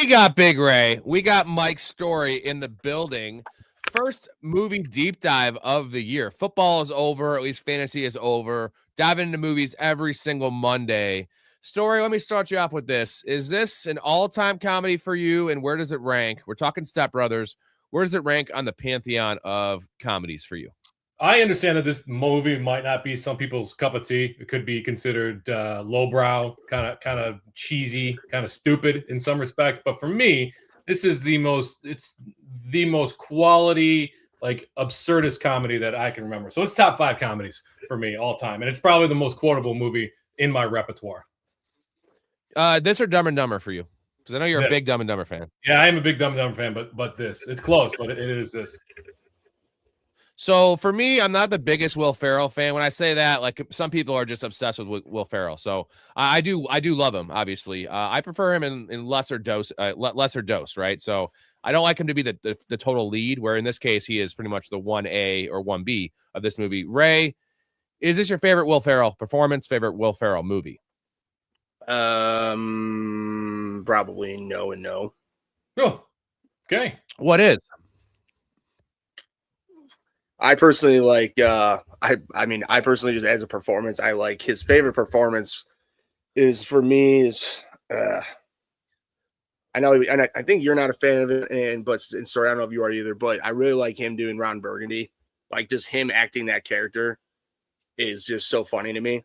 We got Big Ray. We got Mike Storey in the building. First movie deep dive of the year. Football is over. At least fantasy is over. Diving into movies every single Monday. Storey, let me start you off with this. Is this an all-time comedy for you, and where does it rank? We're talking Step Brothers. Where does it rank on the pantheon of comedies for you? I understand that this movie might not be some people's cup of tea. It could be considered lowbrow, kind of cheesy, kind of stupid in some respects. But for me, this is it's the most quality, like absurdist comedy that I can remember. So it's top 5 comedies for me all time, and it's probably the most quotable movie in my repertoire. This or Dumb and Dumber for you? Because I know you're a big Dumb and Dumber fan. Yeah, I am a big Dumb and Dumber fan, but this, it's close, but it is this. So for me, I'm not the biggest Will Ferrell fan. When I say that, like some people are just obsessed with Will Ferrell. So I do love him. Obviously, I prefer him in lesser dose, right? So I don't like him to be the total lead. Where in this case, he is pretty much the 1A or 1B of this movie. Ray, is this your favorite Will Ferrell performance? Favorite Will Ferrell movie? Probably no and no. Oh, okay. What is? I personally like I personally just as a performance, I like his favorite performance is for me is I know, and I think you're not a fan of it, but in Story, I don't know if you are either, but I really like him doing Ron Burgundy. Like just him acting that character is just so funny to me.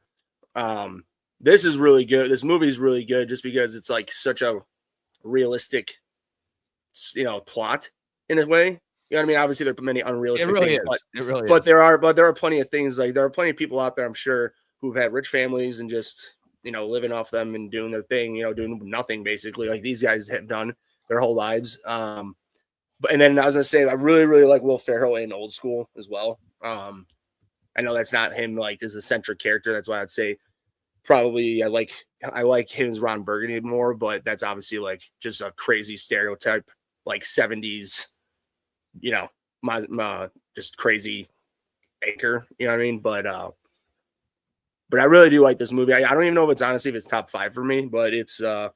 This is really good. This movie is really good just because it's like such a realistic, plot in a way. You know what I mean? Obviously, there are many unrealistic things, but there are plenty of things. Like there are plenty of people out there, I'm sure, who've had rich families and just living off them and doing their thing. Doing nothing basically, like these guys have done their whole lives. And then I was gonna say I really really like Will Ferrell in Old School as well. I know that's not him like as the centric character. That's why I'd say probably I like his Ron Burgundy more, but that's obviously like just a crazy stereotype, like 70s. Just crazy anchor, you know what I mean? But I really do like this movie. I don't even know if it's top 5 for me, but it's if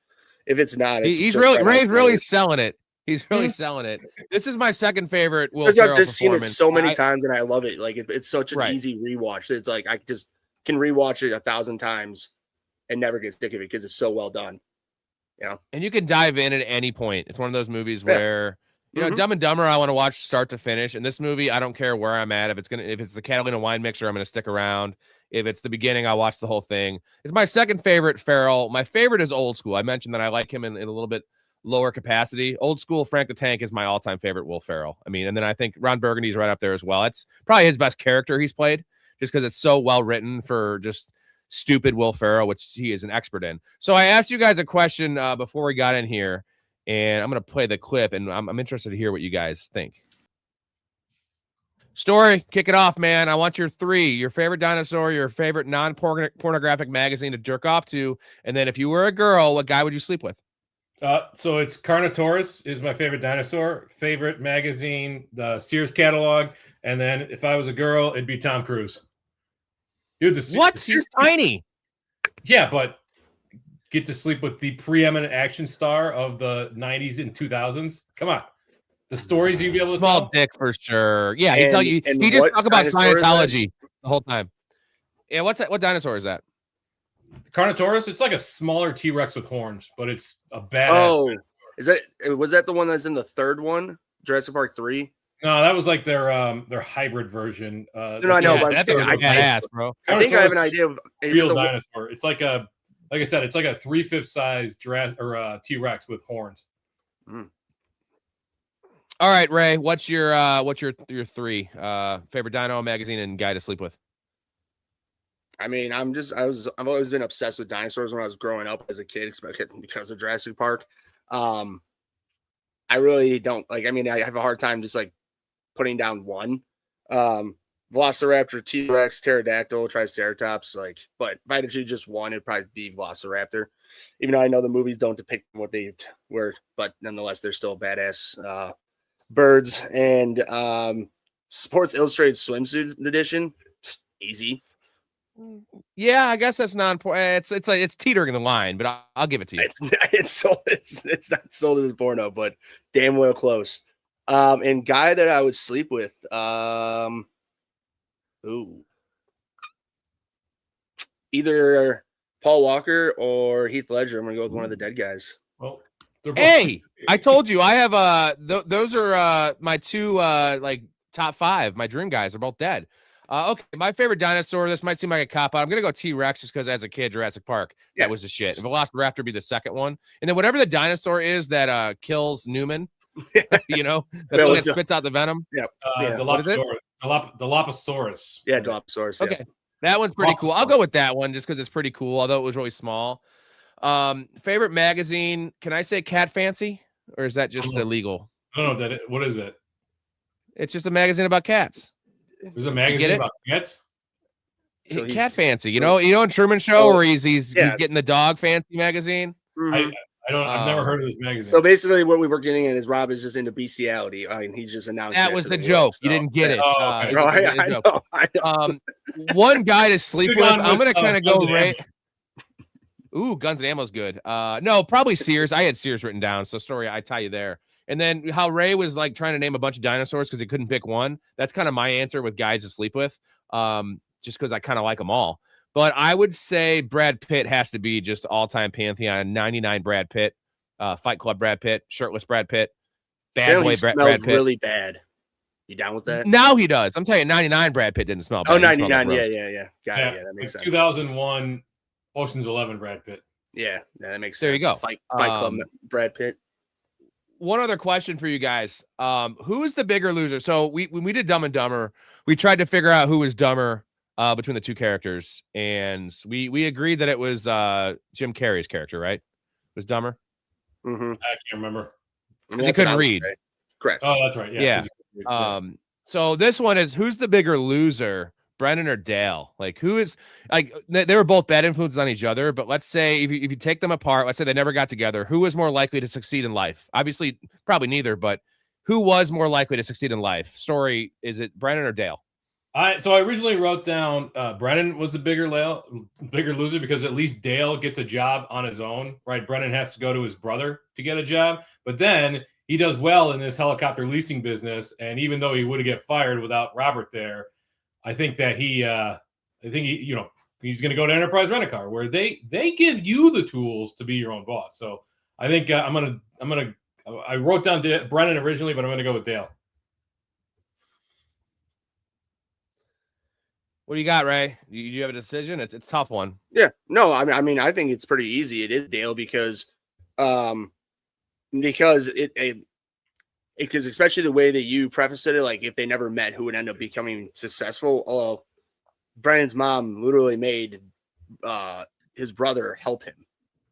it's not, he's really selling it. He's really selling it. This is my second favorite Will Ferrell performance. I've just seen it so many times and I love it. Like it's such an easy rewatch. It's like I just can rewatch it 1,000 times and never get sick of it because it's so well done. And you can dive in at any point. It's one of those movies where Dumb and Dumber, I want to watch start to finish. And this movie, I don't care where I'm at. If it's the Catalina wine mixer, I'm gonna stick around. If it's the beginning, I'll watch the whole thing. It's my second favorite Ferrell. My favorite is Old School. I mentioned that I like him in a little bit lower capacity. Old School, Frank the Tank is my all-time favorite Will Ferrell. I mean, and then I think Ron Burgundy's right up there as well. It's probably his best character he's played, just because it's so well written for just stupid Will Ferrell, which he is an expert in. So I asked you guys a question before we got in here. And I'm going to play the clip, and I'm interested to hear what you guys think. Storey, kick it off, man. I want your 3, your favorite dinosaur, your favorite non-pornographic magazine to jerk off to, and then if you were a girl, what guy would you sleep with? So it's Carnotaurus is my favorite dinosaur, favorite magazine, the Sears catalog, and then if I was a girl, it'd be Tom Cruise. Dude, He's tiny. Yeah, but get to sleep with the preeminent action star of the 90s and 2000s. Come on. The stories you'd be able to small tell. Dick for sure. Yeah, he tell you. He just talk about Scientology the whole time. Yeah, what dinosaur is that? Carnotaurus. It's like a smaller T-Rex with horns, but it's a badass. Oh, was that the one that's in the third one, Jurassic Park 3? No, that was like their hybrid version. I know, but that's badass, bro. I think I have an idea of real dinosaur. It's like I said, it's like a 3/5 size T-Rex with horns. All right, Ray, what's your 3 favorite dino magazine and guy to sleep with? I mean, I've always been obsessed with dinosaurs when I was growing up as a kid because of Jurassic Park. I really don't like. I mean, I have a hard time just like putting down one. Velociraptor, T-Rex, Pterodactyl, Triceratops, but if I had to choose just one, it'd probably be Velociraptor. Even though I know the movies don't depict what they were, but nonetheless, they're still badass birds. And Sports Illustrated swimsuit edition, just easy. Yeah, I guess that's non-porn. It's teetering the line, but I'll give it to you. It's not sold as porno, but damn well close. And guy that I would sleep with. Either Paul Walker or Heath Ledger. I'm gonna go with one of the dead guys. Well, hey, I told you I have those are my two like top 5. My dream guys are both dead. Okay, my favorite dinosaur. This might seem like a cop out. I'm gonna go T-Rex just because as a kid, Jurassic Park, that was the shit. Velociraptor would be the second one, and then whatever the dinosaur is that kills Newman, you know, that's the one that spits out the venom. Yeah, Dilophosaurus. Yeah, Dilophosaurus. Okay, that one's pretty cool. I'll go with that one just because it's pretty cool, although it was really small. Favorite magazine? Can I say Cat Fancy, or is that just illegal? I don't know what is it? It's just a magazine about cats. There's a magazine about cats. So Cat Fancy, you know, in Truman Show where he's getting the dog fancy magazine. Mm-hmm. I've never heard of this magazine. So basically, what we were getting at is Rob is just into bestiality. I mean, he's just announced that was the joke. You didn't get it. I know. One guy to sleep with. I'm gonna kind of go right. Ooh, Guns and Ammo's good. No, probably Sears. I had Sears written down. So Storey, I tie you there. And then how Ray was like trying to name a bunch of dinosaurs because he couldn't pick one. That's kind of my answer with guys to sleep with. Just because I kind of like them all. But I would say Brad Pitt has to be just all-time pantheon. 99 Brad Pitt, Fight Club Brad Pitt, shirtless Brad Pitt, bad boy Brad Pitt. Really bad. You down with that? Now he does. I'm telling you, 99 Brad Pitt didn't smell bad. Oh, 99. Yeah. Got it. Yeah, that makes sense. 2001 Ocean's 11 Brad Pitt. Yeah, that makes sense. There you go. Fight Club Brad Pitt. One other question for you guys. Who is the bigger loser? So when we did Dumb and Dumber, we tried to figure out who was dumber between the two characters, and we agreed that it was Jim Carrey's character, right? Was dumber. Mm-hmm. I can't remember. He couldn't read. Right. Correct. Oh, that's right. Yeah. So this one is who's the bigger loser, Brennan or Dale? Like who is like they were both bad influences on each other, but let's say if you take them apart, let's say they never got together, who was more likely to succeed in life? Obviously, probably neither, but who was more likely to succeed in life? Storey, is it Brennan or Dale? So I originally wrote down Brennan was the bigger loser because at least Dale gets a job on his own, right? Brennan has to go to his brother to get a job, but then he does well in this helicopter leasing business, and even though he would get fired without Robert there, I think that he's going to go to Enterprise Rent-A-Car where they give you the tools to be your own boss. So I think I wrote down Brennan originally, but I'm going to go with Dale. What do you got, Ray? You have a decision? It's a tough one. Yeah. No, I mean, I think it's pretty easy. It is Dale because especially the way that you prefaced it, like if they never met, who would end up becoming successful? Brennan's mom literally made his brother help him.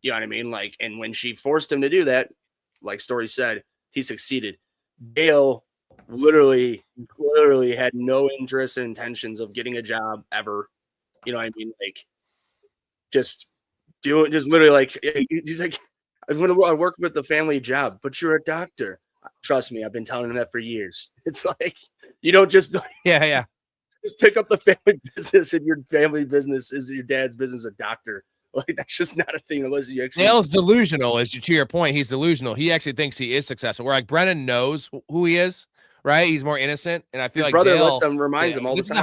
You know what I mean? Like, and when she forced him to do that, like Storey said, he succeeded. Dale literally had no interest and intentions of getting a job ever. You know what I mean? Like, just literally like, he's like, I work with the family job, but you're a doctor. Trust me, I've been telling him that for years. It's like, you don't just just pick up the family business, and your family business is your dad's business, a doctor. Like, that's just not a thing unless you actually. Dale's delusional, to your point. He's delusional. He actually thinks he is successful. Where like Brennan knows who he is, right? He's more innocent, and I feel his like brother Dale reminds him all the time. This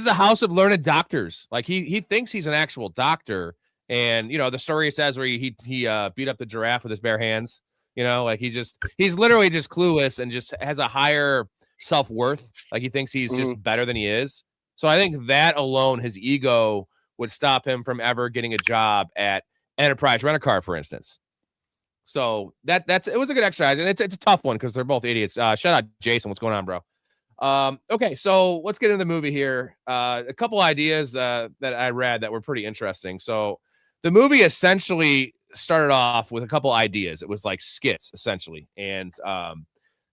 is a house of learned doctors. Like he thinks he's an actual doctor, and you know the story says where he beat up the giraffe with his bare hands. You know, like he's literally just clueless and just has a higher self-worth. Like he thinks he's just better than he is. So I think that alone, his ego would stop him from ever getting a job at Enterprise Rent-A-Car, for instance. So it was a good exercise, and it's a tough one because they're both idiots. Shout out Jason, what's going on, bro? Okay, so let's get into the movie here. A couple ideas that I read that were pretty interesting. So the movie essentially started off with a couple ideas. It was like skits essentially, and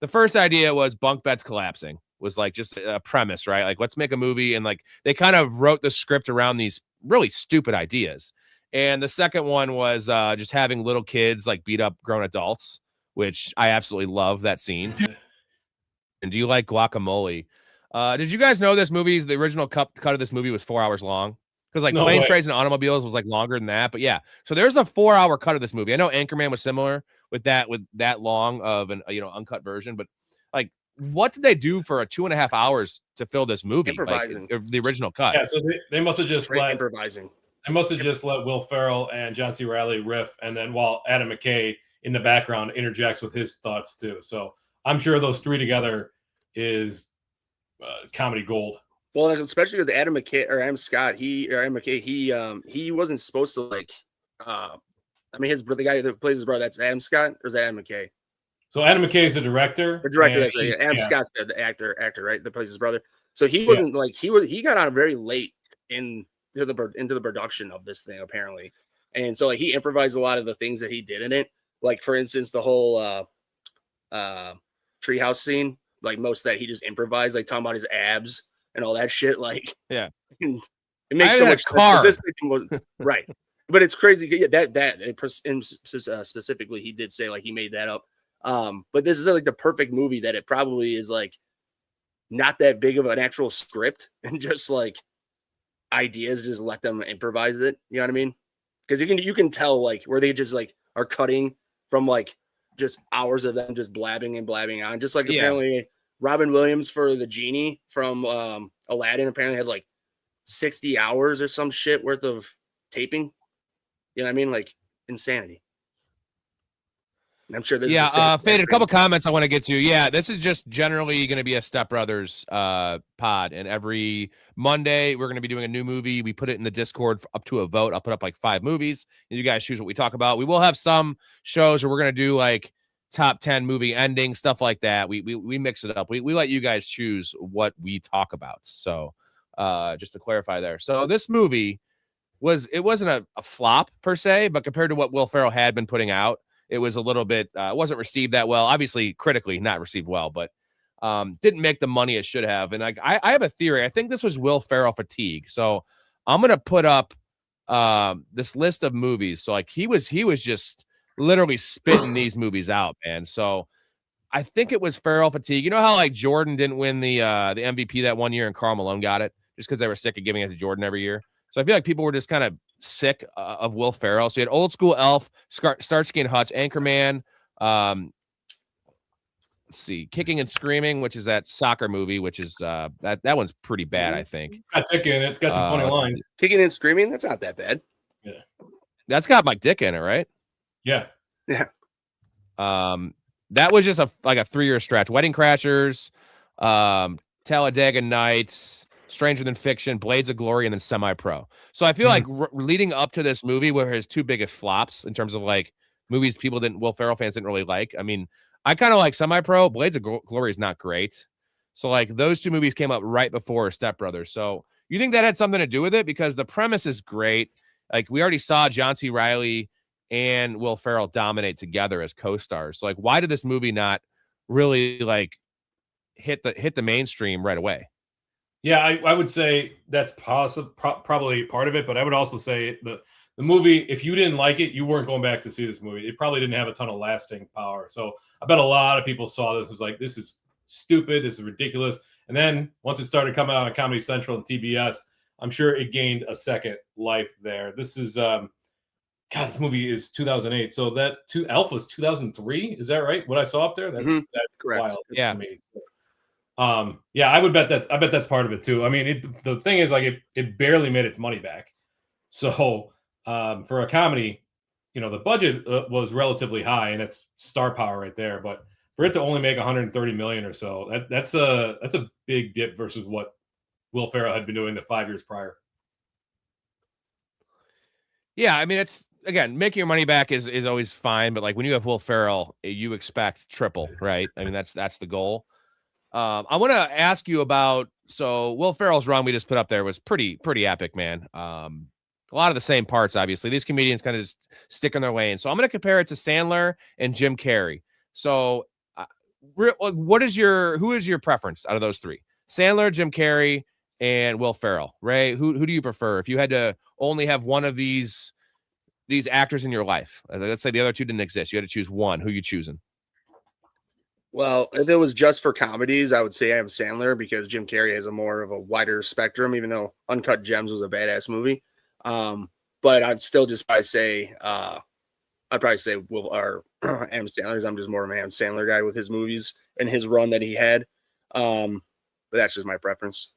the first idea was bunk beds collapsing. Was like just a premise, right? Like let's make a movie, and like they kind of wrote the script around these really stupid ideas. And the second one was just having little kids like beat up grown adults, which I absolutely love that scene. And do you like guacamole? Did you guys know the original cut of this movie was 4 hours long? Because like No Planes, way. Trains, and Automobiles was like longer than that. But yeah, so there's a 4-hour cut of this movie. I know Anchorman was similar with that long of an uncut version, but like, what did they do for 2.5 hours to fill this movie? Improvising. Like the original cut. Yeah, so they must have just let improvising. They must have just let Will Ferrell and John C. Reilly riff, and then while Adam McKay in the background interjects with his thoughts too. So I'm sure those three together is comedy gold. Well, especially with Adam Scott, he wasn't supposed to like. I mean, the guy that plays his brother, that's Adam Scott, or is that Adam McKay? So Adam McKay is the director. The director, that's Adam Scott's the actor, right? That plays his brother. So he wasn't like he got on very late into the production of this thing apparently, and so like he improvised a lot of the things that he did in it. Like for instance, the whole treehouse scene, like most of that he just improvised, like talking about his abs and all that shit. Like, yeah, it makes so much sense. This thing was right, but it's crazy. Yeah, specifically, he did say like he made that up. But this is like the perfect movie that it probably is like not that big of an actual script and just like ideas, just let them improvise it. You know what I mean? Because you can tell like where they just like are cutting from like just hours of them just blabbing on. Just like apparently Robin Williams for the genie from Aladdin apparently had like 60 hours or some shit worth of taping. You know what I mean? Like insanity. I'm sure this Faded, a couple comments I want to get to. Yeah, this is just generally going to be a Step Brothers pod, and every Monday we're going to be doing a new movie. We put it in the Discord up to a vote. I'll put up like 5 movies, and you guys choose what we talk about. We will have some shows where we're going to do like top 10 movie endings, stuff like that. We mix it up. We let you guys choose what we talk about. So just to clarify there. So this movie wasn't a flop per se, but compared to what Will Ferrell had been putting out, it was a little bit, wasn't received that well. Obviously, critically not received well, but didn't make the money it should have. And I have a theory. I think this was Will Ferrell fatigue. So I'm gonna put up this list of movies. So like he was just literally spitting these movies out, man. So I think it was Ferrell fatigue. You know how like Jordan didn't win the MVP that one year and Karl Malone got it just because they were sick of giving it to Jordan every year. So I feel like people were just kind of sick of Will Ferrell. So you had Old School, Elf, Starsky and Hutch, Anchorman. Let's see, Kicking and Screaming, which is that soccer movie, which is that one's pretty bad, I think. Got Dick in it. It's got some funny lines. Kicking and Screaming, that's not that bad. Yeah, that's got Mike Dick in it, right? Yeah. That was just a 3-year stretch. Wedding Crashers, Talladega Nights, Stranger Than Fiction, Blades of Glory, and then Semi-Pro. So I feel like leading up to this movie were his 2 biggest flops in terms of like movies Will Ferrell fans didn't really like. I mean, I kind of like Semi-Pro. Blades of Glory is not great. So like those 2 movies came up right before Step Brothers. So you think that had something to do with it? Because the premise is great. Like we already saw John C. Reilly and Will Ferrell dominate together as co-stars. So like why did this movie not really like hit the mainstream right away? Yeah, I would say that's probably part of it, but I would also say the movie, if you didn't like it, you weren't going back to see this movie. It probably didn't have a ton of lasting power. So I bet a lot of people saw this, was like, this is stupid, this is ridiculous. And then once it started coming out on Comedy Central and TBS, I'm sure it gained a second life there. This is, this movie is 2008. So Elf was 2003. Is that right? What I saw up there? That's correct. Wild. Yeah. To me. So, I would bet that's part of it too. I mean, the thing is like it barely made its money back. So for a comedy, the budget was relatively high, and it's star power right there. But for it to only make 130 million or so, that's a big dip versus what Will Ferrell had been doing the 5 years prior. Yeah, I mean, it's again, making your money back is always fine, but like when you have Will Ferrell, you expect triple, right? I mean, that's the goal. I want to ask you about, so Will Ferrell's run we just put up there was pretty epic, man. A lot of the same parts, obviously. These comedians kind of just stick in their lane. So I'm going to compare it to Sandler and Jim Carrey. So who is your preference out of those 3? Sandler, Jim Carrey, and Will Ferrell. Ray, who do you prefer? If you had to only have one of these actors in your life, let's say the other 2 didn't exist, you had to choose one, who you choosing? Well, if it was just for comedies, I would say Adam Sandler because Jim Carrey has a more of a wider spectrum, even though Uncut Gems was a badass movie. But I'd still just probably say I'd probably say Will or Adam Sandler. I'm just more of an Adam Sandler guy with his movies and his run that he had. But that's just my preference.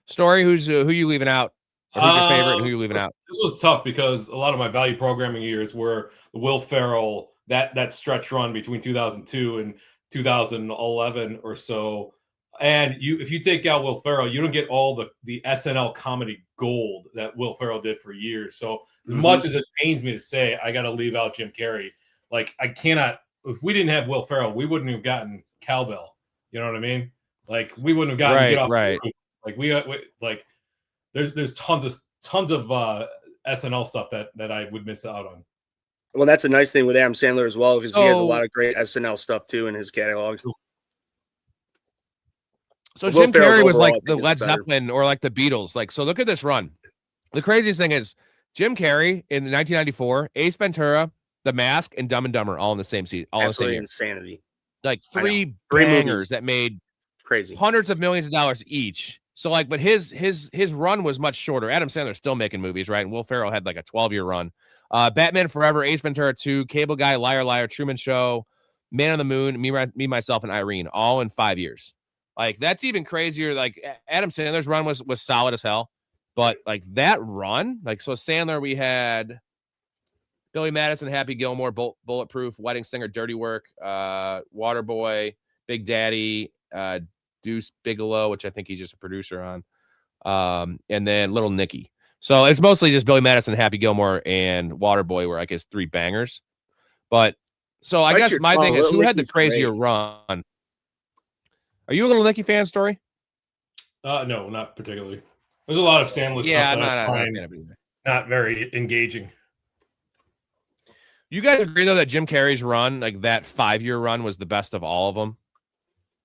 Storey, who you leaving out? Or who's your favorite and who you leaving out? This was tough because a lot of my value programming years were Will Ferrell, that stretch run between 2002 and 2011 or so. And if you take out Will Ferrell, you don't get all the SNL comedy gold that Will Ferrell did for years. So as much as it pains me to say, I got to leave out Jim Carrey. Like I cannot. If we didn't have Will Ferrell, we wouldn't have gotten Cowbell. You know what I mean? Like we wouldn't have gotten Get Off the Roof. Like we like there's tons of SNL stuff that I would miss out on. Well, that's a nice thing with Adam Sandler as well because he has a lot of great SNL stuff too in his catalog. So Jim Carrey was like the Led Zeppelin or like the Beatles. Like, so look at this run. The craziest thing is Jim Carrey in 1994, Ace Ventura, The Mask, and Dumb and Dumber all in the same season. Absolutely insanity. Like three bangers that made crazy hundreds of millions of dollars each. So like, but his run was much shorter. Adam Sandler's still making movies, right? And Will Ferrell had like a 12-year run. Batman Forever, Ace Ventura 2, Cable Guy, Liar Liar, Truman Show, Man on the Moon, Me, Myself, and Irene, all in 5 years. Like that's even crazier. Like Adam Sandler's run was solid as hell, but like that run, like so Sandler, we had Billy Madison, Happy Gilmore, Bulletproof, Wedding Singer, Dirty Work, Waterboy, Big Daddy, Deuce Bigelow, which I think he's just a producer on, and then Little Nicky. So it's mostly just Billy Madison, Happy Gilmore, and Waterboy were I guess three bangers. But so I guess my thing is who had the crazier run? Are you a Little Nicky fan, Storey? No, not particularly. There's a lot of Sandler stuff that I find not very engaging. You guys agree, though, that Jim Carrey's run, like that 5-year run, was the best of all of them?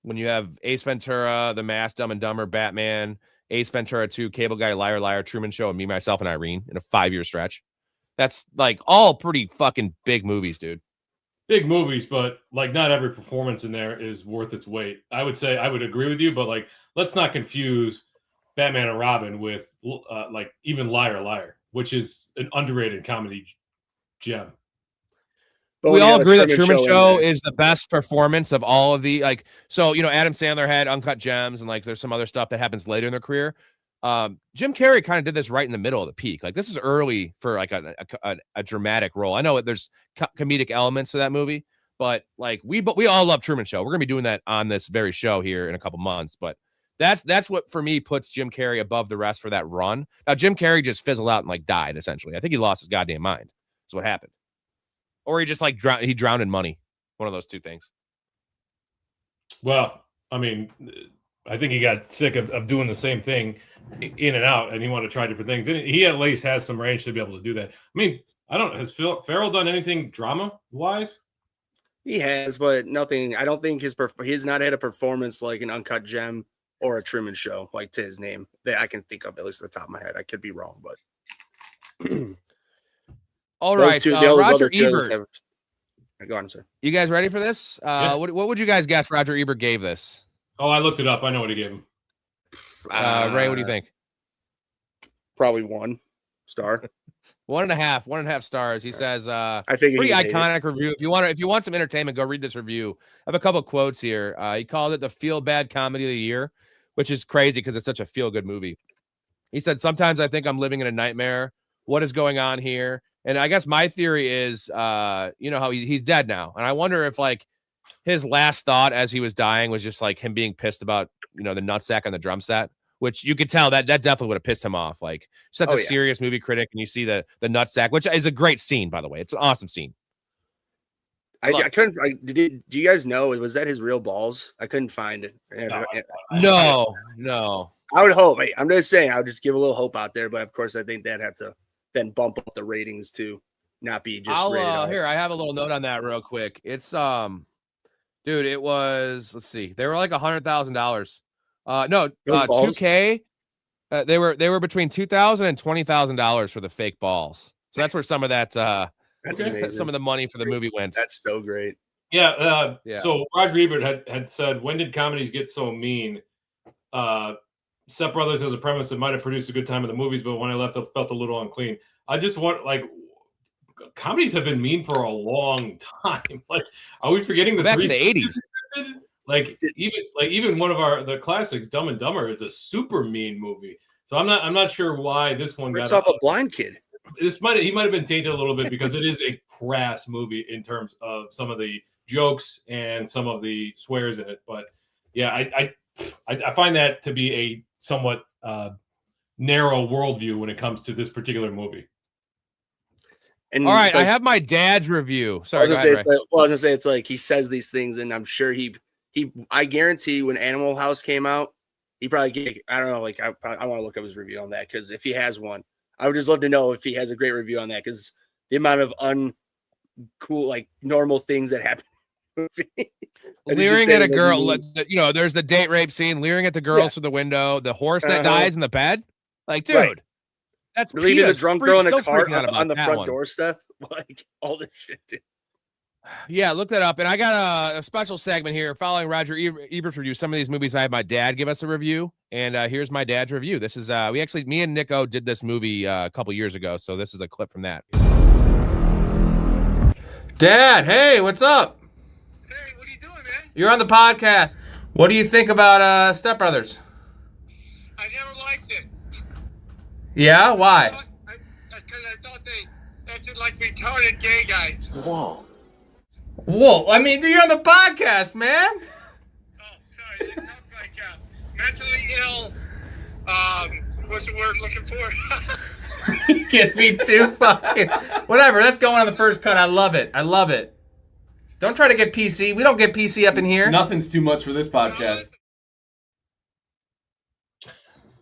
When you have Ace Ventura, The Mask, Dumb and Dumber, Batman, Ace Ventura 2, Cable Guy, Liar Liar, Truman Show, and Me, Myself, and Irene in a 5-year stretch. That's like all pretty fucking big movies, dude. Big movies, but like not every performance in there is worth its weight. I would say I would agree with you, but like let's not confuse Batman and Robin with like even Liar Liar, which is an underrated comedy gem. But we all agree that Truman Show is the best performance of all of the like. So you know, Adam Sandler had Uncut Gems, and like there's some other stuff that happens later in their career. Jim Carrey kind of did this right in the middle of the peak. Like this is early for like a dramatic role. I know there's comedic elements to that movie, but like we all love Truman Show. We're gonna be doing that on this very show here in a couple months. But that's what for me puts Jim Carrey above the rest for that run. Now Jim Carrey just fizzled out and like died essentially. I think he lost his goddamn mind. That's what happened, or he just like drowned in money. One of those two things. Well, I mean, I think he got sick of doing the same thing in and out, and he wanted to try different things. And he at least has some range to be able to do that. I mean, has Ferrell done anything drama-wise? He has, but nothing. I don't think he's not had a performance like an Uncut Gem or a Truman Show, like to his name, that I can think of, at least at the top of my head. I could be wrong, but all right. Roger Ebert. Go on, sir. You guys ready for this? Yeah. What would you guys guess Roger Ebert gave this? Oh, I looked it up. I know what he gave him. Ray, what do you think? Probably 1 star. 1.5 stars. He says, I think pretty iconic review. If you want some entertainment, go read this review. I have a couple of quotes here. He called it the feel bad comedy of the year, which is crazy because it's such a feel good movie. He said, sometimes I think I'm living in a nightmare. What is going on here? And I guess my theory is, you know, how he's dead now. And I wonder if like his last thought as he was dying was just like him being pissed about, you know, the nutsack on the drum set, which you could tell that definitely would have pissed him off. Like such a serious movie critic. And you see the nutsack, which is a great scene, by the way. It's an awesome scene. I couldn't. Do you guys know? Was that his real balls? I couldn't find it. No. I would hope. I'm just saying. I would just give a little hope out there. But of course, I think that'd have to then bump up the ratings to not be just. Here, I have a little note on that real quick. It's dude, it was. Let's see. They were like $100,000. No, 2K. They were between $2,000 and $20,000 for the fake balls. So that's where some of that. That's amazing. Some of the money for the movie went. That's so great. Yeah. Yeah. So Roger Ebert had said, when did comedies get so mean? Step Brothers has a premise that might have produced a good time in the movies, but when I left, I felt a little unclean. I just want, like, comedies have been mean for a long time. Like, are we forgetting the back to Three the 80s? Stooges? Like even one of the classics, Dumb and Dumber, is a super mean movie. So I'm not sure why this one Rips got off a blind kid. he might have been tainted a little bit because it is a crass movie in terms of some of the jokes and some of the swears in it. But yeah, I find that to be a somewhat narrow worldview when it comes to this particular movie. And all right, like, I have my dad's review. Sorry, I was gonna say it's like he says these things, and I'm sure I guarantee when Animal House came out, he probably I don't know, like I want to look up his review on that, because if he has one, I would just love to know if he has a great review on that, because the amount of uncool, like, normal things that happen. Leering at a girl, there's the date rape scene, leering at the girls through the window, the horse that dies in the bed. Like, dude, right. that's leaving a drunk girl in a car on the front one. doorstep, like all this shit, dude. Yeah, look that up. And I got a special segment here following Roger Ebert's review. Some of these movies I have my dad give us a review, and here's my dad's review. This is me and Nico did this movie a couple years ago, so this is a clip from that. Dad, hey, what's up? Hey, what are you doing, man? You're on the podcast. What do you think about Step Brothers? I never liked it. Yeah, why? Because I thought they acted like retarded gay guys. Whoa, I mean, you're on the podcast, man. Oh, sorry, they talk like mentally ill. What's the word I'm looking for? You get me too fucking. Whatever, that's going on the first cut. I love it. Don't try to get PC. We don't get PC up in here. Nothing's too much for this podcast.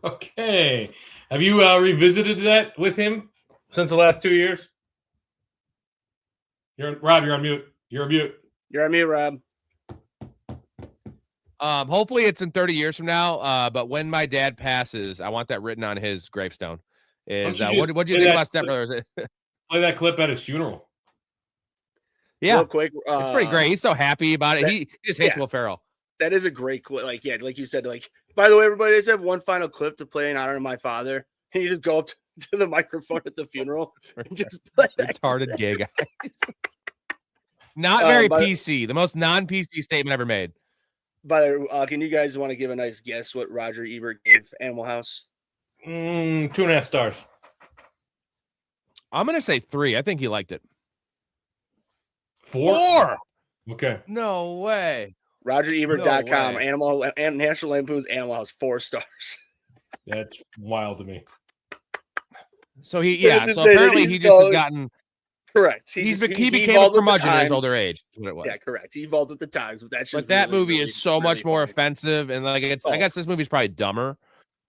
Okay. Have you revisited that with him since the last 2 years? Rob, you're on mute. You're on mute, Rob. Hopefully it's in 30 years from now. But when my dad passes, I want that written on his gravestone. What do you think about Step Brothers? Play that clip at his funeral. Yeah, real quick. It's pretty great. He's so happy about it. He just hates Will Ferrell. That is a great clip. Like, yeah, like you said, like, by the way, everybody, I just have one final clip to play in honor of my father. And you just go up to the microphone at the funeral and just play retarded gay guys. Not very PC. The most non-PC statement ever made. By the way, can you guys want to give a nice guess what Roger Ebert gave Animal House? 2.5 stars. I'm gonna say 3. I think he liked it. 4? Okay. No way. RogerEbert.com. Animal and National Lampoon's Animal House, 4 stars. That's wild to me. So so apparently he just has gotten correct. He became a curmudgeon in his older age. Is what it was. Yeah, correct. He evolved with the times. But that movie is so much more offensive, and like I guess this movie's probably dumber.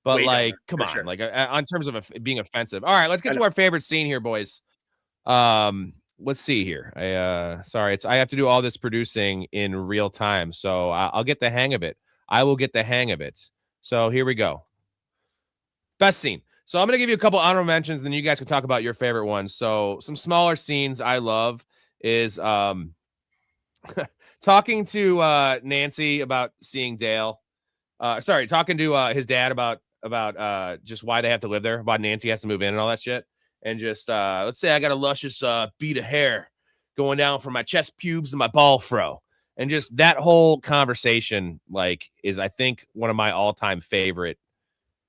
But way like, dumber, come on, sure. Like on terms of being offensive. All right, let's get to our favorite scene here, boys. Let's see here. I have to do all this producing in real time, so I'll get the hang of it. I will get the hang of it. So here we go. Best scene. So I'm going to give you a couple honorable mentions, and then you guys can talk about your favorite ones. So some smaller scenes I love is talking to Nancy about seeing Dale. Talking to his dad about just why they have to live there, about Nancy has to move in and all that shit. And just let's say I got a luscious bead of hair going down from my chest pubes to my ball fro. And just that whole conversation, like, is I think one of my all-time favorite.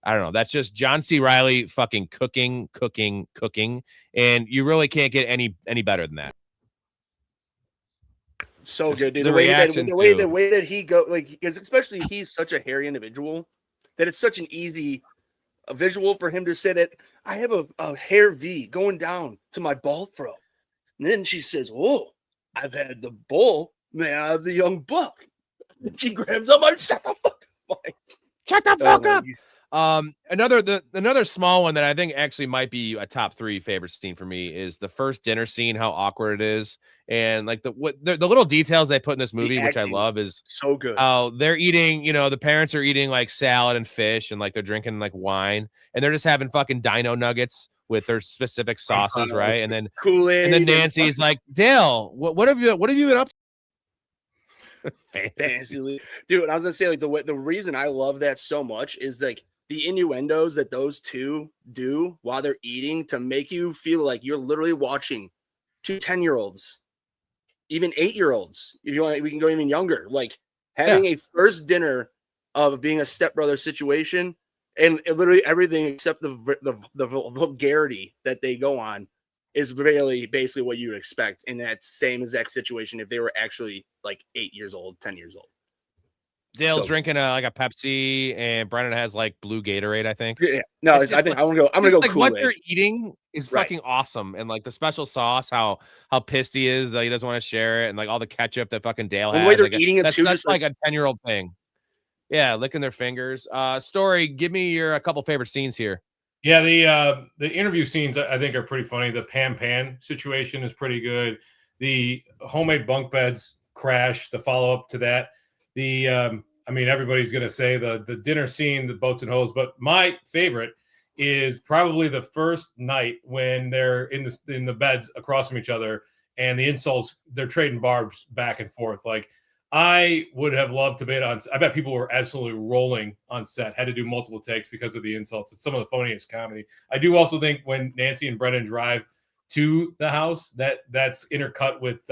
I don't know. That's just John C. Reilly fucking cooking. And you really can't get any better than that. So just good, dude. The way that he go, like, because especially he's such a hairy individual that it's such an easy visual for him to say that I have a hair V going down to my ball fro. And then she says, "Oh, I've had the bull, man, I have the young buck." And she grabs up, shut the fuck up. Shut the fuck up. Another small one that I think actually might be a top 3 favorite scene for me is the first dinner scene, how awkward it is. And like the little details they put in this movie, which I love, is so good. How they're eating, the parents are eating like salad and fish, and like they're drinking like wine, and they're just having fucking dino nuggets with their specific sauces, right? And then Kool-Aid, and then Nancy's like, "Dale, what have you been up to?" Fantasy League. Dude, I was gonna say, like, the reason I love that so much is like the innuendos that those two do while they're eating to make you feel like you're literally watching 2 10-year-olds, even 8-year-olds. If you want, we can go even younger. Like having a first dinner of being a stepbrother situation, and literally everything except the vulgarity that they go on is really basically what you would expect in that same exact situation if they were actually like 8 years old, 10 years old. Dale's drinking like a Pepsi, and Brennan has like blue Gatorade, I think. Yeah, no, I think I'm gonna go. Like Kool-Aid. what they're eating is fucking awesome, and like the special sauce, how pissed he is that he doesn't want to share it, and like all the ketchup that fucking Dale has. The way they're like, eating it that's too, such just like a 10-year-old thing. Yeah, licking their fingers. Story, give me your a couple favorite scenes here. Yeah, the interview scenes I think are pretty funny. The pan situation is pretty good. The homemade bunk beds crash, the follow up to that. I mean, everybody's gonna say the dinner scene, the boats and hoes, but my favorite is probably the first night when they're in the beds across from each other, and the insults, they're trading barbs back and forth. Like, I would have loved to be on. I bet people were absolutely rolling on set, had to do multiple takes because of the insults. It's some of the funniest comedy. I do also think when Nancy and Brennan drive to the house, that's intercut with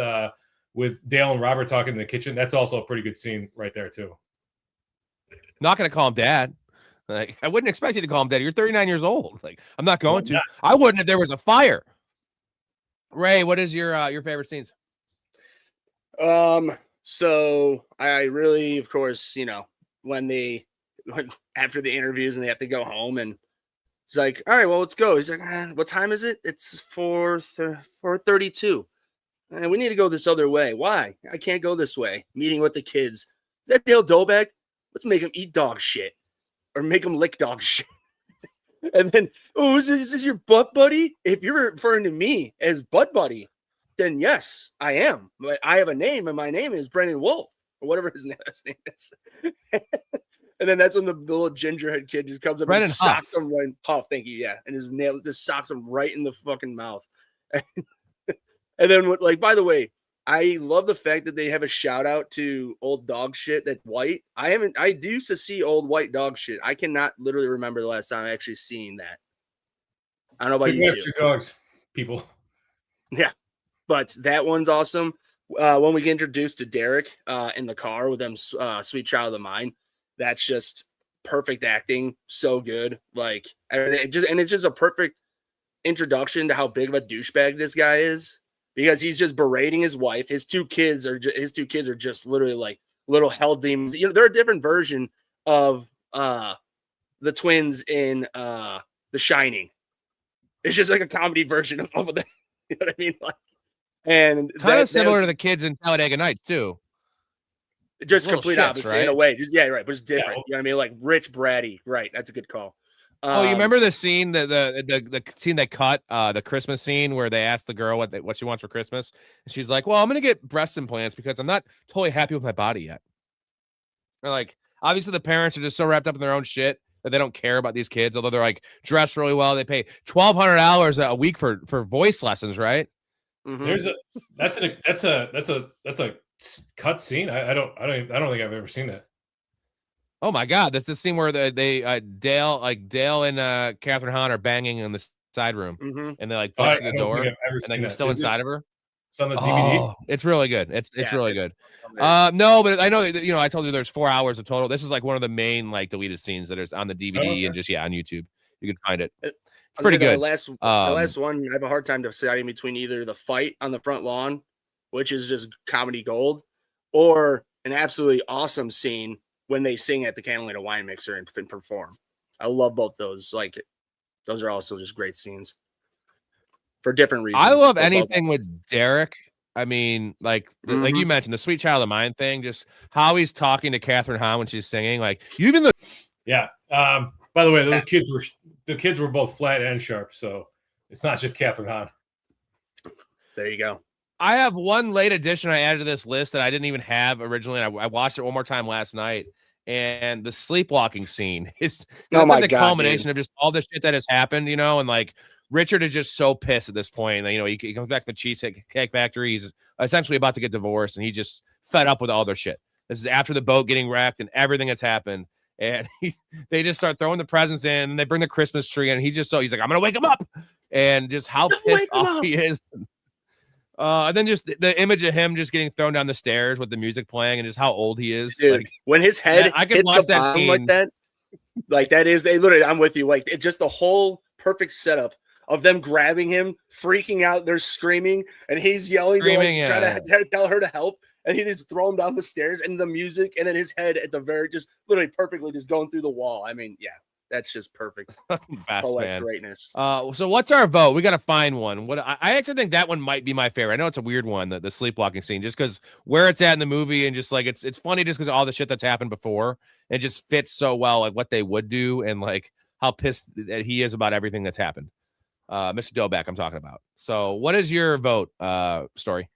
Dale and Robert talking in the kitchen. That's also a pretty good scene right there too. Not gonna call him dad. Like, I wouldn't expect you to call him dad. You're 39 years old. Like, I'm not going to. I wouldn't if there was a fire. Ray, what is your favorite scenes? So I really, of course, when after the interviews and they have to go home, and it's like, all right, well, let's go. He's like, what time is it? It's 4:32. And we need to go this other way. Why? I can't go this way. Meeting with the kids. Is that Dale Dobek? Let's make him eat dog shit or make him lick dog shit. And then, is this your butt buddy? If you're referring to me as butt buddy, then yes, I am. But I have a name, and my name is Brendan Wolf, or whatever his last name is. And then that's when the little gingerhead kid just comes up Brendan and socks him right. Huff, thank you. Yeah, and his nail just socks him right in the fucking mouth. And then, like, by the way, I love the fact that they have a shout out to old dog shit that's white. I used to see old white dog shit. I cannot literally remember the last time I actually seen that. I don't know about you two. Dogs, people. Yeah, but that one's awesome. When we get introduced to Derek in the car with them, Sweet Child of the Mine, that's just perfect acting. So good. Like, it's just a perfect introduction to how big of a douchebag this guy is. Because he's just berating his wife. His two kids are just literally like little hell demons. They're a different version of the twins in The Shining. It's just like a comedy version of them. You know what I mean? Like, and kind of similar to the kids in Talladega Nights too. Just complete opposite, right? In a way. Just right, but it's different. Yeah. You know what I mean? Like rich, bratty. Right. That's a good call. You remember the scene, the scene they cut, the Christmas scene where they asked the girl what she wants for Christmas, and she's like, "Well, I'm gonna get breast implants because I'm not totally happy with my body yet." And like, obviously, the parents are just so wrapped up in their own shit that they don't care about these kids. Although they're like dressed really well, they pay $1,200 a week for voice lessons, right? Mm-hmm. That's a cut scene. I don't think I've ever seen that. Oh my God, that's the scene where Dale and Catherine Hahn are banging in the side room, and they like bust the door, and like they're still inside of her. It's on the DVD. Oh, it's really good. It's really good. No, but I know I told you there's 4 hours of total. This is like one of the main like deleted scenes that is on the DVD and just on YouTube. You can find it. It's pretty good. The last one, I have a hard time deciding between either the fight on the front lawn, which is just comedy gold, or an absolutely awesome scene when they sing at the Catalina Wine Mixer and perform. I love both those. Like, those are also just great scenes for different reasons. I love anything with Derek. I mean, like you mentioned, the Sweet Child of Mine thing, just how he's talking to Catherine Hahn when she's singing. Like, Yeah. By the way, the kids were both flat and sharp, so it's not just Catherine Hahn. There you go. I have one late addition I added to this list that I didn't even have originally. And I watched it one more time last night, and the sleepwalking scene is the culmination of just all the shit that has happened, and like Richard is just so pissed at this point. And, he comes back to the Cheesecake Factory. He's essentially about to get divorced, and he's just fed up with all their shit. This is after the boat getting wrecked and everything that's happened. And they just start throwing the presents in, and they bring the Christmas tree, and he's like, I'm going to wake him up. And just how pissed off he is. And then just the image of him just getting thrown down the stairs with the music playing and just how old he is. Dude, when his head I can hits watch the that bomb scene. like that is, they literally, I'm with you. Like, it's just the whole perfect setup of them grabbing him, freaking out. They're screaming, and he's yelling, trying to tell her to help. And he just throw him down the stairs, and the music, and then his head at the very, just literally perfectly just going through the wall. I mean, yeah, that's just perfect. Best, man. Greatness. So what's our vote? We got to find one. What I actually think that one might be my favorite. I know it's a weird one, the sleepwalking scene, just because where it's at in the movie, and just like it's funny just because of all the shit that's happened before. It just fits so well, like what they would do, and like how pissed that he is about everything that's happened. Mr. Doback, I'm talking about. So what is your vote, Story?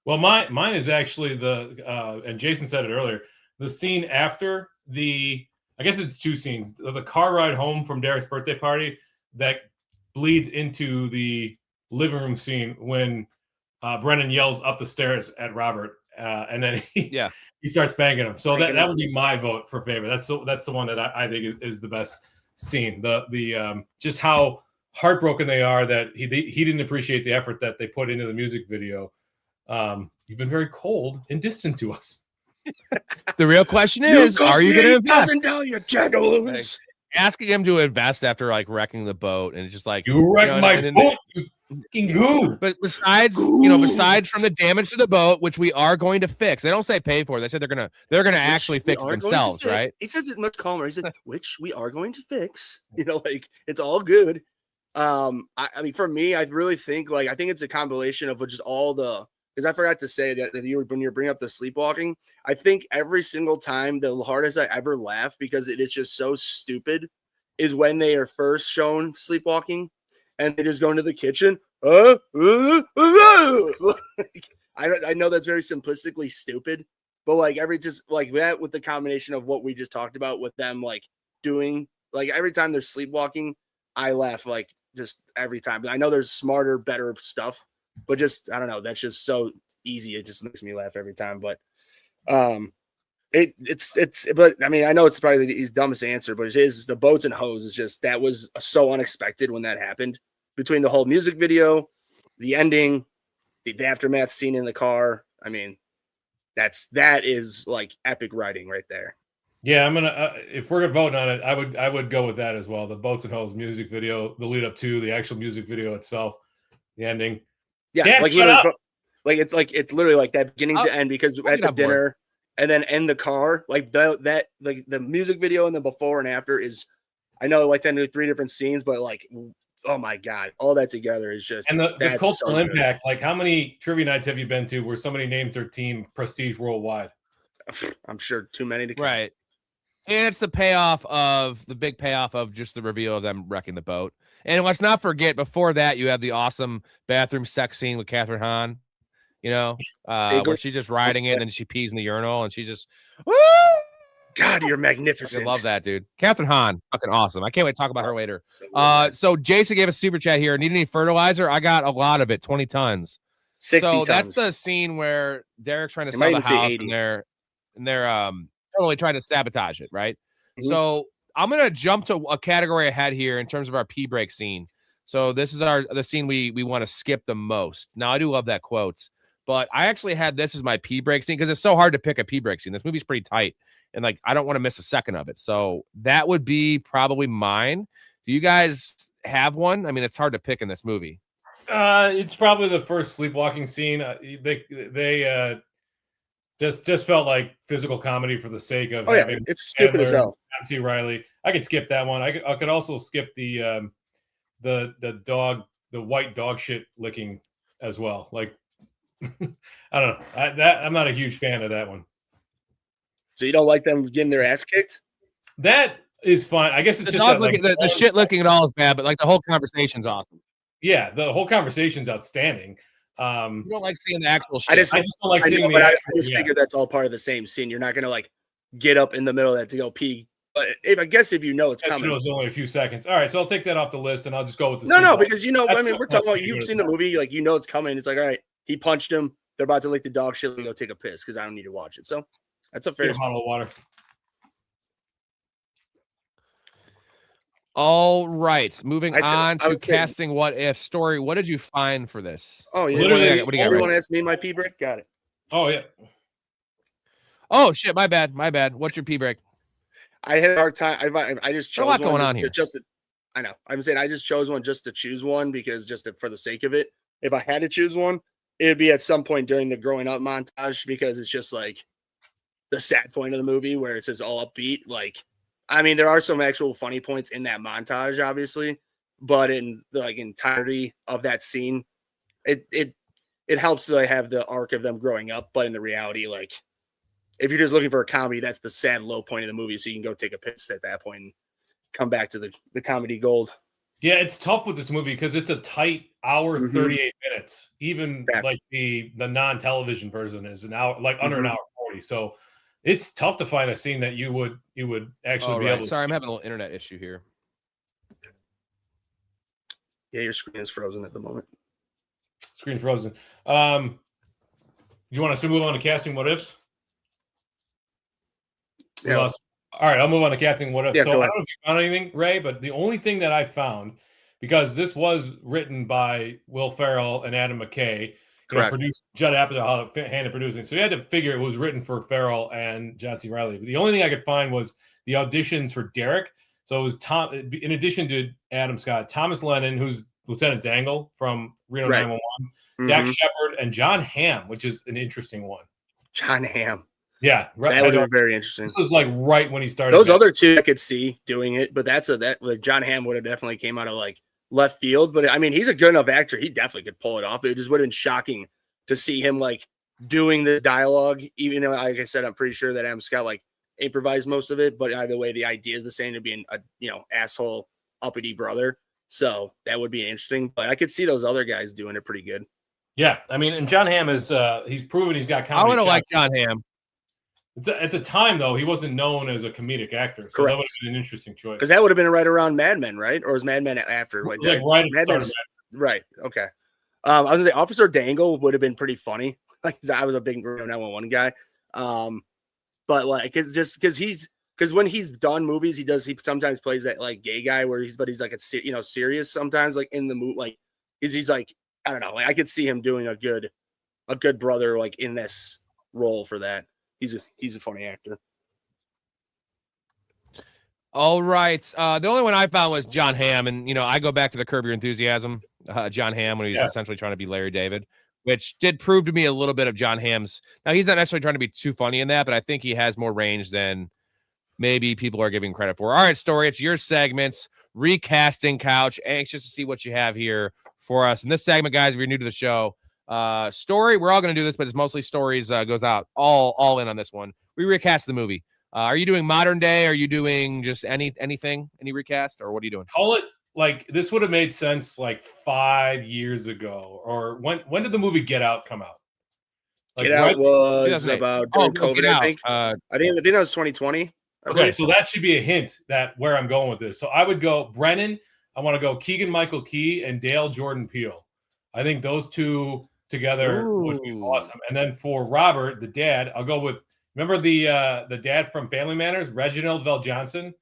Well, mine is actually and Jason said it earlier, the scene after I guess it's two scenes. The car ride home from Derek's birthday party that bleeds into the living room scene when Brennan yells up the stairs at Robert, and then he starts banging him. So that would be my vote for favorite. That's the one that I think is the best scene. The just how heartbroken they are that he didn't appreciate the effort that they put into the music video. You've been very cold and distant to us. The real question is, are you going to invest? You jagaloons. Asking him to invest after like wrecking the boat, and it's just like, you wrecked my boat, you fucking goo. But besides from the damage to the boat, which we are going to fix, they don't say pay for. They said they're gonna actually fix it themselves, right? He says it much calmer. He said, which we are going to fix. Like it's all good. I mean, for me, I really think I think it's a compilation of just all the. Because I forgot to say that when you're bringing up the sleepwalking, I think every single time the hardest I ever laugh, because it is just so stupid, is when they are first shown sleepwalking and they just go into the kitchen. I know that's very simplistically stupid, but just that with the combination of what we just talked about with them doing every time they're sleepwalking, I laugh just every time. But I know there's smarter, better stuff. But just I don't know. That's just so easy. It just makes me laugh every time. But it's. But I mean, I know it's probably the dumbest answer, but it is the boats and hose. Is just that was so unexpected when that happened. Between the whole music video, the ending, the aftermath scene in the car. I mean, that is epic writing right there. Yeah, I'm gonna. If we're voting on it, I would go with that as well. The boats and hose music video, the lead up to the actual music video itseltle, the ending. Yeah, it's literally that beginning to end, because at the dinner and then end the car, the music video and the before and after is, I know tend to do 3 different scenes, but oh my god, all that together is just, and the cultural impact. How many trivia nights have you been to where somebody names their team Prestige Worldwide? I'm sure too many to count. Right. And it's the big payoff of just the reveal of them wrecking the boat. And let's not forget, before that, you have the awesome bathroom sex scene with Catherine Hahn, where she's just riding it and then she pees in the urinal and she's just, woo! God, you're magnificent. I love that, dude. Catherine Hahn, fucking awesome. I can't wait to talk about her later. So Jason gave a super chat here. Need any fertilizer? I got a lot of it, 20 tons. 60 so tons. That's the scene where Derek's trying to sell the house and they're totally trying to sabotage it, right? Mm-hmm. So I'm gonna jump to a category ahead here in terms of our pee break scene. So this is the scene we want to skip the most. Now I do love that quote, but I actually had this as my pee break scene because it's so hard to pick a pee break scene. This movie's pretty tight, and I don't want to miss a second of it. So that would be probably mine. Do you guys have one? I mean, it's hard to pick in this movie. It's probably the first sleepwalking scene. They just felt like physical comedy for the sake of having it's stupid as hell. Nancy Riley. I could skip that one. I could also skip the white dog shit licking as well. I don't know. I'm not a huge fan of that one. So you don't like them getting their ass kicked? That is fine. I guess it's the just dog licking, the shit licking at all is bad, but the whole conversation's awesome. Yeah, the whole conversation's outstanding. You don't like seeing the actual shit. I just don't like seeing I just figured that's all part of the same scene. You're not gonna get up in the middle of that to go pee But I guess if you know it's Yes, coming. it was only a few seconds. All right, so I'll take that off the list, and I'll just go with the No, because That's I mean, we're talking about what you've it seen is. the movie, like it's coming. It's like, all right, he punched him. They're about to lick the dog shit. Let me go take a piss because I don't need to watch it. So that's a Get fair. a bottle of water. All right, moving on I to was saying- casting What If. Story, what did you find for this? Oh, yeah. Literally, what do you got, You Ray? want to ask me my pee break? Got it. Oh yeah. Oh shit, my bad. What's your pee break? I had a hard time. I just chose There's a lot one going on here. I know. I'm saying I just chose one just to choose one because for the sake of it. If I had to choose one, it would be at some point during the growing up montage because it's just like the sad point of the movie where it says all upbeat. Like, I mean, there are some actual funny points in that montage, obviously, but in the entirety of that scene, it helps to have the arc of them growing up. But in the reality, like, if you're just looking for a comedy, that's the sad low point of the movie. So you can go take a piss at that point and come back to the comedy gold. Yeah, it's tough with this movie because it's a tight hour 38 minutes. Even Yeah. like the non-television version is an hour, like under an hour 40. So it's tough to find a scene that you would actually be able to. Sorry, I'm having a little internet issue here. Yeah, your screen is frozen at the moment. Screen frozen. You want us to move on to casting what ifs? Yeah. All right, I'll move on to casting what ifs. Yeah, So I go don't ahead. know if you found anything, Ray, but the only thing that I found, because this was written by Will Ferrell and Adam McKay, produced Judd Apatow handed producing. So you had to figure it was written for Ferrell and John C. Reilly. But the only thing I could find was the auditions for Derek. So it was Tom, in addition to Adam Scott, Thomas Lennon, who's Lieutenant Dangle from Reno 911, Dak Shepard, and John Hamm, which is an interesting one. John Hamm. Yeah, that would be very interesting. This was like right when he started. Those other two I could see doing it, but like John Hamm would have definitely came out of like left field. But I mean, he's a good enough actor; he definitely could pull it off. It just would have been shocking to see him like doing this dialogue. Even though, like I said, I'm pretty sure that Adam Scott like improvised most of it. But either way, the idea is the same, to be a asshole uppity brother. So that would be interesting. But I could see those other guys doing it pretty good. Yeah, I mean, and John Hamm is he's proven he's got comedy. I would have liked John Hamm. At the time, though, he wasn't known as a comedic actor, so that would have been an interesting choice. Because that would have been right around Mad Men, right? Or was Mad Men after? Right at the start. Right. Okay. I was gonna say Officer Dangle would have been pretty funny. Like, I was a big 911 guy. But like, it's just because when he's done movies, he sometimes plays that like gay guy where he's like serious sometimes, like in the movie, like he's like, I don't know, like I could see him doing a good brother like in this role for that. He's a funny actor. All right. The only one I found was John Hamm, and I go back to the Curb Your Enthusiasm. John Hamm when he's essentially trying to be Larry David, which did prove to me a little bit of John Hamm's. Now he's not necessarily trying to be too funny in that, but I think he has more range than maybe people are giving credit for. All right, Story, it's your segments. Recasting Couch. Anxious to see what you have here for us in this segment, guys. If you're new to the show, Story, we're all going to do this, but it's mostly Stories goes out all in on this one. We recast the movie. Are you doing modern day? Are you doing just anything, any recast, or what are you doing? Call it like this would have made sense like 5 years ago, or when did the movie Get Out come out? Like, Get Out was about during COVID, I think. I think that was 2020. Okay, so that should be a hint that where I'm going with this. So I would go Brennan. I want to go Keegan-Michael Key and Dale Jordan Peele. I think those two together would be awesome. And then for Robert, the dad, I'll go with, remember the dad from Family Matters, Reginald VelJohnson?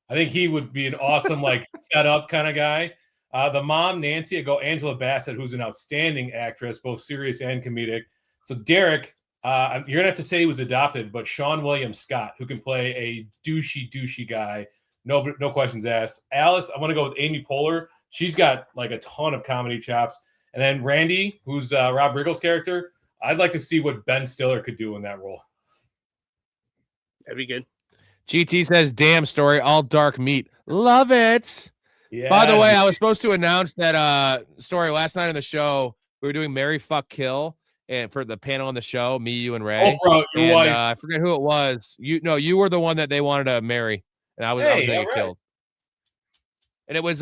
I think he would be an awesome, like, fed up kind of guy. The mom, Nancy, I go Angela Bassett, who's an outstanding actress, both serious and comedic. So Derek, you're going to have to say he was adopted, but Sean William Scott, who can play a douchey guy. No questions asked. Alice, I want to go with Amy Poehler. She's got like a ton of comedy chops. And then Randy, who's Rob Riggle's character, I'd like to see what Ben Stiller could do in that role. That'd be good. GT says, damn, Story, all dark meat. Love it. Yeah. By the way, I was supposed to announce that Story last night on the show, we were doing Marry, Fuck, Kill, and for the panel on the show, me, you, and Ray. Oh, bro, your wife. I forget who it was. You were the one that they wanted to marry, and I was going to get killed. And it was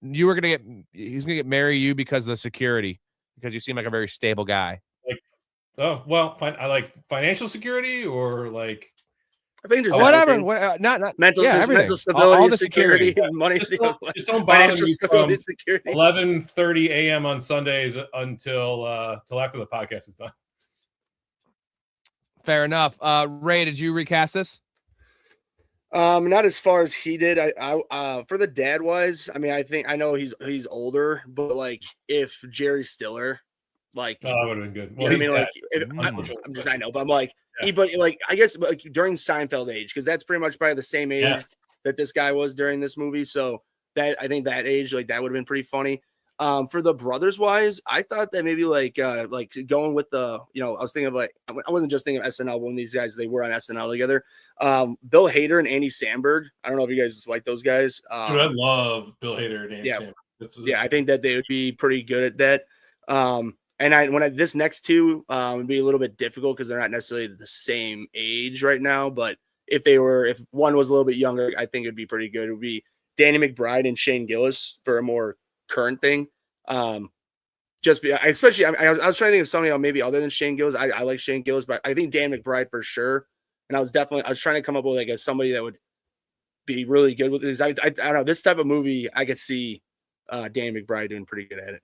he was gonna get marry you because of the security, because you seem like a very stable guy. Like, oh well, I like financial security or like. I think just Whatever. everything. Not mental, yeah, just everything. mental stability, All the security, security. and money. Just don't bother Financial me stability, from security. 11:30 a.m. on Sundays until after the podcast is done. Fair enough. Ray, did you recast this? Not as far as he did. I for the dad wise, I mean, I know he's older, but like if Jerry Stiller, like, Oh, that would have been good. Well, I he's mean, dead. like, I know, but I'm like, but like, I guess like during Seinfeld age, because that's pretty much probably the same age that this guy was during this movie. So that I think that age, like, that would have been pretty funny. For the brothers wise, I thought that maybe like going with the, I was thinking of like, I wasn't just thinking of SNL when these guys, they were on SNL together. Bill Hader and Andy Samberg. I don't know if you guys like those guys. Dude, I love Bill Hader and Andy Samberg. I think that they would be pretty good at that. And this next two would be a little bit difficult because they're not necessarily the same age right now. But if one was a little bit younger, I think it'd be pretty good. It would be Danny McBride and Shane Gillis for a more current thing. Especially I was trying to think of somebody else maybe other than Shane Gillis. I like Shane Gillis, but I think Dan McBride for sure. And I was trying to come up with like somebody that would be really good with this. I don't know, this type of movie. I could see Dan McBride doing pretty good at it.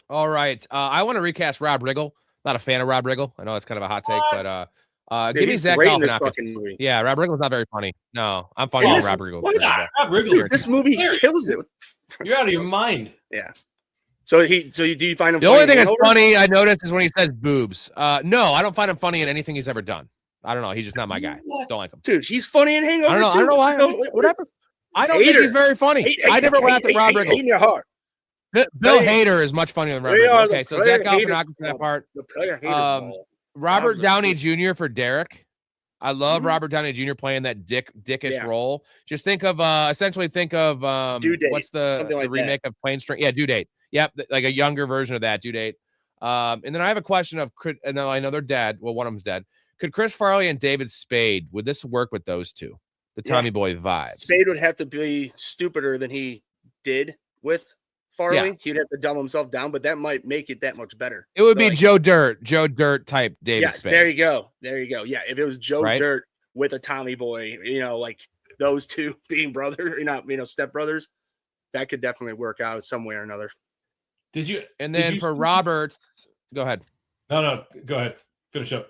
All right. I want to recast Rob Riggle. Not a fan of Rob Riggle. I know it's kind of a hot take, but give me Zach Galifianakis. Yeah, Rob Riggle's not very funny. No, I'm funny on Rob Riggle. Rob Riggle. This movie kills it. You're out of your mind. Yeah. So do you find him? The only thing that's funny I noticed is when he says boobs. No, I don't find him funny in anything he's ever done. I don't know. He's just not my guy. Don't like him. Dude, he's funny in Hangover. I don't know why. Whatever. I don't think he's very funny. I never laughed at Rob Riggle. In your heart. Bill Hader is much funnier than Rob Riggle. Okay, so Zach Galifianakis for that part. Robert Downey Jr. for Derek. I love Robert Downey Jr. playing that dickish role. Just essentially think of Due Date, what's the remake of Plain String? Yeah, Due Date. Yep, like a younger version of that, Due Date. And then I have a question of, and I know they're dead. Well, one of them's dead. Could Chris Farley and David Spade, would this work with those two? The Tommy Boy vibes. Spade would have to be stupider than he did with Farley. Yeah. He'd have to dumb himself down, but that might make it that much better. It would be Joe Dirt type David Spade. There you go. Yeah, if it was Joe Dirt with a Tommy Boy, like those two being step brothers, that could definitely work out some way or another. For Robert, go ahead. No, go ahead. Finish up.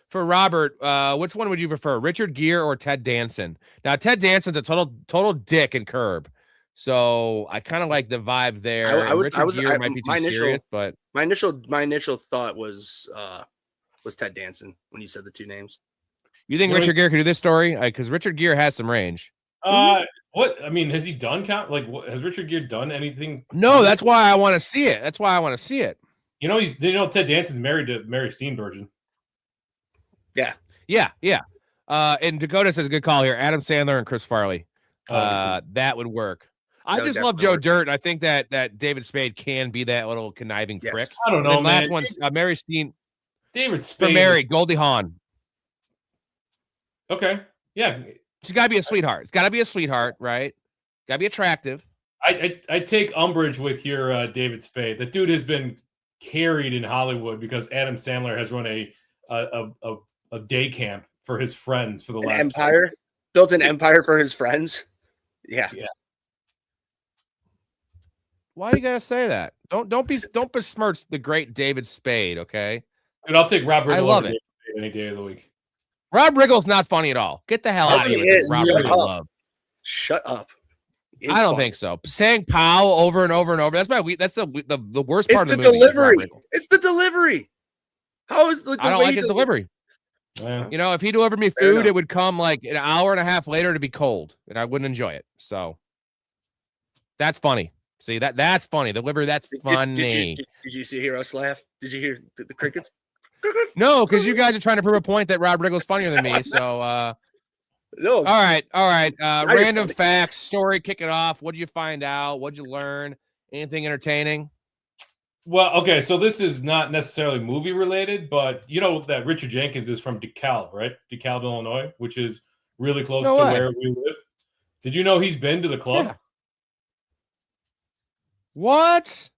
For Robert, which one would you prefer, Richard Gere or Ted Danson? Now, Ted Danson's a total dick and curb. So I kind of like the vibe there. Gere might be too serious, but my initial thought was Ted Danson when you said the two names. You think Richard Gere could do this story? Because Richard Gere has some range. What? I mean, has he done has Richard Gere done anything? No, that's why I want to see it. Ted Danson's married to Mary Steenburgen. Yeah. And Dakota says, good call here. Adam Sandler and Chris Farley. That would work. I just love Joe Dirt. I think that David Spade can be that little conniving prick. I don't know, man. Last one, Mary Steen. David Spade. For Mary, Goldie Hawn. Okay. Yeah. She's got to be a sweetheart. It's got to be a sweetheart, right? Got to be attractive. I take umbrage with your David Spade. The dude has been carried in Hollywood because Adam Sandler has run a day camp for his friends for the last empire. Built an empire for his friends. Yeah. Why you gotta say that? Don't besmirch the great David Spade, okay? Dude, I'll take Rob Riggle. I love it any day of the week. Rob Riggle's not funny at all. Get the hell out of here. Rob Riggle. Shut up. I don't think so. Saying "pow" over and over and over. That's the worst part of the movie. Delivery. It's the delivery. How is the? I don't like his delivery. Yeah. If he delivered me food, it would come like an hour and a half later to be cold, and I wouldn't enjoy it. So that's funny. See that's funny. Delivery, that's funny. Did you hear us laugh? Did you hear the crickets? No, because you guys are trying to prove a point that Rob Riggle's funnier than me. So no. All right. Random facts. Story. Kick it off. What'd you find out? What'd you learn? Anything entertaining? Well, okay, so this is not necessarily movie related, but you know that Richard Jenkins is from DeKalb, right? DeKalb, Illinois, which is really close to where we live. Did you know he's been to the club? Yeah. What?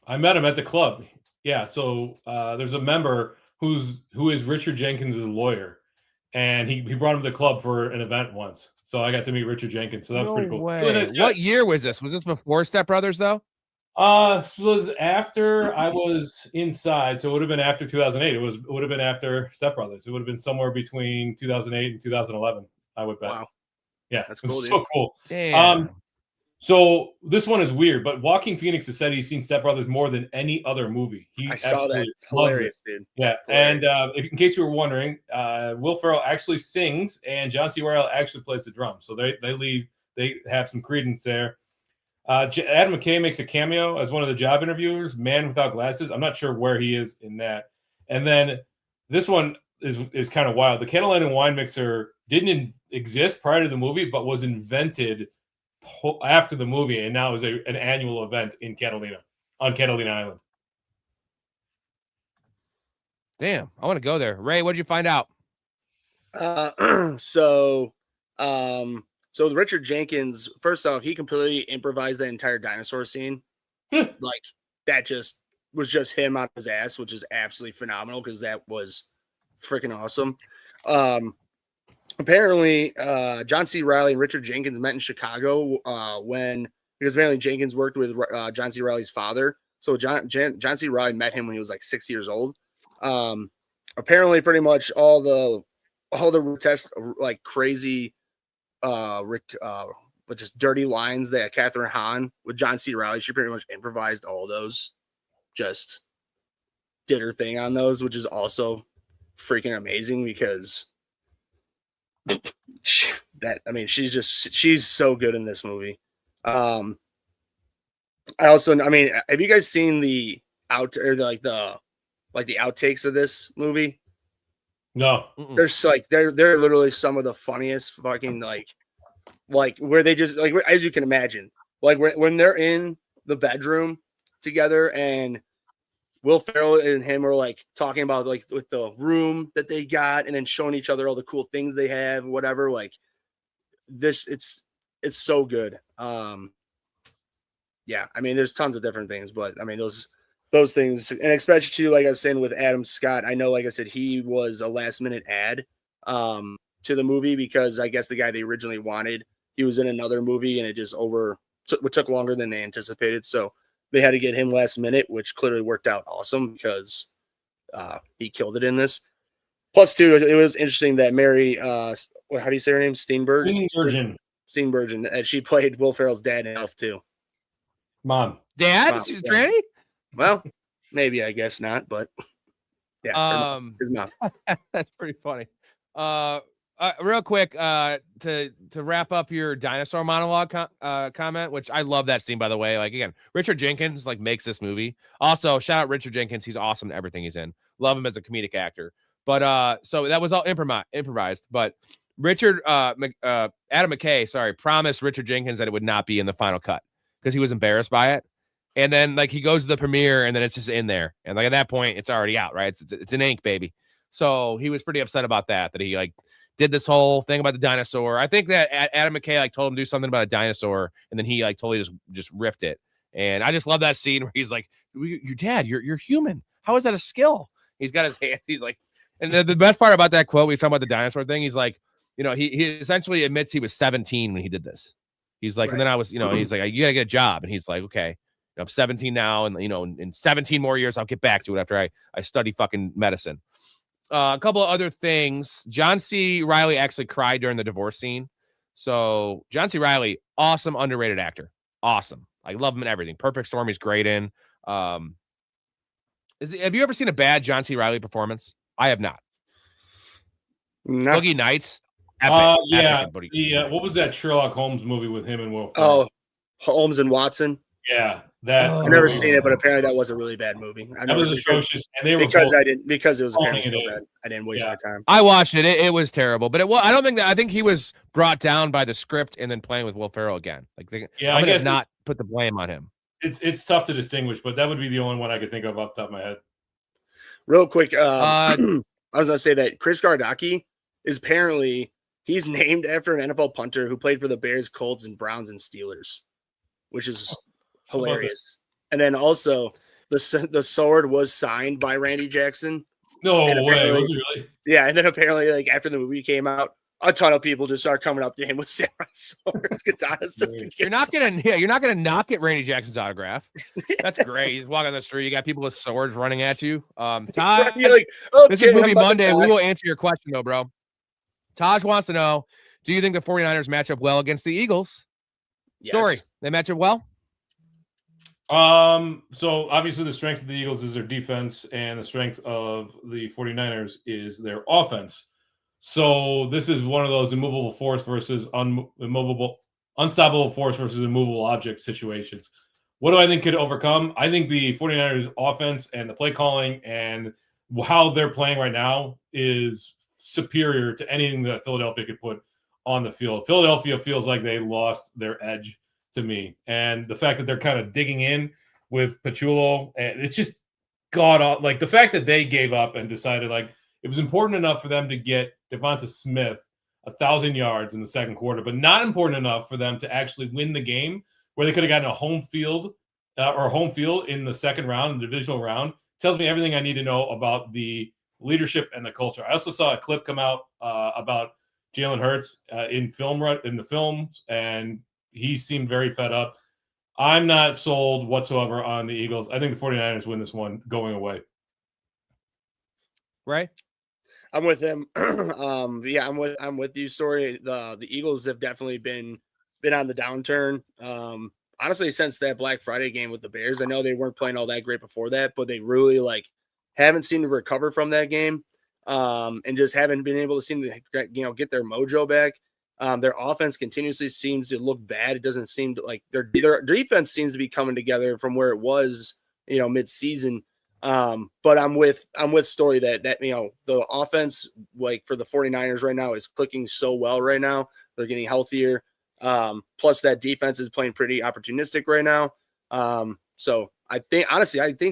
I met him at the club. Yeah, so there's a member who is Richard Jenkins' lawyer, and he brought him to the club for an event once. So I got to meet Richard Jenkins. So that was pretty cool. Way. Really nice guy. What year was this? Was this before Step Brothers though? This was after I was inside, so it would have been after 2008. It would have been after Step Brothers. It would have been somewhere between 2008 and 2011. I would bet. Wow. Yeah, That's it was cool, so dude. cool. Damn. So this one is weird, but Joaquin Phoenix has said he's seen Step Brothers more than any other movie. I saw that. It's hilarious, dude. Yeah, Hilarious. and in case you were wondering, Will Ferrell actually sings, and John C. Reilly actually plays the drums. So they have some credence there. Adam McKay makes a cameo as one of the job interviewers, Man Without Glasses. I'm not sure where he is in that. And then this one is kind of wild. The Catalina wine mixer didn't exist prior to the movie, but was invented after the movie, and now is an annual event in Catalina, on Catalina Island. Damn, I want to go there. Ray, what did you find out? So Richard Jenkins, first off, he completely improvised that entire dinosaur scene. Like that was just him out of his ass, which is absolutely phenomenal because that was freaking awesome. Apparently, John C. Reilly and Richard Jenkins met in Chicago because apparently Jenkins worked with John C. Reilly's father. So John C. Reilly met him when he was like 6 years old. Apparently, pretty much all the test like crazy, but just dirty lines that Catherine Hahn with John C. Reilly, she pretty much improvised all those, just did her thing on those, which is also freaking amazing because she's so good in this movie. Have you guys seen the outtakes of this movie? No. There's they're literally some of the funniest fucking like where they just like, as you can imagine, like when they're in the bedroom together and Will Ferrell and him are like talking about like with the room that they got and then showing each other all the cool things they have, whatever. Like this, it's so good. Yeah, I mean, there's tons of different things, but I mean those things, and especially too, like I was saying with Adam Scott, I know, like I said, he was a last minute add to the movie because I guess the guy they originally wanted, he was in another movie and it just took longer than they anticipated. So they had to get him last minute, which clearly worked out awesome because he killed it in this. Plus, too, it was interesting that Mary, how do you say her name? Steenburgen, and she played Will Ferrell's dad in Elf too. Dad? She's tranny? Well, maybe, I guess not, but yeah, his mom. That's pretty funny. Real quick, to wrap up your dinosaur monologue comment, which I love that scene, by the way. Like, again, Richard Jenkins like makes this movie. Also, shout out Richard Jenkins. He's awesome in everything he's in. Love him as a comedic actor. But so that was all improvised. But Adam McKay, promised Richard Jenkins that it would not be in the final cut because he was embarrassed by it. And then like he goes to the premiere and then it's just in there. And like at that point, it's already out, right? It's an ink, baby. So he was pretty upset about that he like did this whole thing about the dinosaur. I think that Adam McKay like told him to do something about a dinosaur, and then he like totally just riffed it. And I just love that scene where he's like, "Your dad, you're human. How is that a skill?" He's got his hands. He's like, and the best part about that quote, we talking about the dinosaur thing. He's like, he essentially admits he was 17 when he did this. He's like, right. And then I was, he's like, you gotta get a job, and he's like, okay, I'm 17 now, and in 17 more years I'll get back to it after I study fucking medicine. A couple of other things. John C. Reilly actually cried during the divorce scene. So John C. Reilly, awesome, underrated actor. Awesome. I love him in everything. Perfect Storm, he's great in. Have you ever seen a bad John C. Reilly performance? I have not. No. Boogie Nights. Epic. Yeah. What was that Sherlock Holmes movie with him and Will Ferrell? Oh, Holmes and Watson. Yeah, that I've never seen it, but apparently that was a really bad movie. That was atrocious, and they were because it was apparently so bad. I didn't waste my time. I watched it; it was terrible. But I don't think that. I think he was brought down by the script and then playing with Will Ferrell again. I'm gonna not put the blame on him. It's tough to distinguish, but that would be the only one I could think of off the top of my head. Real quick, I was gonna say that Chris Gardocki is apparently he's named after an NFL punter who played for the Bears, Colts, and Browns and Steelers, which is hilarious. And then also the sword was signed by Randy Jackson, No And way. apparently- Was he really? Yeah, and then apparently, like after the movie came out, a ton of people just started coming up to him with samurai swords, katanas, just to You're not gonna not get Randy Jackson's autograph. That's great. He's walking on the street. You got people with swords running at you. Todd, You're like, okay, this is I'm Movie about to Monday. We die. will answer your question though, bro. Taj wants to know: do you think the 49ers match up well against the Eagles? Yes. Story, they match up well. So obviously the strength of the Eagles is their defense, and the strength of the 49ers is their offense. So this is one of those immovable force versus unstoppable force versus immovable object situations. What do I think could overcome? I think the 49ers offense and the play calling and how they're playing right now is superior to anything that Philadelphia could put on the field. Philadelphia feels like they lost their edge to me. And the fact that they're kind of digging in with Pachulo, and it's just like the fact that they gave up and decided like it was important enough for them to get Devonta Smith 1,000 yards in the second quarter, but not important enough for them to actually win the game, where they could have gotten a home field in the second round, the divisional round. Tells me everything I need to know about the leadership and the culture. I also saw a clip come out about Jalen Hurts in the films, and he seemed very fed up. I'm not sold whatsoever on the Eagles. I think the 49ers win this one going away. Right? I'm with him. Yeah, I'm with you, Story. The Eagles have definitely been on the downturn. Honestly, since that Black Friday game with the Bears. I know they weren't playing all that great before that, but they really like haven't seemed to recover from that game. And just haven't been able to seem to get their mojo back. Their offense continuously seems to look bad. It doesn't seem to like their defense seems to be coming together from where it was, mid-season. But I'm with Story that the offense, like for the 49ers right now, is clicking so well right now. They're getting healthier. Plus that defense is playing pretty opportunistic right now. So I think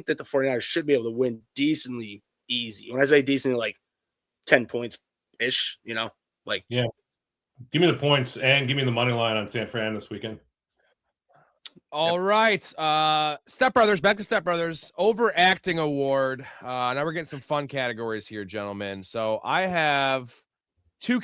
that the 49ers should be able to win decently easy. When I say decently, like 10 points ish, Yeah. Give me the points and give me the money line on San Fran this weekend. All right. Step Brothers, back to Step Brothers. Overacting award. Now we're getting some fun categories here, gentlemen. So I have two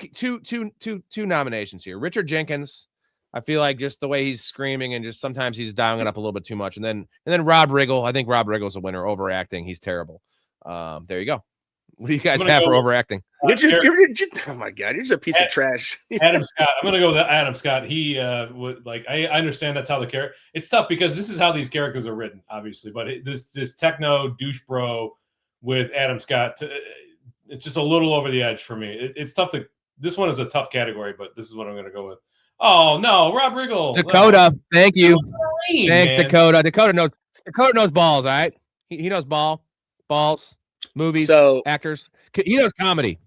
nominations here. Richard Jenkins. I feel like just the way he's screaming and just sometimes he's dialing it up a little bit too much. And then Rob Riggle. I think Rob Riggle's a winner. Overacting. He's terrible. There you go. What do you guys have for overacting? Oh my God, you're just a piece of trash. Adam Scott. I'm going to go with Adam Scott. He would like. I understand that's how the character. It's tough because this is how these characters are written, obviously. But this techno douche bro with Adam Scott, it's just a little over the edge for me. It's tough to. This one is a tough category, but this is what I'm going to go with. Oh no, Rob Riggle. Dakota, no. thank you. Thanks, man. Dakota. Dakota knows balls. All right, he knows balls. Movies, actors. He knows comedy.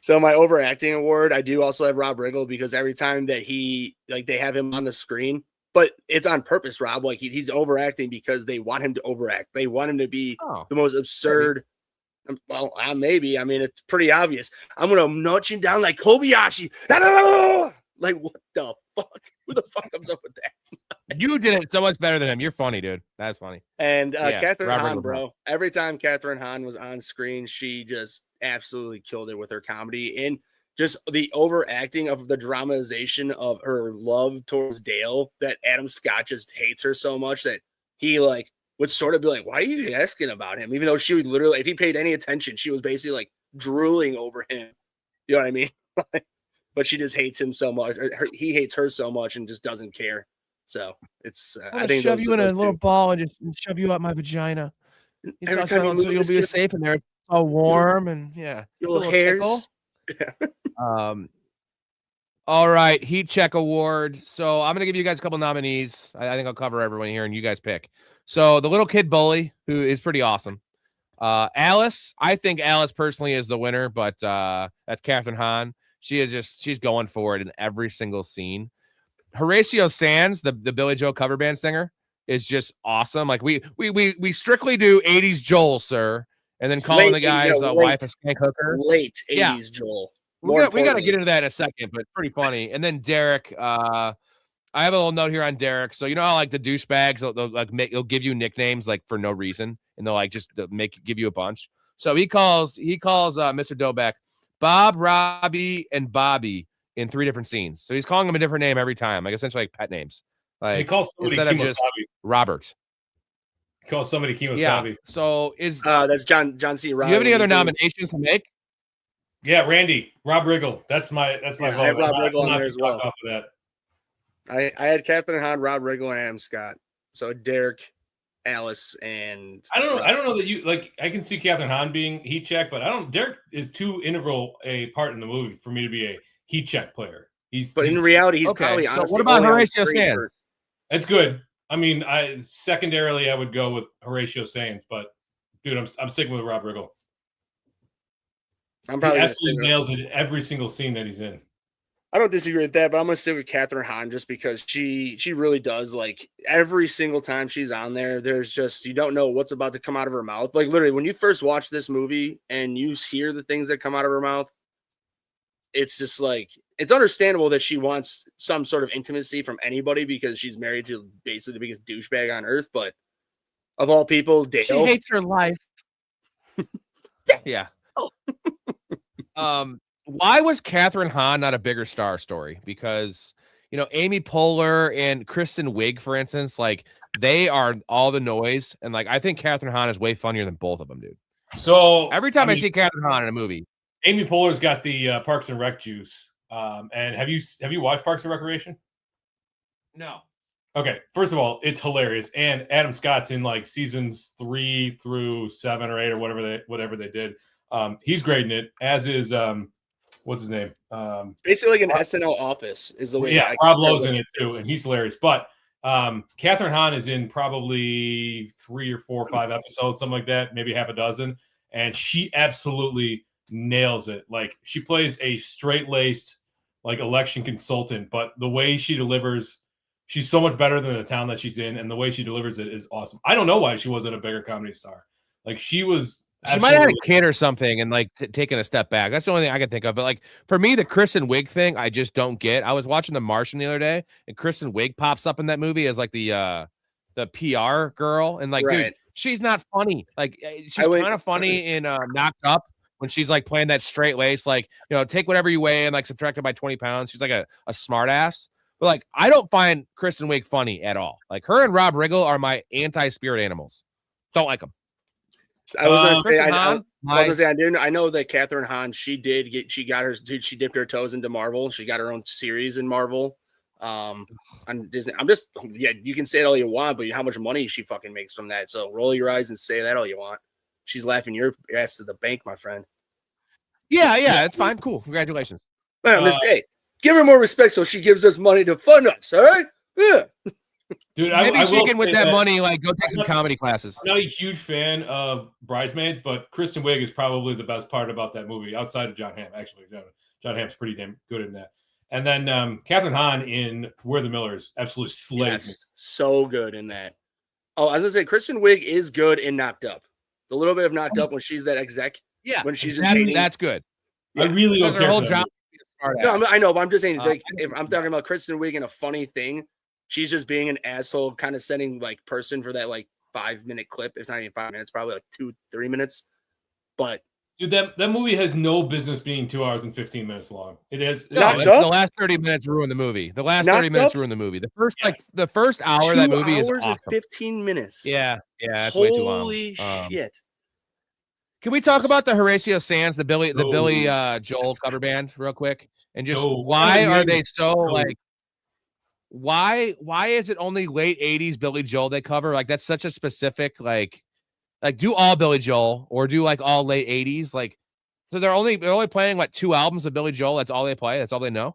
So my overacting award, I do also have Rob Riggle because every time that they have him on the screen, but it's on purpose, Rob. Like he's overacting because they want him to overact. They want him to be the most absurd. Well, maybe. I mean, it's pretty obvious. I'm gonna nudge him down like Kobayashi. Like what the fuck? Who the fuck comes up with that? You did it so much better than him. You're funny, dude. That's funny. And Catherine Hahn, bro. Every time Catherine Hahn was on screen, she just absolutely killed it with her comedy and just the overacting of the dramatization of her love towards Dale. That Adam Scott just hates her so much that he like would sort of be like, "Why are you asking about him?" Even though she would literally, if he paid any attention, she was basically like drooling over him. You know what I mean? But she just hates him so much. He hates her so much and just doesn't care. So it's I think shove you in a little ball and just shove you up my vagina. So you'll be safe in there. It's all warm and your little hairs. All right, Heat Check Award. So I'm gonna give you guys a couple nominees. I think I'll cover everyone here and you guys pick. So the little kid bully, who is pretty awesome. Alice, I think Alice personally is the winner, but that's Catherine Hahn. She's going for it in every single scene. Horatio Sands, the Billy Joel cover band singer, is just awesome. Like we strictly do 80s Joel, sir, and then calling the guy's wife a skank hooker. Late 80s Joel. We got to get into that in a second, but pretty funny. And then Derek, I have a little note here on Derek. So you know how like the douchebags, they'll give you nicknames like for no reason, and they'll like just give you a bunch. So he calls Mr. Doback Bob, Robbie, and Bobby in 3 different scenes. So he's calling him a different name every time, like essentially like pet names. Like he calls somebody instead of just Robert. He calls somebody Kimosabi. Yeah. So that's John C. Riley. Do you have any other nominations to make? Yeah, Randy, Rob Riggle. That's my vote. I have Rob Riggle on there as well. Off of that. I had Catherine Hahn, Rob Riggle, and Adam Scott. So Derek, Alice, and I don't know that you like. I can see Catherine Hahn being heat check, but I don't. Derek is too integral a part in the movie for me to be a heat check player. In reality, he's okay, probably so honestly. What about Horatio Sands? That's good. I mean, secondarily I would go with Horatio Sands, but dude, I'm sticking with Rob Riggle. I'm probably he absolutely nails it in every single scene that he's in. I don't disagree with that, but I'm gonna stick with Catherine Hahn just because she really does. Like every single time she's on there, there's just you don't know what's about to come out of her mouth. Like literally, when you first watch this movie and you hear the things that come out of her mouth, it's just like it's understandable that she wants some sort of intimacy from anybody because she's married to basically the biggest douchebag on earth. But of all people, Dale, she hates her life. Yeah. Why was Catherine Hahn not a bigger star story? Because, you know, Amy Poehler and Kristen Wiig, for instance, like they are all the noise. And like, I think Catherine Hahn is way funnier than both of them, dude. So every time I see Catherine Hahn in a movie, Amy Poehler's got the Parks and Rec juice. And have you watched Parks and Recreation? No. Okay. First of all, it's hilarious. And Adam Scott's in like seasons 3 through 7 or 8 or whatever they did. He's great in it, as is what's his name? Basically like an SNL Office is the way. Yeah, Rob Lowe's in it too, and he's hilarious. But Catherine Hahn is in probably 3 or 4 or 5 episodes, something like that, maybe half a dozen, and she absolutely nails it. Like she plays a straight-laced like election consultant, but the way she delivers, she's so much better than the town that she's in, and the way she delivers it is awesome. I don't know why she wasn't a bigger comedy star. Like she was. She might have had a kid or something and like taking a step back. That's the only thing I can think of. But like for me, the Kristen Wiig thing, I just don't get. I was watching The Martian the other day, and Kristen Wiig pops up in that movie as like the PR girl, and like, dude, she's not funny. Like she's kind of funny in Knocked Up when she's like playing that straight lace, like take whatever you weigh and like subtract it by 20 pounds. She's like a smart ass. But like I don't find Kristen Wiig funny at all. Like her and Rob Riggle are my anti-spirit animals. Don't like them. I was gonna say, I know that Catherine Hahn, she dipped her toes into Marvel. She got her own series in Marvel. On Disney. You can say it all you want, but how much money she fucking makes from that. So roll your eyes and say that all you want. She's laughing your ass to the bank, my friend. Yeah, it's fine. Cool. Congratulations. Hey, give her more respect so she gives us money to fund us, all right? Yeah. Dude, maybe she can with that money like go take some comedy classes. I'm not a huge fan of Bridesmaids, but Kristen Wiig is probably the best part about that movie outside of John Hamm. Actually, John Hamm's pretty damn good in that. And then Catherine Hahn in We're the Millers absolutely slays. Yes, so good in that. Oh, as I say, Kristen Wiig is good in Knocked Up. The little bit of Knocked Up when she's that exec. Yeah, when she's that's good. Yeah. I really don't care. Her whole job. No, I know, but I'm just saying. If I'm talking about Kristen Wiig in a funny thing. She's just being an asshole, kind of setting like person for that like 5-minute clip. It's not even 5 minutes, probably like 2-3 minutes. But dude, that movie has no business being 2 hours and 15 minutes long. It is. The last 30 minutes ruined the movie. The last 30 minutes ruined the movie. The first hour of that movie is awesome. 15 minutes. Yeah, that's way too long. Holy shit! Can we talk about the Horatio Sands, the Billy Joel cover band, real quick, and just why are they so like? Why is it only late 80s Billy Joel they cover? Like that's such a specific like do all Billy Joel or do like all late 80s. Like so they're only playing like 2 albums of Billy Joel. That's all they play. That's all they know.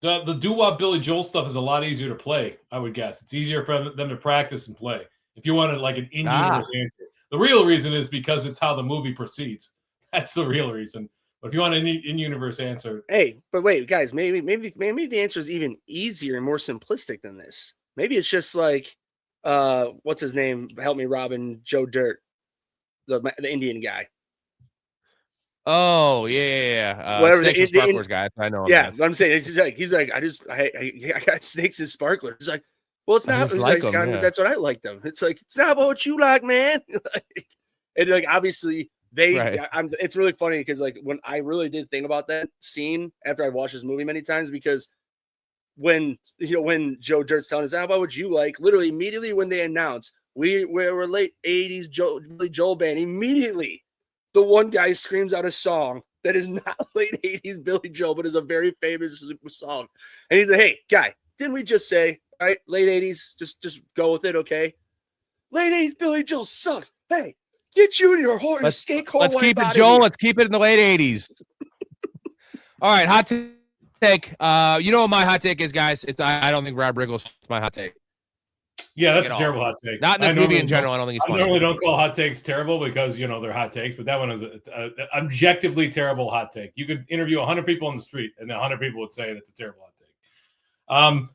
The doo-wop Billy Joel stuff is a lot easier to play, I would guess. It's easier for them to practice and play. If you wanted like an in-universe answer. The real reason is because it's how the movie proceeds. That's the real reason. But if you want an in-universe answer. Hey, but wait, guys, maybe the answer is even easier and more simplistic than this. Maybe it's just like, what's his name? Help me, Robin, Joe Dirt, the Indian guy. Oh yeah. Whatever Snakes and Sparklers guy. I know him. Yeah, as. but I'm saying he's like I got snakes and sparklers. He's like, well, it's I not. just He's like like, them, yeah. that's what I like them. It's like it's not about what you like, man. Like, and like obviously they. Right. It's really funny because like when I really did think about that scene after I watched this movie many times because when Joe Dirt's telling us not about what you like, literally immediately when they announce we're a late 80s Billy Joel band, immediately the one guy screams out a song that is not late 80s Billy Joel, but is a very famous song. And he's like, hey, guy, didn't we just say, all right, late 80s, just go with it, okay? Late 80s Billy Joel sucks. Hey, get you and your skate hole. Let's keep it, Joel. Let's keep it in the late 80s. All right, hot take. You know what my hot take is, guys? I don't think Rob Riggle's my hot take. Yeah, that's a terrible hot take. Not in this movie in general. I don't think he's funny. I normally don't call hot takes terrible because, they're hot takes, but that one is an objectively terrible hot take. You could interview 100 people on the street, and 100 people would say that's a terrible hot take.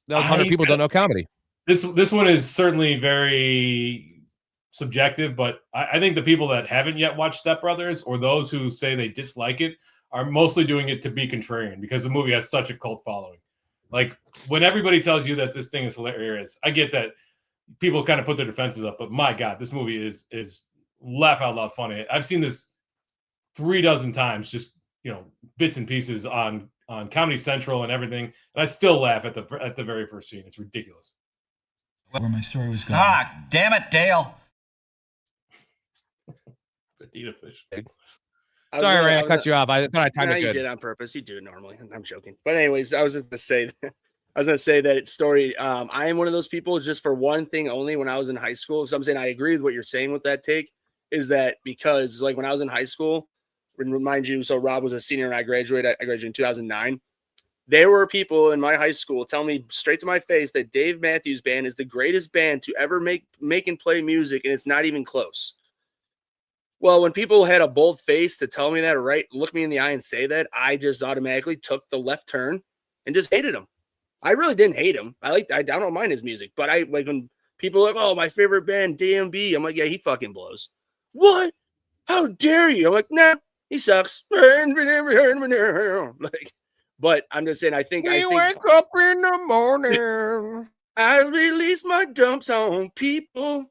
Those 100 people don't know comedy. This one is certainly very subjective, but I think the people that haven't yet watched Step Brothers or those who say they dislike it are mostly doing it to be contrarian because the movie has such a cult following. Like when everybody tells you that this thing is hilarious, I get that people kind of put their defenses up, but my God, this movie is laugh out loud funny. I've seen this 36 times, just bits and pieces on Comedy Central and everything, and I still laugh at the very first scene. It's ridiculous. Where my story was going. Ah, damn it, Dale. Eat a fish. Sorry, Ray, I cut you off. I thought I timed it good. You did on purpose. You do it normally. I'm joking. But anyways, I was going to say that Story. I am one of those people just for one thing only when I was in high school. So I'm saying I agree with what you're saying with that take is that because like when I was in high school, remind you, so Rob was a senior and I graduated in 2009. There were people in my high school telling me straight to my face that Dave Matthews Band is the greatest band to ever make and play music, and it's not even close. Well, when people had a bold face to tell me that, right, look me in the eye and say that, I just automatically took the left turn and just hated him. I really didn't hate him. I don't mind his music, but I like when people are like, oh, my favorite band, DMB. I'm like, yeah, he fucking blows. What? How dare you? I'm like, nah, he sucks. Like, but I'm just saying, I think wake up in the morning. I release my dumps on people.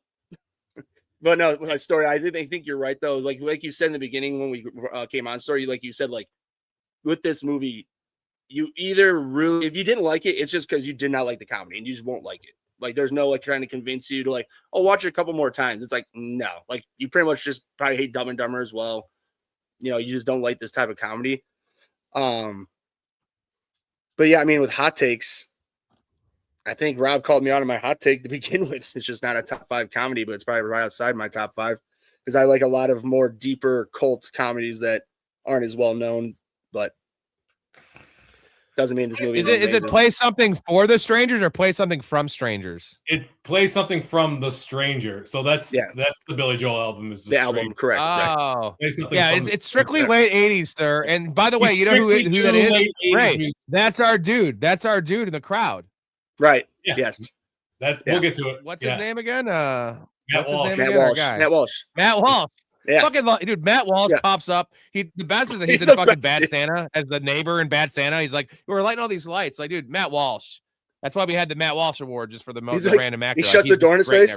But no, my Story. I think you're right though. Like you said in the beginning when we came on, Story. Like you said, like with this movie, you either really, if you didn't like it, it's just because you did not like the comedy and you just won't like it. Like there's no like trying to convince you to like, oh, watch it a couple more times. It's like no, like you pretty much just probably hate Dumb and Dumber as well. You just don't like this type of comedy. But yeah, I mean with hot takes. I think Rob called me out on my hot take to begin with. It's just not a top 5 comedy, but it's probably right outside my top 5 because I like a lot of more deeper cult comedies that aren't as well known, but doesn't mean this movie is it play something for the strangers or play something from strangers? It plays something from The Stranger. So that's the Billy Joel album is the album, correct. Oh, yeah, it's strictly late 80s, sir. And by the way, you know who that is? Ray, that's our dude. That's our dude in the crowd. Right. Yeah. Yes. We'll get to it. What's his name again? Matt Walsh. Matt Walsh. Matt Walsh. Yeah. Fucking dude, Matt Walsh pops up. The best is that he's in fucking Bad Santa as the neighbor in Bad Santa. He's like, we're lighting all these lights. Like, dude, Matt Walsh. That's why we had the Matt Walsh Award just for the most random actor. He shuts the door in his face.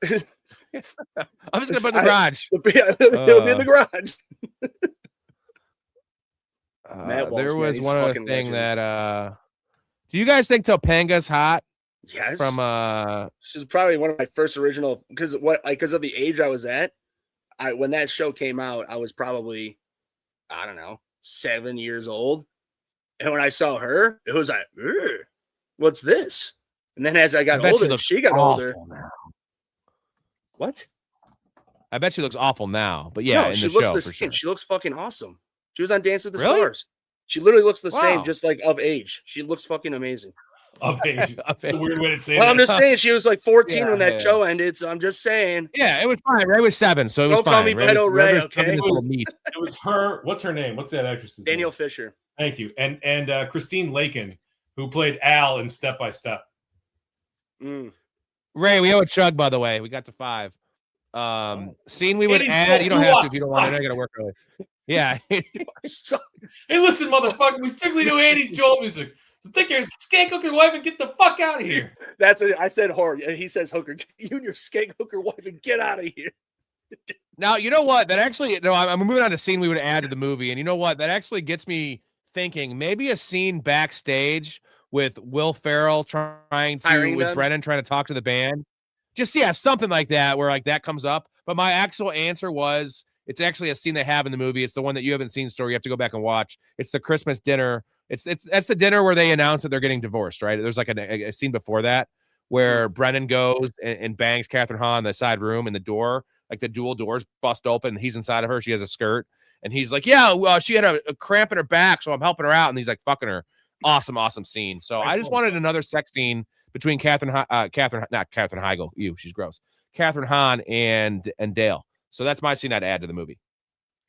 I'm just gonna put in the garage. It'll be in the garage. Matt Walsh, there was one other thing that do you guys think Topanga's hot? Yes. She's probably one of my first original because of the age I was at. When that show came out, I was probably, I don't know, 7 years old. And when I saw her, it was like, what's this? And then as I got older, she got older. Now. What? I bet she looks awful now. But yeah, no, in she the looks show, the same. sure. She looks fucking awesome. She was on Dance with the Stars. She literally looks the same, just like of age. She looks fucking amazing. Of age. That's a weird way to say I'm just saying she was like 14 when that show ended, so I'm just saying. Yeah, it was fine. Ray was 7, so it was fine. Don't call me Beto Ray, okay? It was her. What's her name? What's that actress's name? Danielle Fisher. Thank you. And Christine Lakin, who played Al in Step by Step. Mm. Ray, we owe a chug, by the way. We got to 5. Scene we would Eddie, add. You don't you have are to if you don't want to. I gotta work early. Yeah. Hey, listen, motherfucker, we strictly do 80s Joel music. So take your skank hooker wife and get the fuck out of here. That's it. I said horror. He says hooker. You and your skank hooker wife and get out of here. Now, you know what? That actually, no, I'm moving on to scene we would add to the movie. And you know what? That actually gets me thinking maybe a scene backstage with Will Ferrell with Brennan trying to talk to the band. Just, yeah, something like that where like that comes up. But my actual answer was it's actually a scene they have in the movie. It's the one that you haven't seen, Story. You have to go back and watch. It's the Christmas dinner. That's the dinner where they announce that they're getting divorced, right? There's like a scene before that where Brennan goes and bangs Catherine Hahn in the side room and the door, like the dual doors bust open. And he's inside of her. She has a skirt. And he's like, yeah, well, she had a cramp in her back, so I'm helping her out. And he's like fucking her. Awesome scene. So I just wanted another sex scene between Catherine Heigl. She's gross. Catherine Hahn and Dale. So that's my scene I'd add to the movie.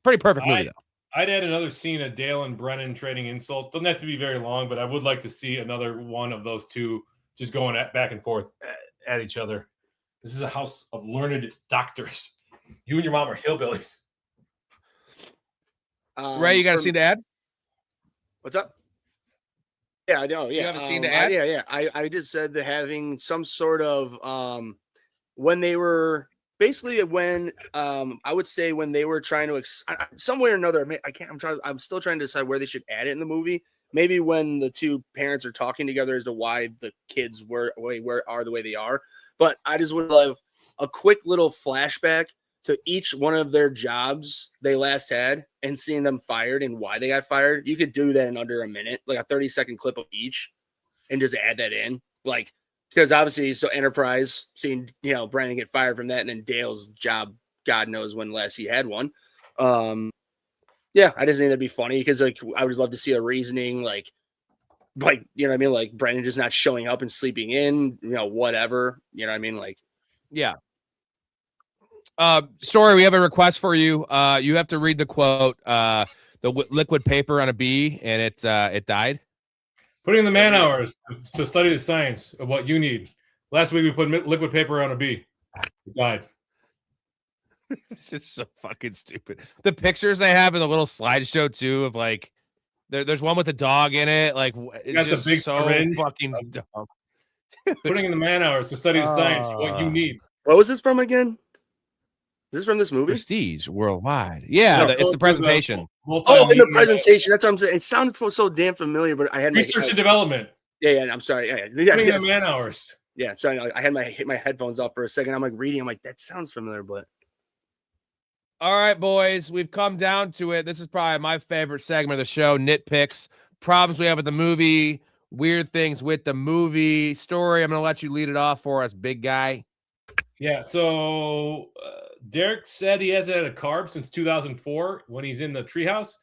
Pretty perfect movie, though. I'd add another scene of Dale and Brennan trading insults. Doesn't have to be very long, but I would like to see another one of those two just going back and forth at each other. This is a house of learned doctors. You and your mom are hillbillies. Ray, you got a scene to add? What's up? Yeah, I know. Yeah, you have a scene to add? Yeah. I just said that having some sort of when they were basically I would say when they were trying to some way or another. I'm still trying to decide where they should add it in the movie. Maybe when the two parents are talking together as to why the kids are the way they are. But I just would love a quick little flashback to each one of their jobs they last had and seeing them fired and why they got fired. You could do that in under a minute, like a 30-second clip of each, and just add that in. Like, because obviously, so Enterprise, seeing, Brandon get fired from that, and then Dale's job, God knows when last he had one. Yeah, I just think that'd be funny because, like, I would just love to see a reasoning, like, you know what I mean? Like, Brandon just not showing up and sleeping in, whatever. You know what I mean? Like, yeah. Story, we have a request for you. You have to read the quote, the liquid paper on a bee, and it died. Putting the man hours to study the science of what you need. Last week we put liquid paper on a bee. It died. It's just so fucking stupid. The pictures they have in the little slideshow too of like, there's one with a dog in it. Like, it's just the big so syringe. Fucking dumb. Putting in the man hours to study the science of what you need. What was this from again? Is this from this movie? Prestige Worldwide. Yeah, it's the presentation. In the presentation. That's what I'm saying. It sounded so damn familiar, but I had research and development. Yeah. I'm sorry. Yeah. Putting in the man hours. Yeah. Sorry, I had my headphones off for a second. I'm like reading. I'm like, that sounds familiar, but. All right, boys, we've come down to it. This is probably my favorite segment of the show. Nitpicks, problems we have with the movie, weird things with the movie. Story, I'm going to let you lead it off for us, big guy. Yeah, so Derek said he hasn't had a carb since 2004 when he's in the treehouse,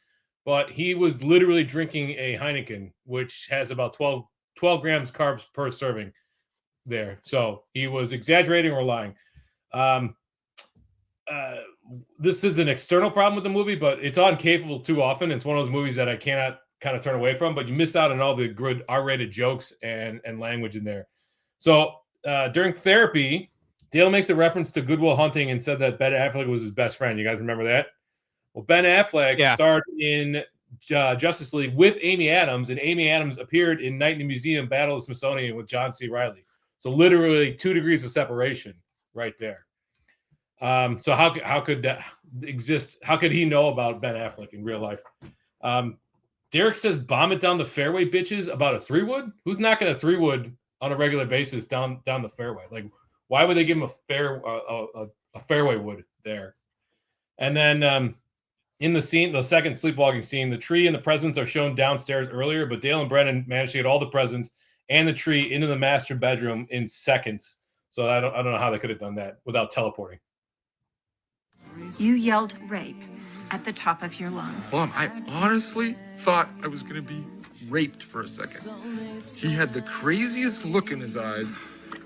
but he was literally drinking a Heineken, which has about 12 grams carbs per serving there. So he was exaggerating or lying. This is an external problem with the movie, but it's on cable too often. It's one of those movies that I cannot kind of turn away from, but you miss out on all the good R-rated jokes and language in there. So during therapy, Dale makes a reference to Good Will Hunting and said that Ben Affleck was his best friend. You guys remember that? Well, Ben Affleck starred in Justice League with Amy Adams, and Amy Adams appeared in Night in the Museum, Battle of the Smithsonian with John C. Reilly. So literally 2 degrees of separation right there. So how could that exist? How could he know about Ben Affleck in real life? Derek says, "Bomb it down the fairway, bitches." About a 3-wood? Who's knocking a 3-wood on a regular basis down the fairway? Like, why would they give him a fairway wood there? And then in the scene, the second sleepwalking scene, the tree and the presents are shown downstairs earlier, but Dale and Brennan managed to get all the presents and the tree into the master bedroom in seconds. So I don't know how they could have done that without teleporting. You yelled rape at the top of your lungs. Mom, I honestly thought I was going to be raped for a second. He had the craziest look in his eyes,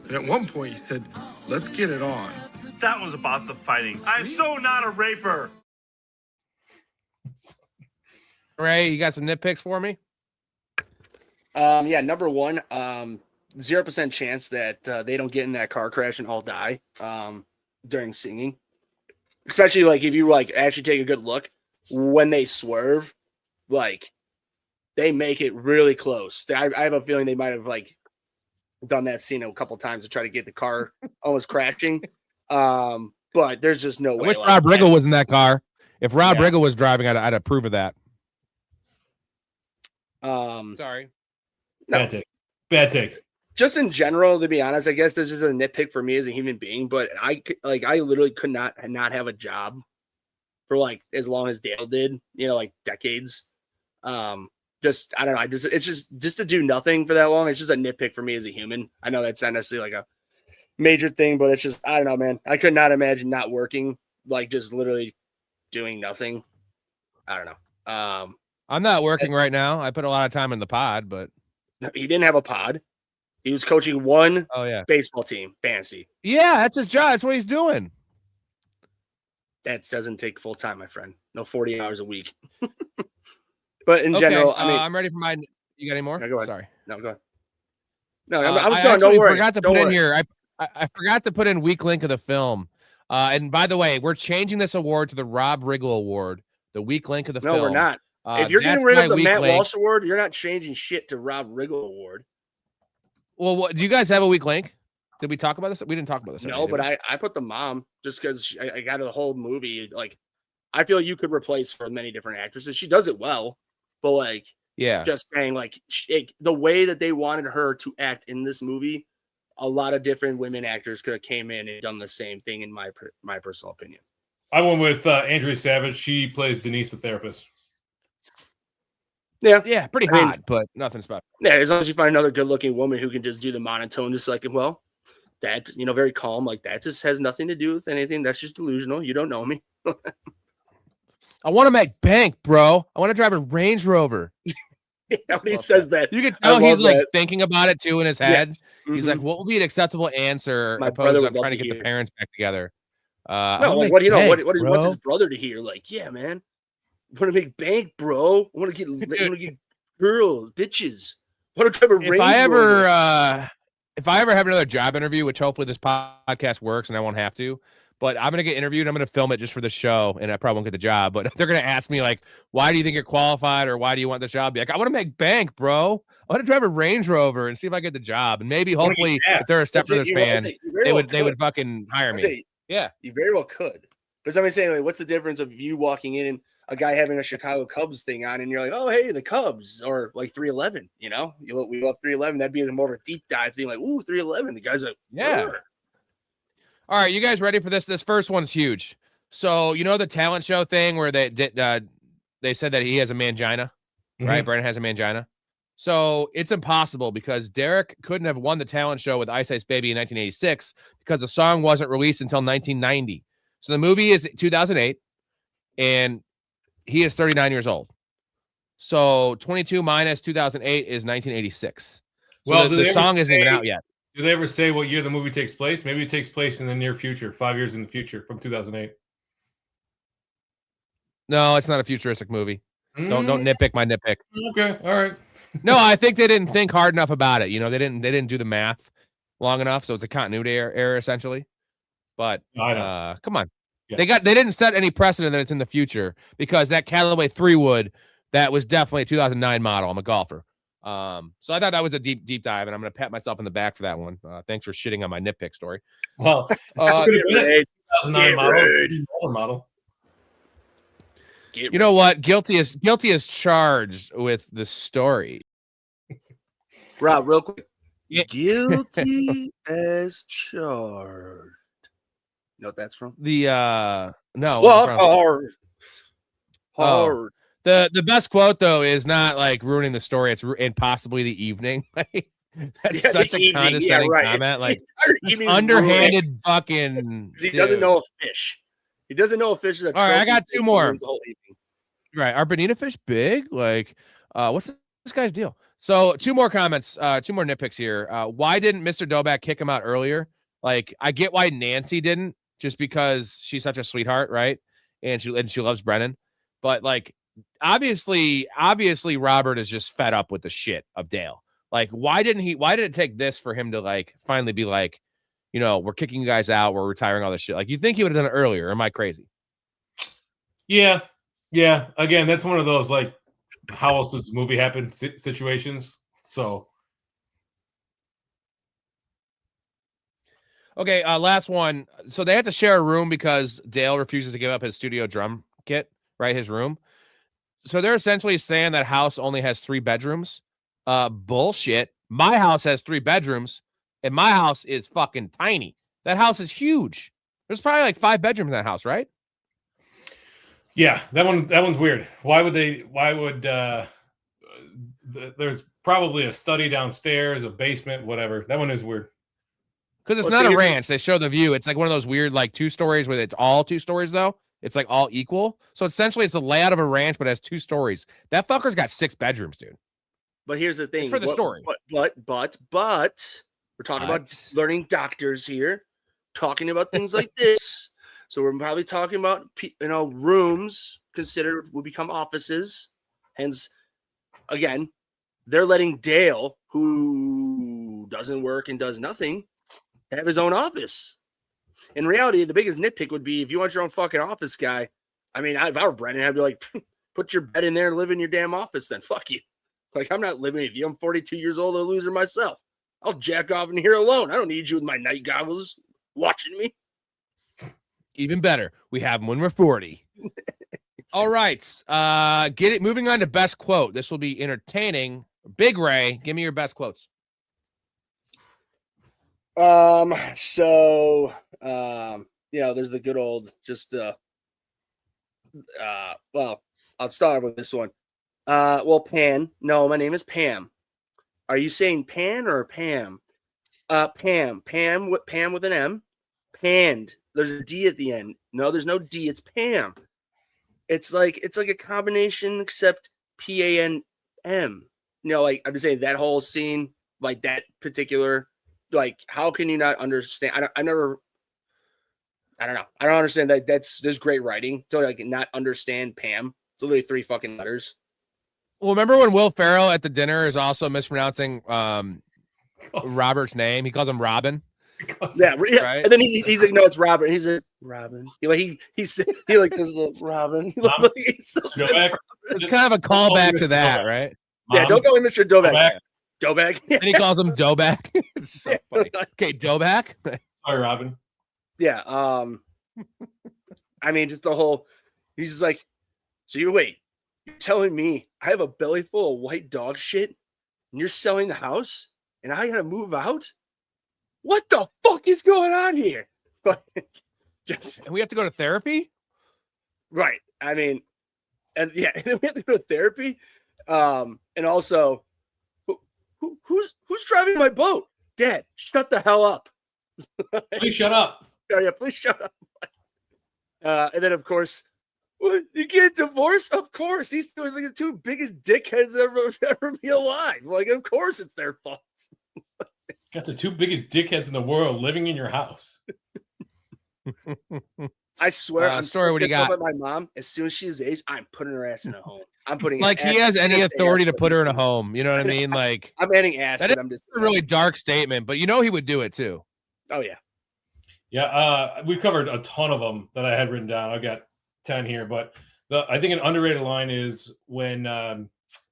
and at one point he said, "Let's get it on." That was about the fighting. I'm so not a raper. Ray, you got some nitpicks for me? Yeah, number one, 0% chance that they don't get in that car crash and all die. during singing, especially like if you like actually take a good look when they swerve, like they make it really close. I have a feeling they might have like done that scene a couple times to try to get the car almost crashing. But there's just no way. I wish Rob Riggle was in that car. If Rob Yeah. Riggle was driving, I'd approve of that. Sorry. No. Bad take. Just in general, to be honest, I guess this is a nitpick for me as a human being, but I literally could not have a job for like as long as Dale did, you know, like decades. Just I don't know. It's just to do nothing for that long. It's just a nitpick for me as a human. I know that's not necessarily like a major thing, but it's just I don't know, man. I could not imagine not working, like just literally doing nothing. I don't know. I'm not working right now. I put a lot of time in the pod, but he didn't have a pod. He was coaching one baseball team, fantasy. Yeah, that's his job. That's what he's doing. That doesn't take full time, my friend. No 40 hours a week. But in general, I mean, I'm ready for my. You got any more? No, go ahead. Sorry. No, go ahead. No, I'm I done. Don't worry. Forgot to put in here. I forgot to put in weak link of the film. And by the way, we're changing this award to the Rob Riggle Award, the weak link of the film. No, we're not. If you're getting rid of the Matt Walsh Award, you're not changing shit to Rob Riggle Award. Well, do you guys have a weak link? Did we talk about this? We didn't talk about this. No, but I put the mom just because I got the whole movie. Like, I feel you could replace for many different actresses. She does it well, but like, yeah, just saying like the way that they wanted her to act in this movie, a lot of different women actors could have came in and done the same thing. In my personal opinion, I went with Andrea Savage. She plays Denise, the therapist. Yeah, pretty hot, but nothing special. Yeah, as long as you find another good-looking woman who can just do the monotone, just like, well, that, you know, very calm, like that just has nothing to do with anything. That's just delusional. You don't know me. I want to make bank, bro. I want to drive a Range Rover. He says that. You can tell he's like thinking about it too in his head. Yes. He's like, what would be an acceptable answer? My brother would trying to get the parents back together. No, like, what do you know? What wants his brother to hear? Like, yeah, man. I want to make bank, bro. I want to get girls, bitches. I want to drive a Range Rover. If I ever have another job interview, which hopefully this podcast works and I won't have to, but I'm going to get interviewed. I'm going to film it just for the show, and I probably won't get the job. But they're going to ask me, like, why do you think you're qualified, or why do you want this job? Be like, I want to make bank, bro. I want to drive a Range Rover and see if I get the job. And maybe, hopefully, if they're a Step Brothers fan, they would fucking hire me. Yeah, you very well could. But somebody's saying, like, what's the difference of you walking in and a guy having a Chicago Cubs thing on, and you're like, oh, hey, the Cubs, or like 311, you know, we love 311. That'd be more of a deep dive thing, like, ooh, 311. The guy's like, yeah. Whoa. All right, you guys ready for this? This first one's huge. So, you know, the talent show thing where they said that he has a mangina, right? Brandon has a mangina. So it's impossible because Derek couldn't have won the talent show with Ice Ice Baby in 1986 because the song wasn't released until 1990. So the movie is 2008, and he is 39 years old. So 22 minus 2008 is 1986. So well, the song isn't even out yet. Do they ever say what year the movie takes place? Maybe it takes place in the near future, 5 years in the future from 2008. No, it's not a futuristic movie. Don't nitpick my nitpick. Okay, all right. No, I think they didn't think hard enough about it. You know, they didn't do the math long enough, so it's a continuity error essentially. But come on. Yeah. They didn't set any precedent that it's in the future, because that Callaway 3 Wood, that was definitely a 2009 model. I'm a golfer. So I thought that was a deep dive, and I'm going to pat myself in the back for that one. Thanks for shitting on my nitpick story. Well, 2009 model. You know what? Guilty is charged with the story. Rob, real quick. Yeah. Guilty as charged. You know what that's from? The no. Well, hard. Oh. The best quote though is not like ruining the story. It's in possibly the evening. That's such a condescending comment. Like underhanded fucking. He doesn't know a fish. He doesn't know a fish is a. All right, I got two more. Right, are bonita fish big? Like, what's this guy's deal? So two more comments, two more nitpicks here. Why didn't Mr. Doback kick him out earlier? Like, I get why Nancy didn't, just because she's such a sweetheart, right? And she loves Brennan, but like, obviously Robert is just fed up with the shit of Dale. Like, why did it take this for him to like finally be like, we're kicking you guys out, we're retiring all this shit. Like, you think he would have done it earlier? Or am I crazy? Yeah. Again, that's one of those like, how else does the movie happen situations? So. Okay, last one. So they had to share a room because Dale refuses to give up his studio drum kit, right? His room. So they're essentially saying that house only has 3 bedrooms. Bullshit. My house has 3 bedrooms, and my house is fucking tiny. That house is huge. There's probably like 5 bedrooms in that house, right? Yeah, that one's weird. Why would there's probably a study downstairs, a basement, whatever. That one is weird. Because it's not a ranch. They show the view. It's like one of those weird, like 2 stories where it's all 2 stories, though. It's like all equal. So essentially, it's the layout of a ranch, but it has 2 stories. That fucker's got 6 bedrooms, dude. But here's the thing. It's for the story. But we're talking about learning doctors here, talking about things like this. So we're probably talking about, rooms considered will become offices. Hence, again, they're letting Dale, who doesn't work and does nothing, have his own office. In reality, the biggest nitpick would be if you want your own fucking office guy. I mean, if I were Brendan, I'd be like, put your bed in there and live in your damn office then. Fuck you. Like, I'm not living with you. I'm 42 years old, a loser myself. I'll jack off in here alone. I don't need you with my night goggles watching me. Even better. We have them when we're 40. All right. Moving on to best quote. This will be entertaining. Big Ray, give me your best quotes. There's the good old I'll start with this one. Pan. No, my name is Pam. Are you saying Pan or Pam? Pam with an M. Panned. There's a D at the end. No, there's no D. It's Pam. It's like a combination except PANM. Like I'm just saying that whole scene, like that particular, like how can you not understand? I don't know. I don't understand that. There's great writing to like not understand Pam. It's literally 3 fucking letters. Well, remember when Will Ferrell at the dinner is also mispronouncing Robert's name? He calls him Robin. Yeah, right? And then he's like, no, it's Robert. He's like, Robin. He does the Robin. It's kind of a callback to that, right? Yeah, don't go with Mr. Doback. Doback. And he calls him Doback. It's so funny. Okay, Doback. Sorry, Robin. Yeah. I mean, just the whole. He's just like, so you're telling me I have a belly full of white dog shit, and you're selling the house, and I gotta move out? What the fuck is going on here? And we have to go to therapy? Right. I mean, and we have to go to therapy. And also, who's driving my boat? Dad, shut the hell up. Please shut up. Yeah, please shut up. And then, of course, you get a divorce? Of course. These two are like the 2 biggest dickheads ever be alive. Like, of course it's their fault. Got the 2 biggest dickheads in the world living in your house. I swear, I'm Storey, what do you got? At my mom, as soon as she's age, I'm putting her ass in a home. I'm putting like he has any authority to put her in a home. You know what I mean? Like I'm adding ass. That is a really dark statement, but he would do it too. Oh yeah. Yeah, we've covered a ton of them that I had written down. I've got 10 here, but I think an underrated line is when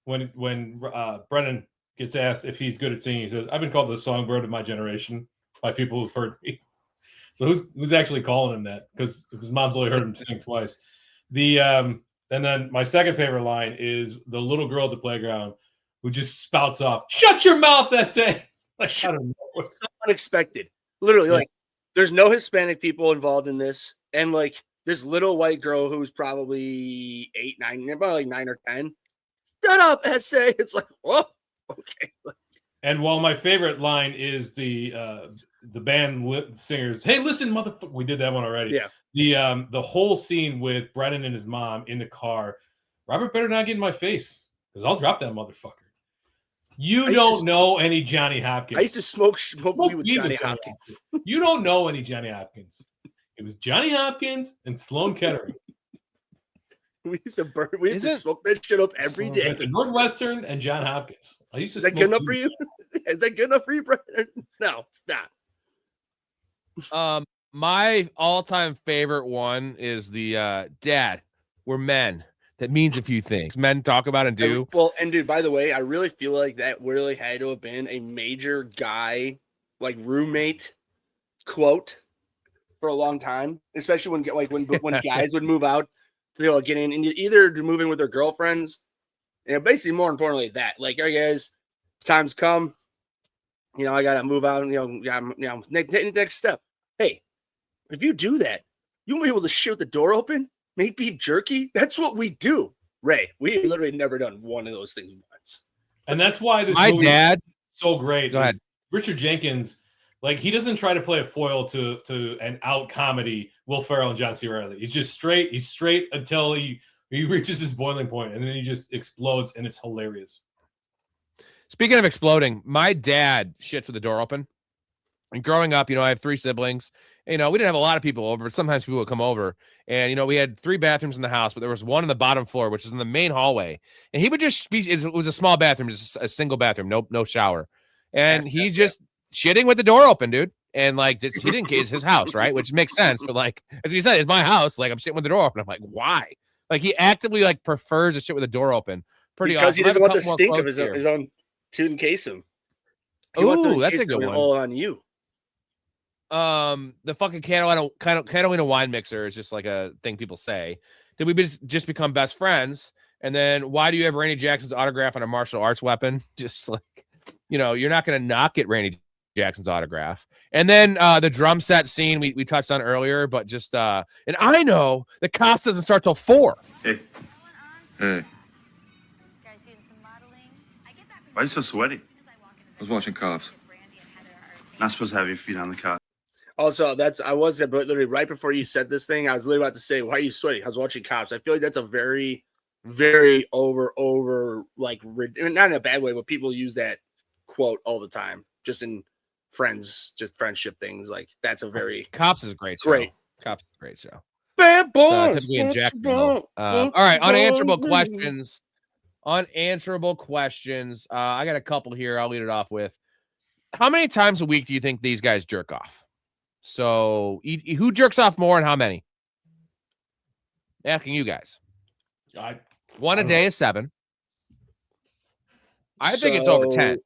Brennan gets asked if he's good at singing. He says, "I've been called the songbird of my generation by people who've heard me." So who's actually calling him that? Because his mom's only heard him sing twice. And then my second favorite line is the little girl at the playground who just spouts off, "Shut your mouth, S.A." Like, I don't know. It's so unexpected. Literally, like there's no Hispanic people involved in this, and like this little white girl who's probably 8, 9, about like 9 or 10. Shut up, S.A. It's like, whoa. Okay. And while my favorite line is the band singers, "Hey, listen, motherfucker," we did that one already. Yeah. The whole scene with Brennan and his mom in the car, Robert better not get in my face because I'll drop that motherfucker. You don't know any Johnny Hopkins. I used to smoke weed with Johnny Hopkins. You don't know any Johnny Hopkins. It was Johnny Hopkins and Sloan Kettering. We used to smoke that shit up every day. Northwestern and John Hopkins. I used to. Is that good enough for you? Is that good enough for you, Brandon? No, it's not. My all-time favorite one is the Dad, we're men. That means a few things. Men talk about and do. Well, and dude, by the way, I really feel like that really had to have been a major guy, like roommate quote for a long time, especially when guys would move out to get in and either to move in with their girlfriends, and basically more importantly that like, hey guys, time's come, I gotta move out, next step. Hey, if you do that, you'll be able to shoot the door open, make beef jerky. That's what we do. Ray, we literally never done one of those things once. And that's why this my movie dad is so great. Go ahead. Richard Jenkins, like he doesn't try to play a foil to an out comedy Will Ferrell and John C. Reilly. He's just straight. He's straight until he reaches his boiling point, and then he just explodes, and it's hilarious. Speaking of exploding, my dad shits with the door open. And growing up, I have 3 siblings. We didn't have a lot of people over, but sometimes people would come over. And, we had 3 bathrooms in the house, but there was one on the bottom floor, which is in the main hallway. And he would just it was a small bathroom, just a single bathroom, no shower. And he just shitting with the door open, dude. And like, he didn't get his house, right? Which makes sense. But like, as you said, it's my house. Like, I'm shitting with the door open. I'm like, why? Like, he actively like prefers to shit with the door open. Because awesome. He doesn't want the stink of his own to encase him. Oh, that's a good one. All on you. The fucking Catalina wine mixer is just like a thing people say. Did we just become best friends? And then why do you have Randy Jackson's autograph on a martial arts weapon? Just like, you're not going to not get Randy Jackson's autograph. And then the drum set scene we touched on earlier, but just and I know the Cops doesn't start till 4. Hey. Hey. Why are you so sweaty? I was watching Cops. Not supposed to have your feet on the couch. Also, but literally right before you said this thing, I was literally about to say, why are you sweating? I was watching Cops. I feel like that's a very, very over, like, not in a bad way, but people use that quote all the time, just in friendship things. Like, that's a very Cops is a great show. Cops is a great show. Bad boys. Typically in Jacksonville. All right, unanswerable questions. Unanswerable questions. I got a couple here. I'll lead it off with. How many times a week do you think these guys jerk off? So who jerks off more and how many? Asking you guys. One a day is 7. I think it's over 10.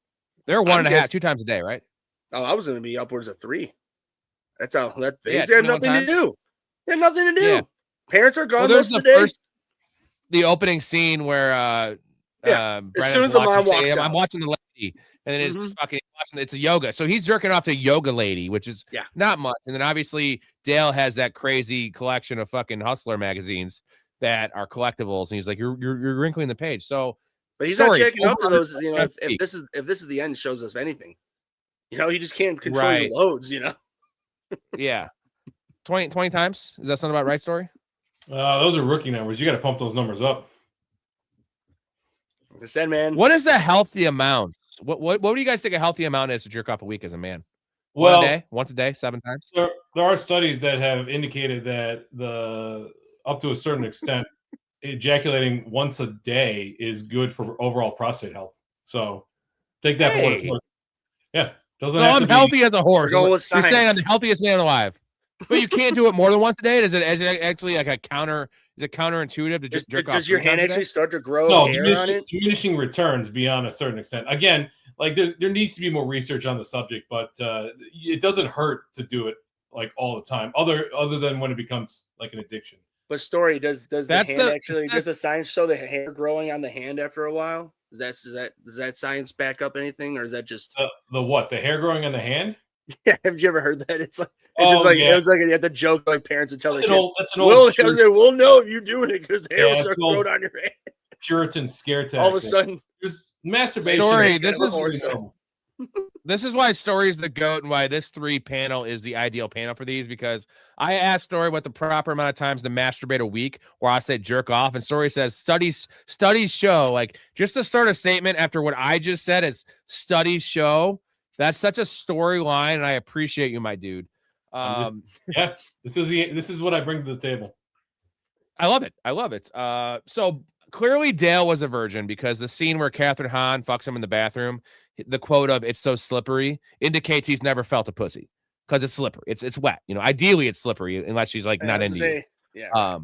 They're 1.5, 2 times a day, right? Oh, I was going to be upwards of 3. That's how they have nothing to do. They have nothing to do. Yeah. Parents are gone most of the day. The opening scene where as soon as the mom walks out. I'm watching the lady, and then it's fucking it's a yoga. So he's jerking off to yoga lady, which is not much. And then obviously Dale has that crazy collection of fucking Hustler magazines that are collectibles, and he's like, you're wrinkling the page. So, but he's not checking up for those. If this is the end, shows us anything. You just can't control your loads. Yeah, 20 times. Does that sound about right, Story? Those are rookie numbers. You got to pump those numbers up. Like I said, man. What is a healthy amount? What do you guys think a healthy amount is to jerk off a week as a man? Well, once a day, 7 times. There are studies that have indicated that up to a certain extent, ejaculating once a day is good for overall prostate health. So take that for what it's worth. Yeah, doesn't. So I'm healthy as a horse. You're saying I'm the healthiest man alive, but you can't do it more than once a day. Is it actually like a counter? Is it counterintuitive to just jerk off? Does your hand actually start to grow hair on it? Diminishing returns beyond a certain extent. Again, like there needs to be more research on the subject, but it doesn't hurt to do it like all the time, other than when it becomes like an addiction. But Story, does the hand actually does the science show the hair growing on the hand after a while? Does that science back up anything, or is that just the hair growing on the hand? Yeah, have you ever heard that? It's like it was like the joke like parents would tell their kids. That's an old. We'll know if you're doing it because hair will start growing on your hand. Puritan scare tactic. All of a sudden, there's masturbation. Story. This is why Story is the GOAT and why this 3 panel is the ideal panel for these, because I asked Story what the proper amount of times to masturbate a week, where I say jerk off, and Story says studies show, like, just to start a statement after what I just said is studies show. That's such a storyline, and I appreciate you, my dude. This is what I bring to the table. I love it. So clearly Dale was a virgin, because the scene where Catherine Hahn fucks him in the bathroom, the quote of "it's so slippery" indicates he's never felt a pussy. because it's slippery. It's wet. Ideally it's slippery unless she's like not into you. Yeah. Right.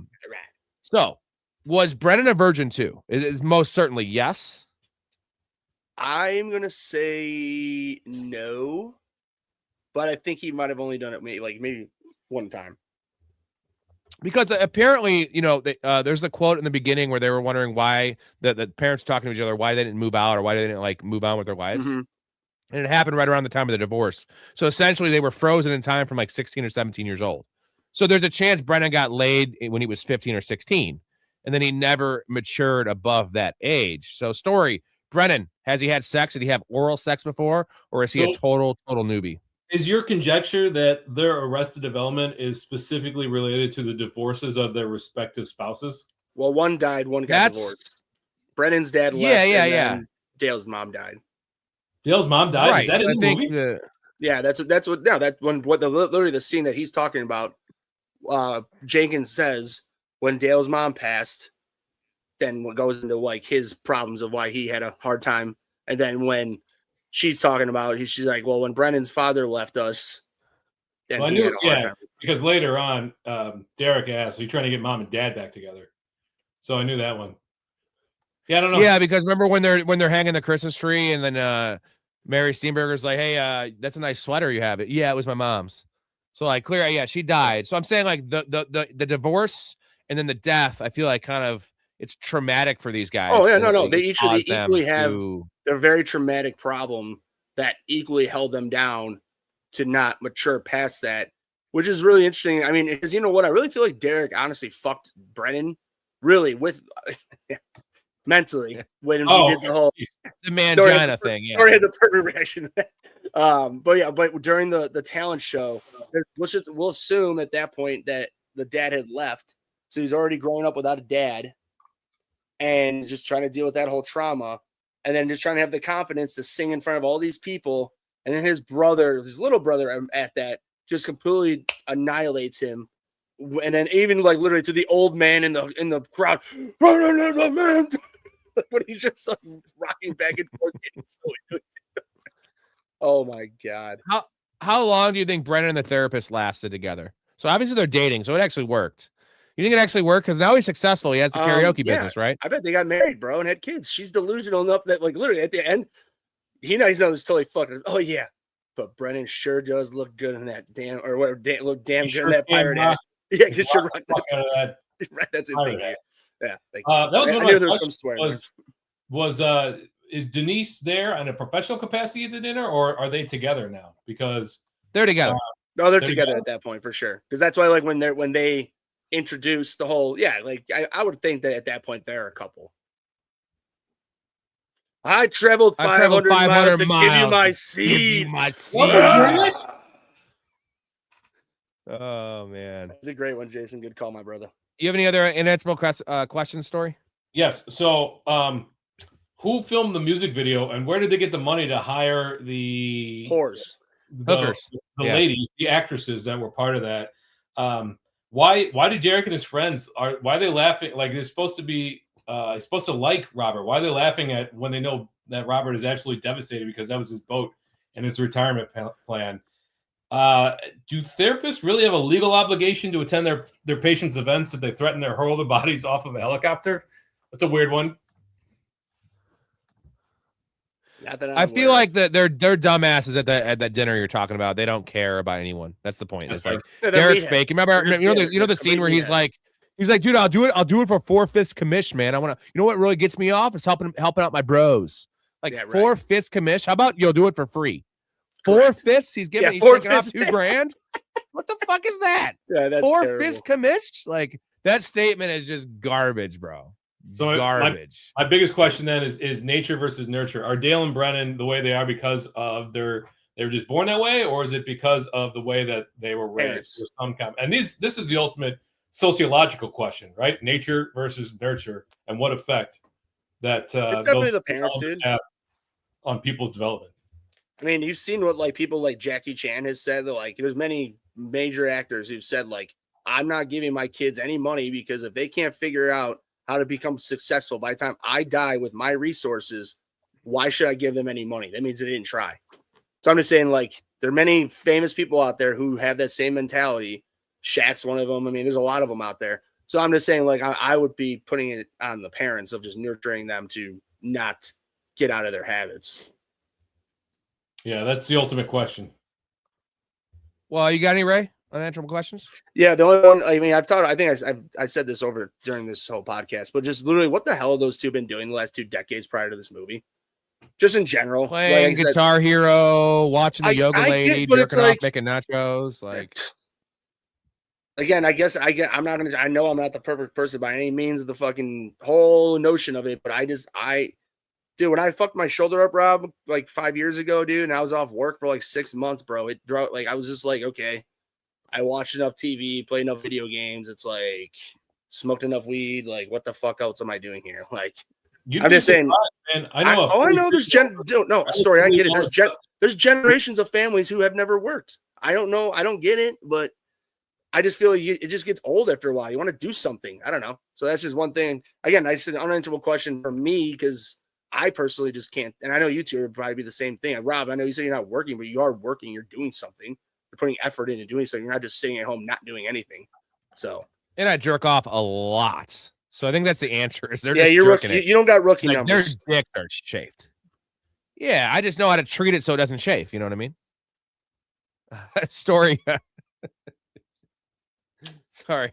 So was Brennan a virgin too? Is most certainly yes. I'm gonna say no, but I think he might have only done it maybe one time. Because apparently, there's a quote in the beginning where they were wondering why the parents were talking to each other, why they didn't move out or why they didn't like move on with their lives. Mm-hmm. And it happened right around the time of the divorce. So essentially they were frozen in time from like 16 or 17 years old. So there's a chance Brennan got laid when he was 15 or 16. And then he never matured above that age. So Storey, Brennan, has he had sex? Did he have oral sex before? Or is he a total newbie? Is your conjecture that their Arrested Development is specifically related to the divorces of their respective spouses? Well, one died, one got divorced. Brennan's dad left. Yeah. Dale's mom died. Dale's mom died? Right. Is that in the movie? Yeah, that's what. No, that's literally the scene that he's talking about. Jenkins says when Dale's mom passed, then what goes into like his problems of why he had a hard time, and then when she's talking about, she's like, well, when Brennan's father left us, then he had a hard time. Because later on, Derek asked, "Are you trying to get mom and dad back together?" So I knew that one. Yeah, I don't know. Yeah, because remember when they're hanging the Christmas tree, and then Mary Steenburgen's like, "Hey, that's a nice sweater you have." Yeah, it was my mom's. So like, clear, yeah, she died. So I'm saying like the divorce and then the death, I feel like kind of it's traumatic for these guys. Oh yeah, no, they equally have their very traumatic problem that equally held them down to not mature past that, which is really interesting. I mean, because you know what, I really feel like Derek honestly fucked Brennan really with mentally when he did the whole the mangina thing. Yeah, Storey had the perfect reaction. But during the talent show, we'll assume at that point that the dad had left, so he's already growing up without a dad, and just trying to deal with that whole trauma, and then just trying to have the confidence to sing in front of all these people, and then his little brother at that just completely annihilates him, and then even like literally to the old man in the crowd, but he's just like rocking back and forth. Oh my God. How long do you think Brennan and the therapist lasted together? So obviously they're dating, so it actually worked. You think it actually worked? Because now he's successful. He has the karaoke business, right? I bet they got married, bro, and had kids. She's delusional enough that like literally at the end, he knows it's totally fucking. Oh yeah, but Brennan sure does look good in that damn or whatever. Look damn good in that pirate hat. Yeah, because you're right. Right, that's it. Thank you. Yeah, thank you. That was I knew there was some swearing. Is Denise there on a professional capacity at the dinner, or are they together now? Because they're together. No, they're together at that point for sure. Because that's why, like, when they introduce the whole, I would think that at that point they're a couple. I traveled 500 miles to give you my seed. Oh man, it's a great one, Jason. Good call, my brother. You have any other unanswerable questions, Storey? Yes. So, who filmed the music video, and where did they get the money to hire the hookers, the ladies, the actresses that were part of that? Why did Derek and his friends why are they laughing? Like they're supposed to be supposed to like Robert. Why are they laughing at when they know that Robert is absolutely devastated because that was his boat and his retirement plan? Do therapists really have a legal obligation to attend their patients' events if they threaten to hurl their bodies off of a helicopter? That's a weird one. I feel like that they're dumbasses at that dinner you're talking about. They don't care about anyone. That's the point. It's like Derek's fake. Remember, you know the scene where he's like, dude, I'll do it for 4/5 commish, man. I want to. You know what really gets me off? It's helping out my bros. Like 4/5 commish. How about you'll do it for free? 4/5. He's giving. He's taking off $2,000. What the fuck is that? Yeah, that's 4/5 commish. Like that statement is just garbage, bro. So garbage. My biggest question then is nature versus nurture. Are Dale and Brennan the way they are because of they were just born that way, or is it because of the way that they were raised? And this is the ultimate sociological question, right? Nature versus nurture, and what effect that definitely the parents did have on people's development. I mean, you've seen what like people like Jackie Chan has said. That, like, there's many major actors who've said like, I'm not giving my kids any money because if they can't figure out how to become successful by the time I die with my resources, why should I give them any money? That means they didn't try. So I'm just saying, like, There are many famous people out there who have that same mentality. Shaq's one of them. I mean, there's a lot of them out there. So I'm just saying, like, I would be putting it on the parents of just nurturing them to not get out of their habits. Yeah, that's the ultimate question. Well, you got any, Ray, unanswerable questions? Yeah, the only one, I mean, I think I said this over during this whole podcast, but just literally, what the hell have those two been doing the last 2 decades prior to this movie? Just in general. Playing like Guitar Hero, watching the yoga lady, jerking off, like, making nachos. Like, again, I guess I'm not going to, I know I'm not the perfect person by any means of the fucking whole notion of it, but dude, when I fucked my shoulder up, Rob, like 5 years ago, dude, and I was off work for like 6 months, bro, I was just like, okay, I watched enough TV, played enough video games. It's like smoked enough weed. Like, what the fuck else am I doing here? Like, I'm just saying, man, I know. I know there's a story. I get it. There's generations of families who have never worked. I don't know. I don't get it, but I just feel like it just gets old after a while. You want to do something. I don't know. So that's just one thing. Again, I said an unanswerable question for me because I personally just can't. And I know you two would probably be the same thing. Rob, I know you say you're not working, but you are working. You're doing something. You're putting effort into doing something. You're not just sitting at home not doing anything. So. And I jerk off a lot. So I think that's the answer. Is they're you're jerking rookie. it. You don't got rookie like, numbers. Their dicks are chafed. Yeah, I just know how to treat it so it doesn't chafe. You know what I mean? Story. Sorry.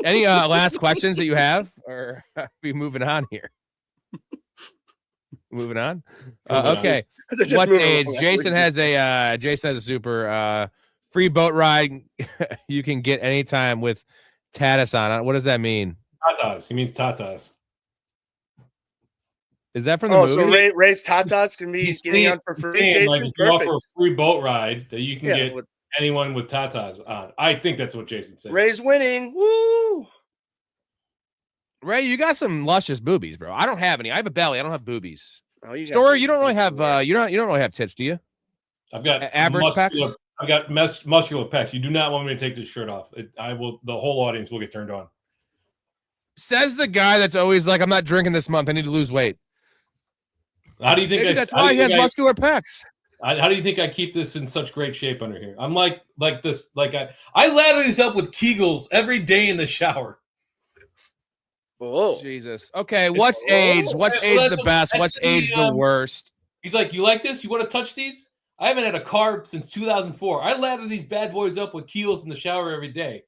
Any last questions that you have, or are we moving on here? Moving on. Okay. What's age? Jason has a super free boat ride you can get anytime with Tatus on it. What does that mean? Tatas. He means Tatas. Is that from the movie? So Ray's Tatas can be getting on for free. Jason, like, you offer a free boat ride that you can get anyone with Tatas on. I think that's what Jason said. Ray's winning. Woo! Ray, you got some luscious boobies, bro. I don't have any. I have a belly. I don't have boobies. Oh, Story, you don't really have you don't really have tits, do you? I've got average pecs. I've got muscular pecs. You do not want me to take this shirt off. The whole audience will get turned on. Says the guy that's always like, I'm not drinking this month. I need to lose weight. How do you think? That's why he has muscular pecs. How do you think I keep this in such great shape under here? I'm like this. Like I lather these up with Kegels every day in the shower. Oh Jesus. Okay, what's age? What's age the best? What's age the worst? He's like, you like this? You want to touch these? I haven't had a carb since 2004. I lather these bad boys up with Kegels in the shower every day.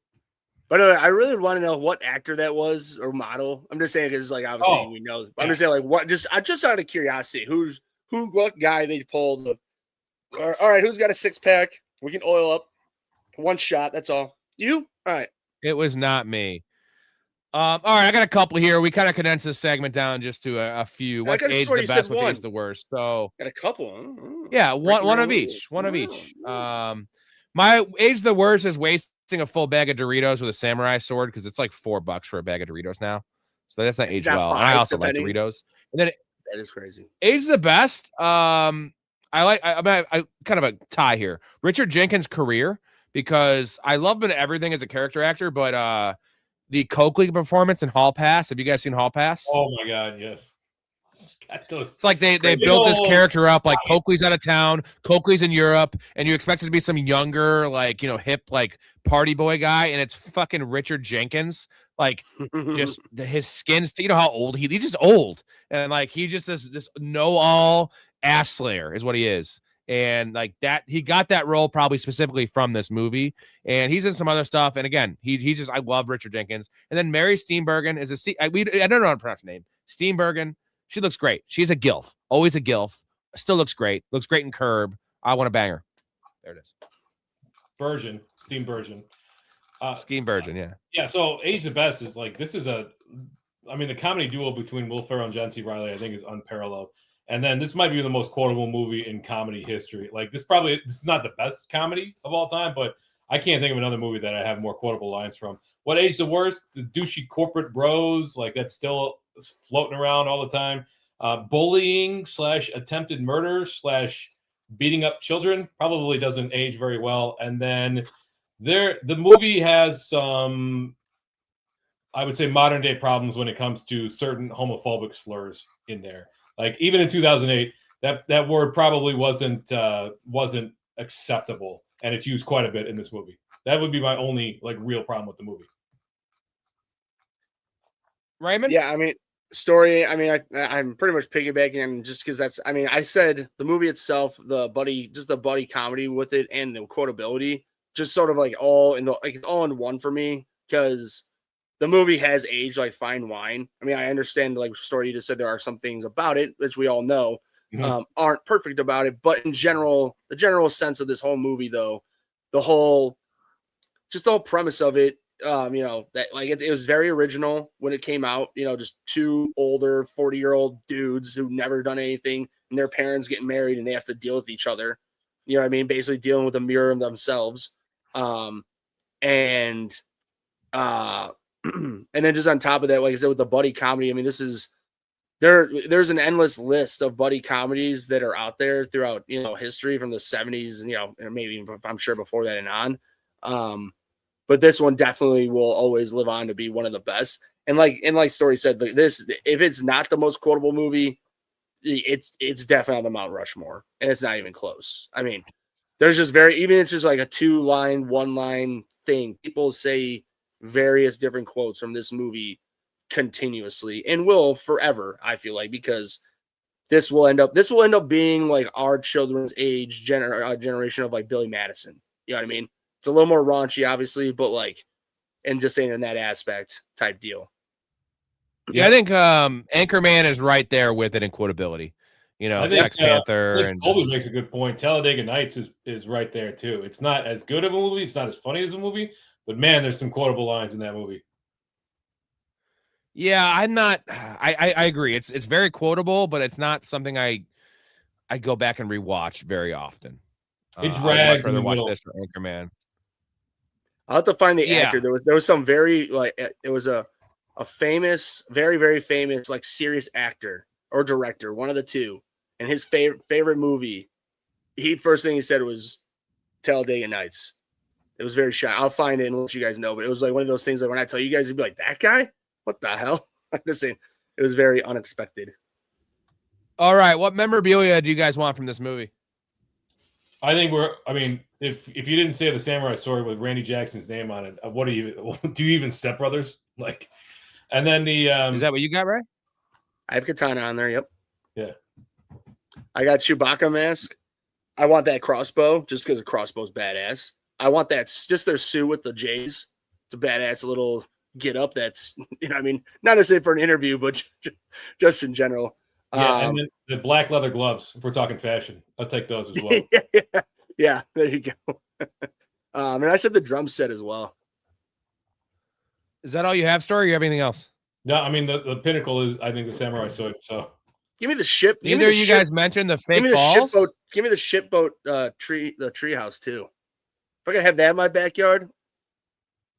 By the way, I really want to know what actor that was or model. I'm just saying because, like, obviously we know. I'm just saying, like, what? Just out of curiosity, what guy they pulled? All right, who's got a 6-pack? We can oil up one shot. That's all. You? All right. It was not me. All right, I got a couple here. We kind of condensed this segment down just to a few. What's age the best? What's age the worst? So got a couple. Yeah, one of each. One of each. My age the worst is wasting a full bag of Doritos with a samurai sword because it's like $4 for a bag of Doritos now. So that's not age well. And I also like Doritos. And then that is crazy. Age the best. I kind of a tie here. Richard Jenkins' career, because I love him in everything as a character actor, but the Coakley performance in Hall Pass. Have you guys seen Hall Pass? Oh my God, yes. It's like they built this character up like Coakley's out of town, Coakley's in Europe, and you expect it to be some younger, like, hip, like party boy guy, and it's fucking Richard Jenkins. Like, just his skin's, how old he's just old, and like he just is this know-all ass slayer is what he is. And like that, he got that role probably specifically from this movie, and he's in some other stuff. And again, he's just, I love Richard Jenkins. And then Mary Steenburgen is I don't know how to pronounce her name. Steenburgen, she looks great. She's a gilf, always a gilf. Still looks great. Looks great in Curb. I want to bang her. There it is. Steenburgen. Steenburgen, yeah. Yeah. So age the best is like the comedy duo between Will Ferrell and John C. Reilly, I think, is unparalleled. And then this might be the most quotable movie in comedy history. Like this is not the best comedy of all time, but I can't think of another movie that I have more quotable lines from. What age the worst? The douchey corporate bros, like that's still floating around all the time. Bullying / attempted murder / beating up children probably doesn't age very well. And then the movie has some, I would say, modern day problems when it comes to certain homophobic slurs in there. Like even in 2008, That word probably wasn't acceptable, and it's used quite a bit in this movie. That would be my only like real problem with the movie. Raymond? Yeah, I mean, story. I mean, I'm pretty much piggybacking on just because that's. I mean, I said the movie itself, the buddy comedy with it, and the quotability, just sort of like all in one for me because the movie has aged like fine wine. I mean, I understand like Story you just said there are some things about it which we all know aren't perfect about it, but in general, the general sense of this whole movie, though, the whole premise of it. That like it was very original when it came out, just two older 40-year-old dudes who never done anything and their parents getting married and they have to deal with each other. You know what I mean? Basically dealing with a mirror of themselves. And then just on top of that, like I said, with the buddy comedy, I mean, there's an endless list of buddy comedies that are out there throughout, history from the 70s, and maybe I'm sure before that and on. But this one definitely will always live on to be one of the best. And like Story said, this, if it's not the most quotable movie, it's definitely on the Mount Rushmore, and it's not even close. I mean, there's just even it's just like a 2-line, 1-line thing. People say various different quotes from this movie continuously and will forever, I feel like, because this will end up being like our children's age generation of like Billy Madison. You know what I mean? It's a little more raunchy, obviously, but like, and just saying in that aspect type deal. Yeah, I think Anchorman is right there with it in quotability. I think, Sex Panther. and Colby makes a good point. Talladega Nights is right there too. It's not as good of a movie. It's not as funny as a movie, but man, there's some quotable lines in that movie. Yeah, I'm not. I agree. It's very quotable, but it's not something I go back and rewatch very often. It drags in the watch middle. this or Anchorman. I'll have to find the actor. There was some very like it was a famous, very, very famous like serious actor or director, one of the two. And his favorite movie, first thing he said was Talladega Nights. It was very shy. I'll find it and let you guys know. But it was like one of those things that when I tell you guys, you'd be like, that guy? What the hell? I'm just saying, it was very unexpected. All right. What memorabilia do you guys want from this movie? I think if you didn't say the Samurai Sword with Randy Jackson's name on it, what do you even Step Brothers? Like, and then the is that what you got, Ray? I have Katana on there. Yep. Yeah. I got Chewbacca mask. I want that crossbow just because the crossbow's badass. I want that just their suit with the J's. It's a badass little get up. That's I mean, not necessarily for an interview, but just in general. Yeah, and then the black leather gloves. If we're talking fashion, I'll take those as well. yeah, there you go. And I said the drum set as well. Is that all you have, Story? Or you have anything else? No, I mean the pinnacle is I think the Samurai Sword. So give me the ship. Neither of you guys mentioned the fake balls. Give me the shipboat the treehouse too. If I could have that in my backyard,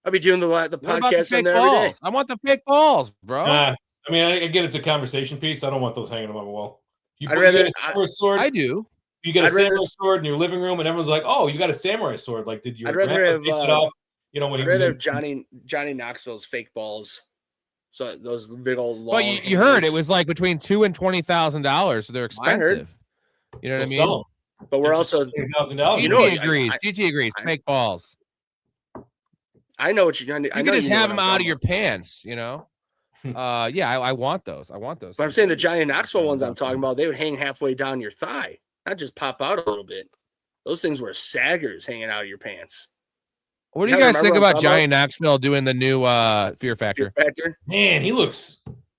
I'll be doing the podcast in there every day. I want the fake balls, bro. I mean, again, it's a conversation piece. I don't want those hanging on my wall. You I'd rather a samurai sword. I do. You get a samurai sword in your living room, and everyone's like, "Oh, you got a samurai sword!" Like, did you? I'd rather have take it off? When I'd rather have Johnny Knoxville's fake balls. So those big old long. Well, you heard it was like between $2,000 and $20,000, so they're expensive. You know what I mean? But we're also GT agrees. GT agrees. Fake balls. I know what you. You can just have them out of your pants. I want those. But I'm saying the Johnny Knoxville ones I'm talking about, they would hang halfway down your thigh, not just pop out a little bit. Those things were saggers hanging out of your pants. What do you guys think about Johnny Knoxville doing the new Fear Factor? Man,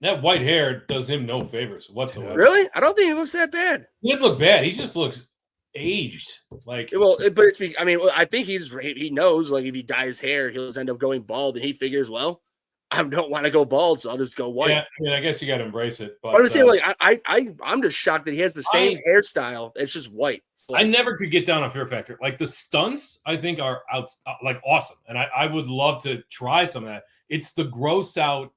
that white hair does him no favors whatsoever. Really? I don't think he looks that bad. He didn't look bad. He just looks aged. Like, well, but I think he knows like if he dyes his hair, he'll just end up going bald, and he figures, well, I don't want to go bald, so I'll just go white. Yeah, I guess you got to embrace it. But I'm saying, I'm just shocked that he has the same hairstyle. It's just white. I never could get down on Fear Factor. Like the stunts, I think are awesome, and I would love to try some of that. It's the gross out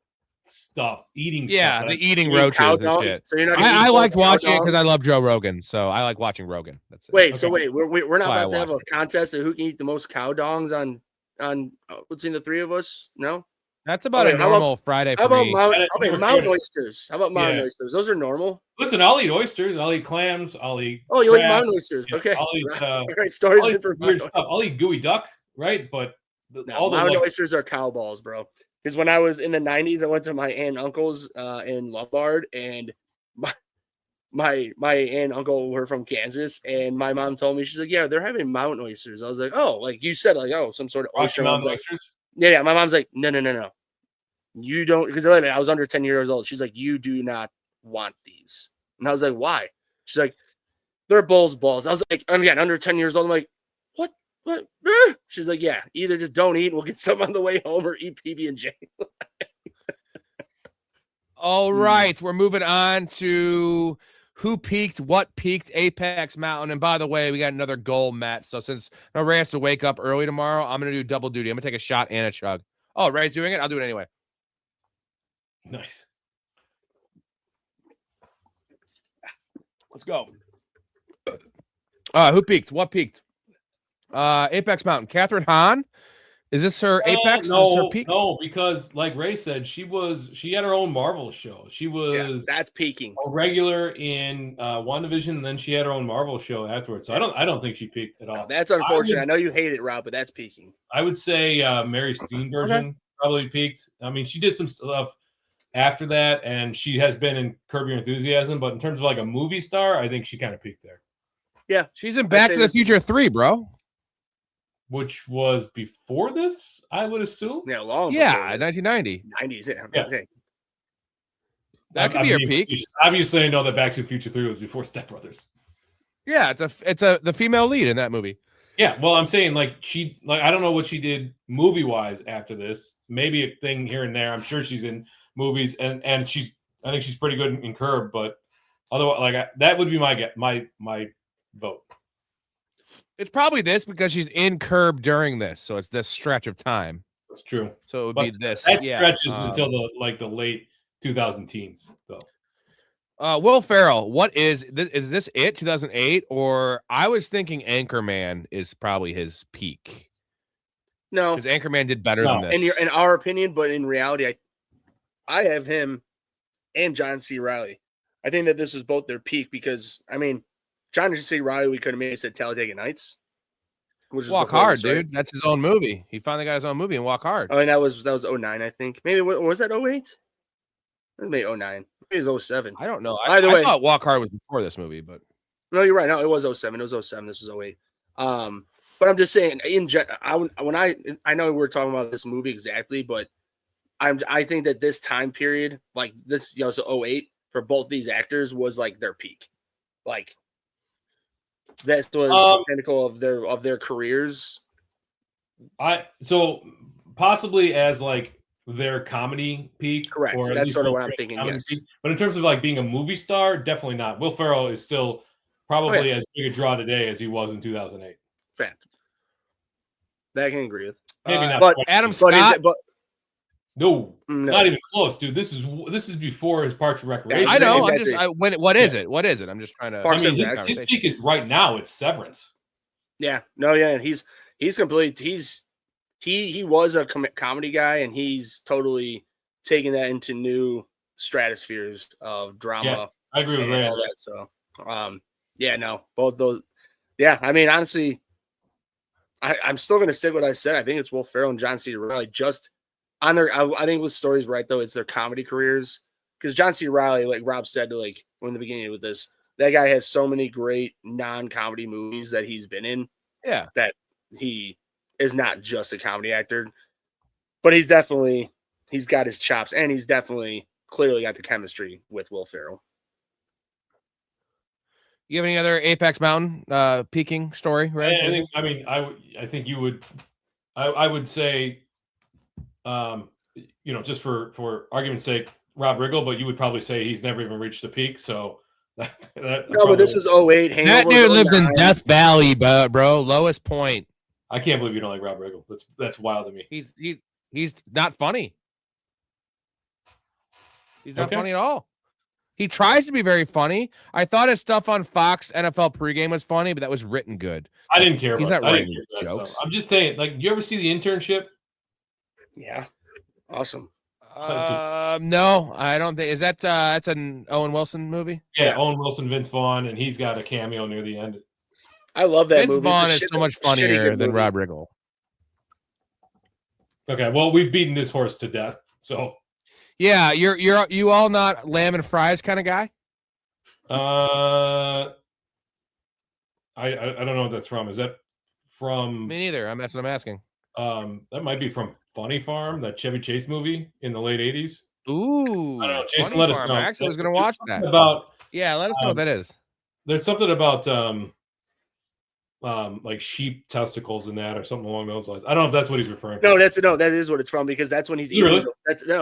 stuff, eating. Yeah, stuff, the eating roaches and shit. So I liked watching it because I love Joe Rogan, so I like watching Rogan. That's it. Wait, we're not about to have a contest of who can eat the most cow dongs on between the three of us? No. That's about a normal Friday for me. How about mountain oysters? How about mountain oysters? Those are normal. Listen, I'll eat oysters. I'll eat clams. I'll eat. Oh, you like crab. mountain oysters? Yeah, Okay. I'll eat. All right, stories I'll in eat for weird mountain stuff. I'll eat gooey duck, right? But all the mountain like, oysters are cow balls, bro. Because when I was in the 90s, I went to my aunt and uncle's in Lombard, and my aunt and uncle were from Kansas, and my mom told me, she's like, yeah, they're having mountain oysters. I was like, oh, like you said, like, oh, some sort of Rocky oyster. Mountain Like, oysters. yeah. My mom's like, no. You don't, because I was under 10 years old. She's like, you do not want these. And I was like, why? She's like, they're balls. I was like, again, under 10 years old. I'm like, what? She's like, yeah, either just don't eat and we'll get some on the way home, or eat PB&J. All right, we're moving on to who peaked, what peaked Apex Mountain. And by the way, we got another goal, Matt. So since Ray has to wake up early tomorrow, I'm going to do double duty. I'm going to take a shot and a chug. Oh, Ray's doing it? I'll do it anyway. Nice. Let's go. Who peaked? What peaked? Apex Mountain. Catherine Hahn. Is this her Apex? No, Is this her peak? no, because like Ray said, she had her own Marvel show. She was that's peaking. A regular in WandaVision, and then she had her own Marvel show afterwards. So I don't think she peaked at all. That's unfortunate. I know you hate it, Rob, but that's peaking. I would say Mary Steenburgen probably peaked. I mean, she did some stuff after that, and she has been in Curb Your Enthusiasm. But in terms of like a movie star, I think she kind of peaked there. Yeah, she's in Back to the Future 3, bro. Which was before this, I would assume. Yeah, long. Yeah, 1990. 90s. Yeah. Okay. That could be her peak. Obviously, I know that Back to the Future 3 was before Step Brothers. Yeah, it's the female lead in that movie. Yeah, well, I'm saying like I don't know what she did movie wise after this. Maybe a thing here and there. I'm sure she's in movies, and I think she's pretty good in Curb, but otherwise, that would be my vote. It's probably this because she's in Curb during this, so it's this stretch of time. That's true. So it would be this. That stretches until the late 2010s, though. Will Ferrell, what is this? Is this it? 2008, or I was thinking Anchorman is probably his peak. No, because Anchorman did better than this. In our opinion, but in reality, I have him and John C. Reilly. I think that this is both their peak because I mean, John C. Reilly, we could have maybe said Talladega Nights. Which is Walk Hard, dude. That's his own movie. He finally got his own movie in Walk Hard. Oh, and that was 09, I think. Maybe was that 08? Maybe 09. Maybe it was 07. I don't know. Either way, I thought Walk Hard was before this movie, but no, you're right. No, it was 07. It was 07. This was 08. But I'm just saying, I know we're talking about this movie exactly, but I think that this time period, like this, so 08 for both these actors was like their peak. Like that was the pinnacle of their careers. So possibly as like their comedy peak. Correct. That's sort of what I'm thinking. Yes. Peak. But in terms of like being a movie star, definitely not. Will Ferrell is still probably as big a draw today as he was in 2008. Fact. That I can agree with. Maybe not. But Adam Scott. No, not even close, dude. This is before his Parks and Recreation. I know. What is it? What is it? I'm just trying to. I mean, his peak is right now. It's Severance. Yeah. No. Yeah. He's completely. He was a comedy guy, and he's totally taking that into new stratospheres of drama. Yeah, I agree with Ray. All that. So, yeah, no, both those. Yeah, I mean, honestly, I'm still going to stick with what I said. I think it's Will Ferrell and John C. Reilly just on their. I think with Story's right though, it's their comedy careers because John C. Reilly, like Rob said, like in the beginning with this, that guy has so many great non-comedy movies that he's been in. Yeah, that he is not just a comedy actor, but he's got his chops, and he's definitely clearly got the chemistry with Will Ferrell. You have any other Apex Mountain peaking story, right? I think you would. I would say, just for argument's sake, Rob Riggle, but you would probably say he's never even reached the peak. So but this is 08. That dude lives in Death Valley, bro. Lowest point. I can't believe you don't like Rob Riggle. That's wild to me. He's not funny. He's not funny at all. He tries to be very funny. I thought his stuff on Fox NFL pregame was funny, but that was written good. I didn't care. He's not writing these jokes. I'm just saying, like, you ever see The Internship? Yeah, awesome. No, I don't think. Is that that's an Owen Wilson movie? Yeah, Owen Wilson, Vince Vaughn, and he's got a cameo near the end. I love that Vince movie. Vaughn It's is a so much shitty funnier good than movie. Rob Riggle. Okay, well, we've beaten this horse to death. So yeah, you all not lamb and fries kind of guy. I don't know what that's from. Is that from? Me neither. That's what I'm asking. That might be from Funny Farm, that Chevy Chase movie in the late '80s. Ooh, I don't know. Jason, Funny let us Farm. know. I actually was going to watch that. Yeah, let us know what that is. There's something about like sheep testicles in that or something along those lines. I don't know if that's what he's referring to. That is what it's from because that's when he's eating. Really?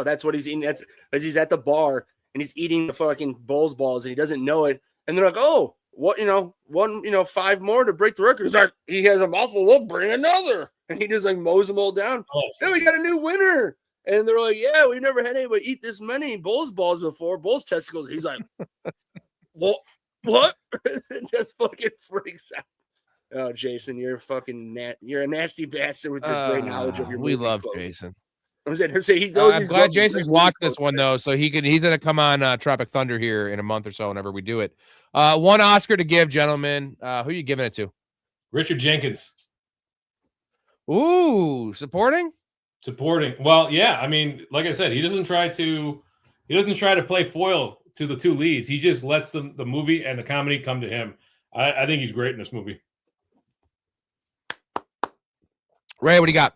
That's what he's eating. That's because he's at the bar and he's eating the fucking Bulls balls and he doesn't know it. And they're like, oh, what, 5 more to break the record. He's like, he has a mouthful. We'll bring another. And he just like mows them all down. Yeah, we got a new winner. And they're like, yeah, we've never had anybody eat this many Bulls balls before. Bulls testicles. He's like, what? And just fucking freaks out. Oh, Jason, you're you're a nasty bastard with your great knowledge of your movie. We love quotes. Jason. I'm glad Jason's watched this one though, so he's gonna come on Tropic Thunder here in a month or so whenever we do it. One Oscar to give, gentlemen. Who are you giving it to? Richard Jenkins. Ooh, supporting. Well, yeah. I mean, like I said, he doesn't try to play foil to the two leads. He just lets the movie and the comedy come to him. I think he's great in this movie. Ray, what do you got?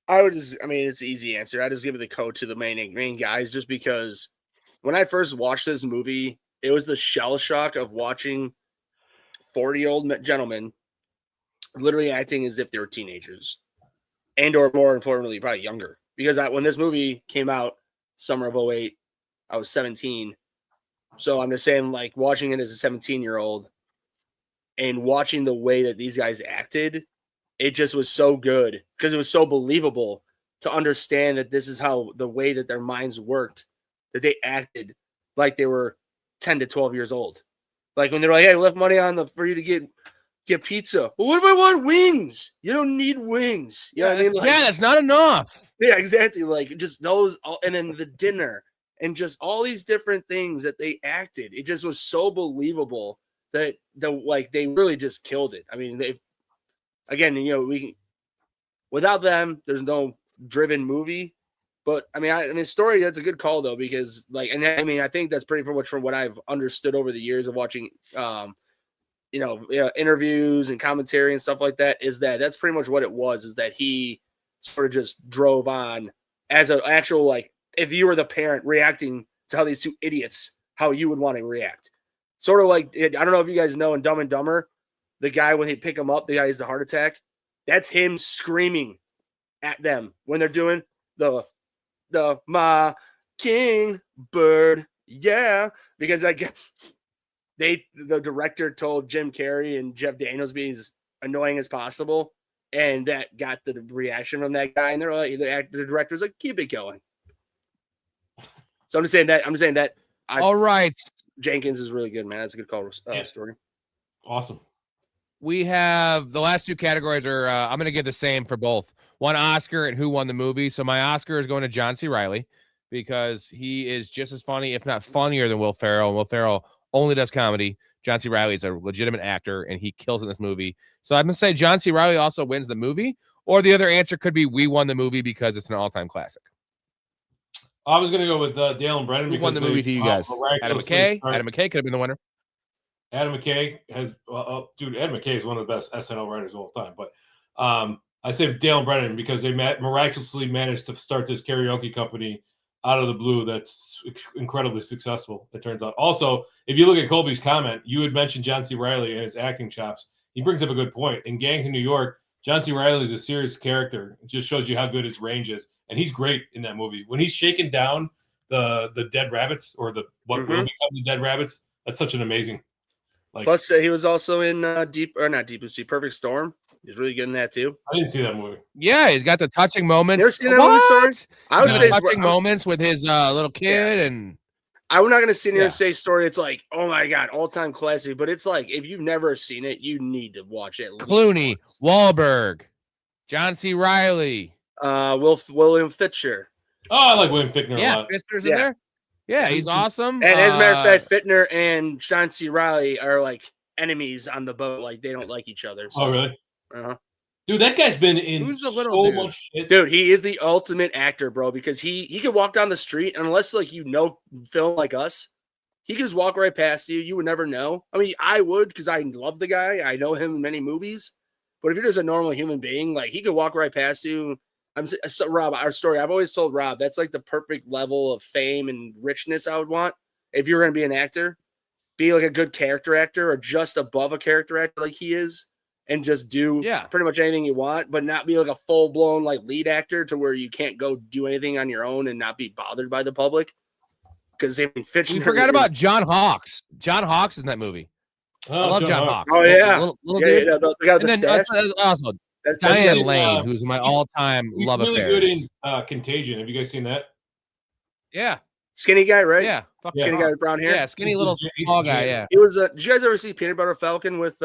it's an easy answer. I just give it the coat to the main guys just because when I first watched this movie, it was the shell shock of watching 40-year-old gentlemen literally acting as if they were teenagers and or more importantly, probably younger. Because when this movie came out, summer of 2008, I was 17. So I'm just saying, like, watching it as a 17-year-old and watching the way that these guys acted, it just was so good because it was so believable to understand that this is how the way that their minds worked, that they acted like they were 10 to 12 years old. Like when they're like, hey, we left money for you to get pizza. Well, what if I want wings? You don't need wings. You know what I mean? Like, yeah, that's not enough. Yeah, exactly. Like just those, and then the dinner and just all these different things that they acted. It just was so believable that they really just killed it. I mean, without them, there's no Driven movie. But I mean, Story, that's a good call though, because I think that's pretty much from what I've understood over the years of watching, interviews and commentary and stuff like that, is that's pretty much what it was, is that he sort of just drove on as an actual, like, if you were the parent reacting to how these two idiots, how you would want to react. Sort of like, I don't know if you guys know in Dumb and Dumber, the guy, when they pick him up, the guy has the heart attack. That's him screaming at them when they're doing the my king bird. Yeah. Because I guess the director told Jim Carrey and Jeff Daniels be as annoying as possible. And that got the reaction from that guy. And they're like, the director's like, keep it going. So I'm just saying that. All right. Jenkins is really good, man. That's a good call. Story. Awesome. We have the last two categories are I'm going to give the same for both. One Oscar and who won the movie. So my Oscar is going to John C. Reilly because he is just as funny, if not funnier, than Will Ferrell. And Will Ferrell only does comedy. John C. Reilly is a legitimate actor, and he kills in this movie. So I'm going to say John C. Reilly also wins the movie. Or the other answer could be we won the movie because it's an all-time classic. I was going to go with Dale and Brennan. Who won the movie to you guys? Adam McKay. Adam McKay could have been the winner. Adam McKay has, dude, Adam McKay is one of the best SNL writers of all time. But I say Dale and Brennan because they miraculously managed to start this karaoke company out of the blue that's incredibly successful, it turns out. Also, if you look at Colby's comment, you had mentioned John C. Reilly and his acting chops. He brings up a good point. In Gangs in New York, John C. Reilly is a serious character. It just shows you how good his range is. And he's great in that movie. When he's shaking down the dead rabbits or what will become the dead rabbits, that's such an amazing. Plus, he was also in Perfect Storm. He's really good in that too. I didn't see that movie. Yeah, he's got the touching moments. You ever seen that movie, Story? I would say touching moments with his little kid, and I'm not gonna sit here and say Story. It's like, oh my god, all-time classic. But it's like, if you've never seen it, you need to watch it. Clooney, Wahlberg, John C. Reilly, William Fitcher. Oh, I like William Fichtner a Yeah, lot. Fichtner's in Yeah. there. Yeah, he's awesome. And as a matter of fact, Fichtner and Sean C. Reilly are like enemies on the boat. Like they don't like each other. So. Oh, really? Uh-huh. Dude, that guy's been in Who's the little so dude? much shit. Dude, he is the ultimate actor, bro, because he could walk down the street, and unless like film like us, he could just walk right past you. You would never know. I mean, I would because I love the guy. I know him in many movies. But if you're just a normal human being, like he could walk right past you. So Rob, our story, I've always told Rob that's like the perfect level of fame and richness I would want if you're going to be an actor. Be like a good character actor or just above a character actor like he is. And just do pretty much anything you want, but not be like a full-blown like lead actor to where you can't go do anything on your own and not be bothered by the public. Because I mean, Fichtner. We forgot about John Hawkes. John Hawkes is in that movie. Oh, I love John Hawkes. Oh yeah, little dude. Yeah, the guy with And the then stash. also Diane Lane, who's my all-time He's love really affairs. good in Contagion. Have you guys seen that? Yeah, Skinny guy, right? yeah, Skinny guy with brown hair. yeah, skinny little small guy. Yeah, He was. Did you guys ever see Peanut Butter Falcon with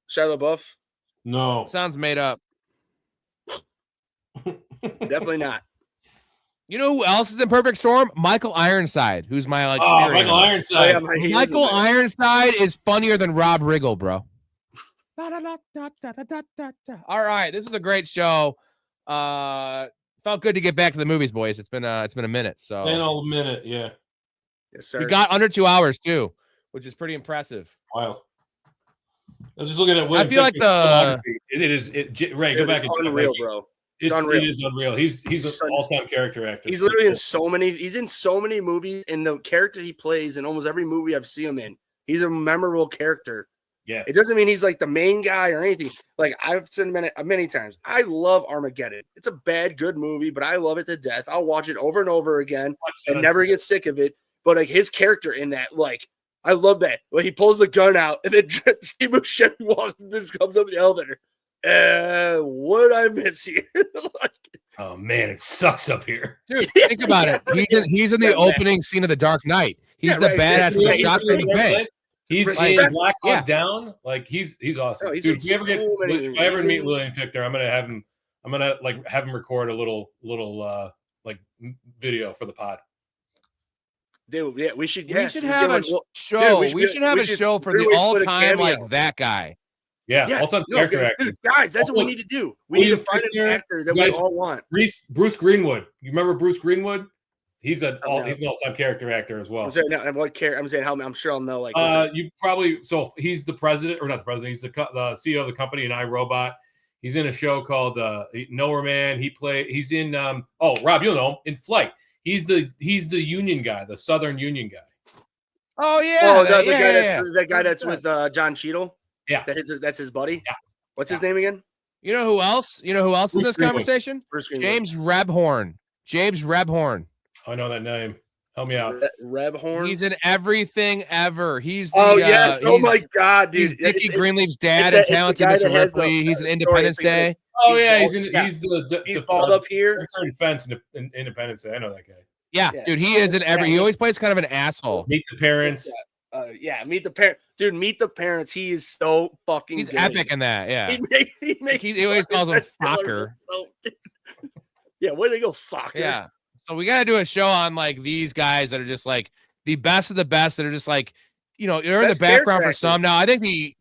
Shia LaBeouf? No. sounds made up. Definitely not. You know who else is in Perfect Storm? Michael Ironside, who's my like. Oh, spirit Michael animal. Ironside. Oh, yeah, Michael Ironside is funnier than Rob Riggle, bro. All right, this is a great show. Felt good to get back to the movies, boys. It's been a minute. So In a minute, yeah. Yes, sir. we got under 2 hours too, which is pretty impressive. Wild. I was just looking at. I feel like the Ray, go back and check. unreal, bro. It's unreal. It is unreal. He's an all-time character actor. He's literally in so many. He's in so many movies, and the character he plays in almost every movie I've seen him in, he's a memorable character. Yeah. It doesn't mean he's like the main guy or anything. Like I've said many times, I love Armageddon. It's a bad, good movie, but I love it to death. I'll watch it over and over again and never get sick of it. But like his character in that, like I love that. When he pulls the gun out and then Steve Buscemi walks and just comes up the elevator. What did I miss here? Like, oh man, it sucks up here. Dude, think about it. He's in the opening scene of The Dark Knight. He's the badass with the shotgun in the bank. He's Right. in Black Hawk Down. Like he's awesome. No, he's Dude, in if I ever meet William Fichtner, I'm gonna have him record a little like video for the pod. Dude, yeah, we should. We Yes, should we're have a doing- show. Dude, we should have a show for the really split a all-time cameo. like that guy. Yeah, all-time character actor. Dude, guys, that's what we need to do. We need to find an actor that we all want. Bruce Greenwood. You remember Bruce Greenwood? He's an all-time character actor as well. I'm saying, I'm saying, I'm sure I'll know. Like, you probably he's the president, or not the president. He's the CEO of the company in iRobot. He's in a show called Nowhere Man. He's in Rob, you'll know him, In Flight. He's the union guy, the Southern Union guy. Oh yeah, that guy that's with John Cheadle. Yeah, that's his buddy. Yeah. What's his name again? You know who else? You know who else in this conversation? Bruce Greenwood. James Rebhorn. James Rebhorn. I know that name. Help me out. Rebhorn. He's in everything ever. He's the, yes. Oh my god, dude. He's Dickie Greenleaf's dad in Talented Mr. Ripley. He's in Independence Day. Oh yeah, he's balled up here. Defense in Independence Day. I know that guy. Yeah, dude, he is in every. He always plays kind of an asshole. Meet the Parents. Meet the parents. Dude, Meet the Parents. He is so fucking. He's good. epic in that. Yeah, he always calls him Fokker. Yeah, where they go, Fokker? Yeah. So we got to do a show on like these guys that are just like the best of the best that are just like, they're in the background for some. Now I think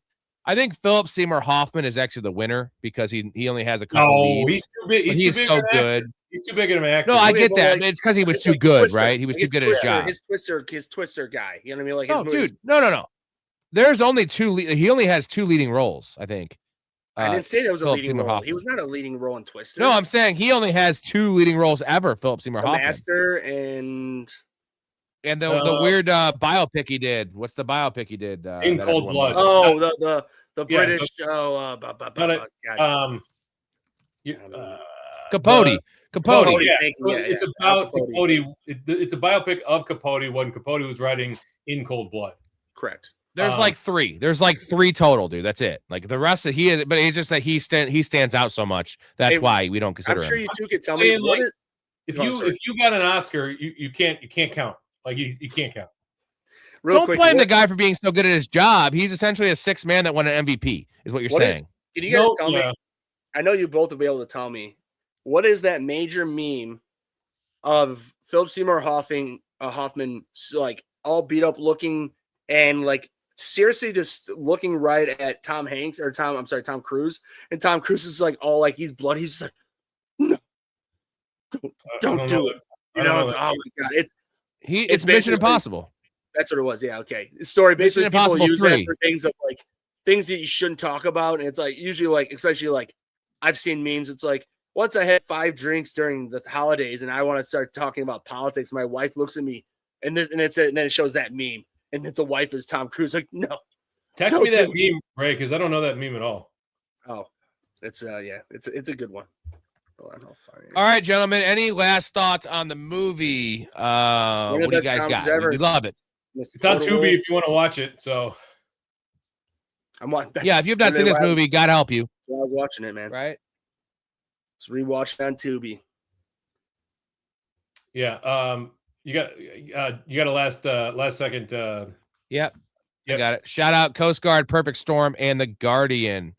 Philip Seymour Hoffman is actually the winner because he only has a couple leads. He's so good. He's too big of an actor. No, I get that. It's because he was too good, right? He was too good at his job. His Twister guy. You know what I mean? Like, dude, no. There's only he only has 2 leading roles, I think. I didn't say that was a Philip leading Seymour role. Hoffman. He was not a leading role in Twister. No, I'm saying he only has 2 leading roles ever. Philip Seymour Hoffman. Master and the weird biopic he did. What's the biopic he did? In Cold Blood. Oh, the British. Capote. Capote. Yeah. It's about Capote. It's a biopic of Capote when Capote was writing In Cold Blood. Correct. There's like 3. There's like 3 total, dude. That's it. Like the rest of but it's just that he stands out so much. That's why we don't consider him. I'm sure you two could tell me what is. If you got an Oscar, you can't count. Like you can't count. Don't blame the guy for being so good at his job. He's essentially a 6th man that won an MVP, is what you're saying. Can you guys tell me? I know you both will be able to tell me. What is that major meme of Philip Seymour Hoffman, like all beat up looking and like seriously just looking right at Tom Cruise, and Tom Cruise is like all like he's bloody. He's just like, no, don't do it. You know, it's, oh my god, it's Mission Impossible. That's what it was. Yeah, okay. The story basically Mission people use 3. that for things of like things that you shouldn't talk about, and it's like usually like especially like I've seen memes. It's like once I had 5 drinks during the holidays and I want to start talking about politics, my wife looks at me and then it shows that meme, and then the wife is Tom Cruise. Like, no, text me that meme, Ray, because I don't know that meme at all. Oh, it's it's a good one. Hold on, I'll find it. All right, gentlemen. Any last thoughts on the movie? What do you guys got? We love it. It's on Tubi if you want to watch it. So, yeah, if you've not seen this movie, God help you. I was watching it, man. Right? Let's rewatch it on Tubi. Yeah. You got a last second. Yep. I got it. Shout out Coast Guard, Perfect Storm, and The Guardian.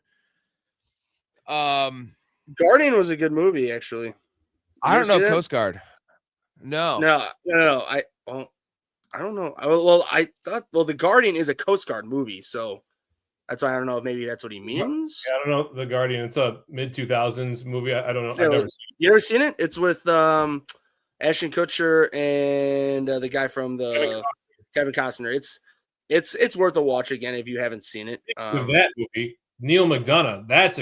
Guardian was a good movie, actually. I don't know Coast Guard. No. I don't know. I thought The Guardian is a Coast Guard movie, so that's why I don't know if maybe that's what he means. Yeah, I don't know. The Guardian. It's a mid-2000s movie. I don't know. I've never seen it. You ever seen it? It's with Ashton Kutcher and the guy from the Kevin Costner. It's worth a watch again if you haven't seen it. With that movie, Neil McDonough. That's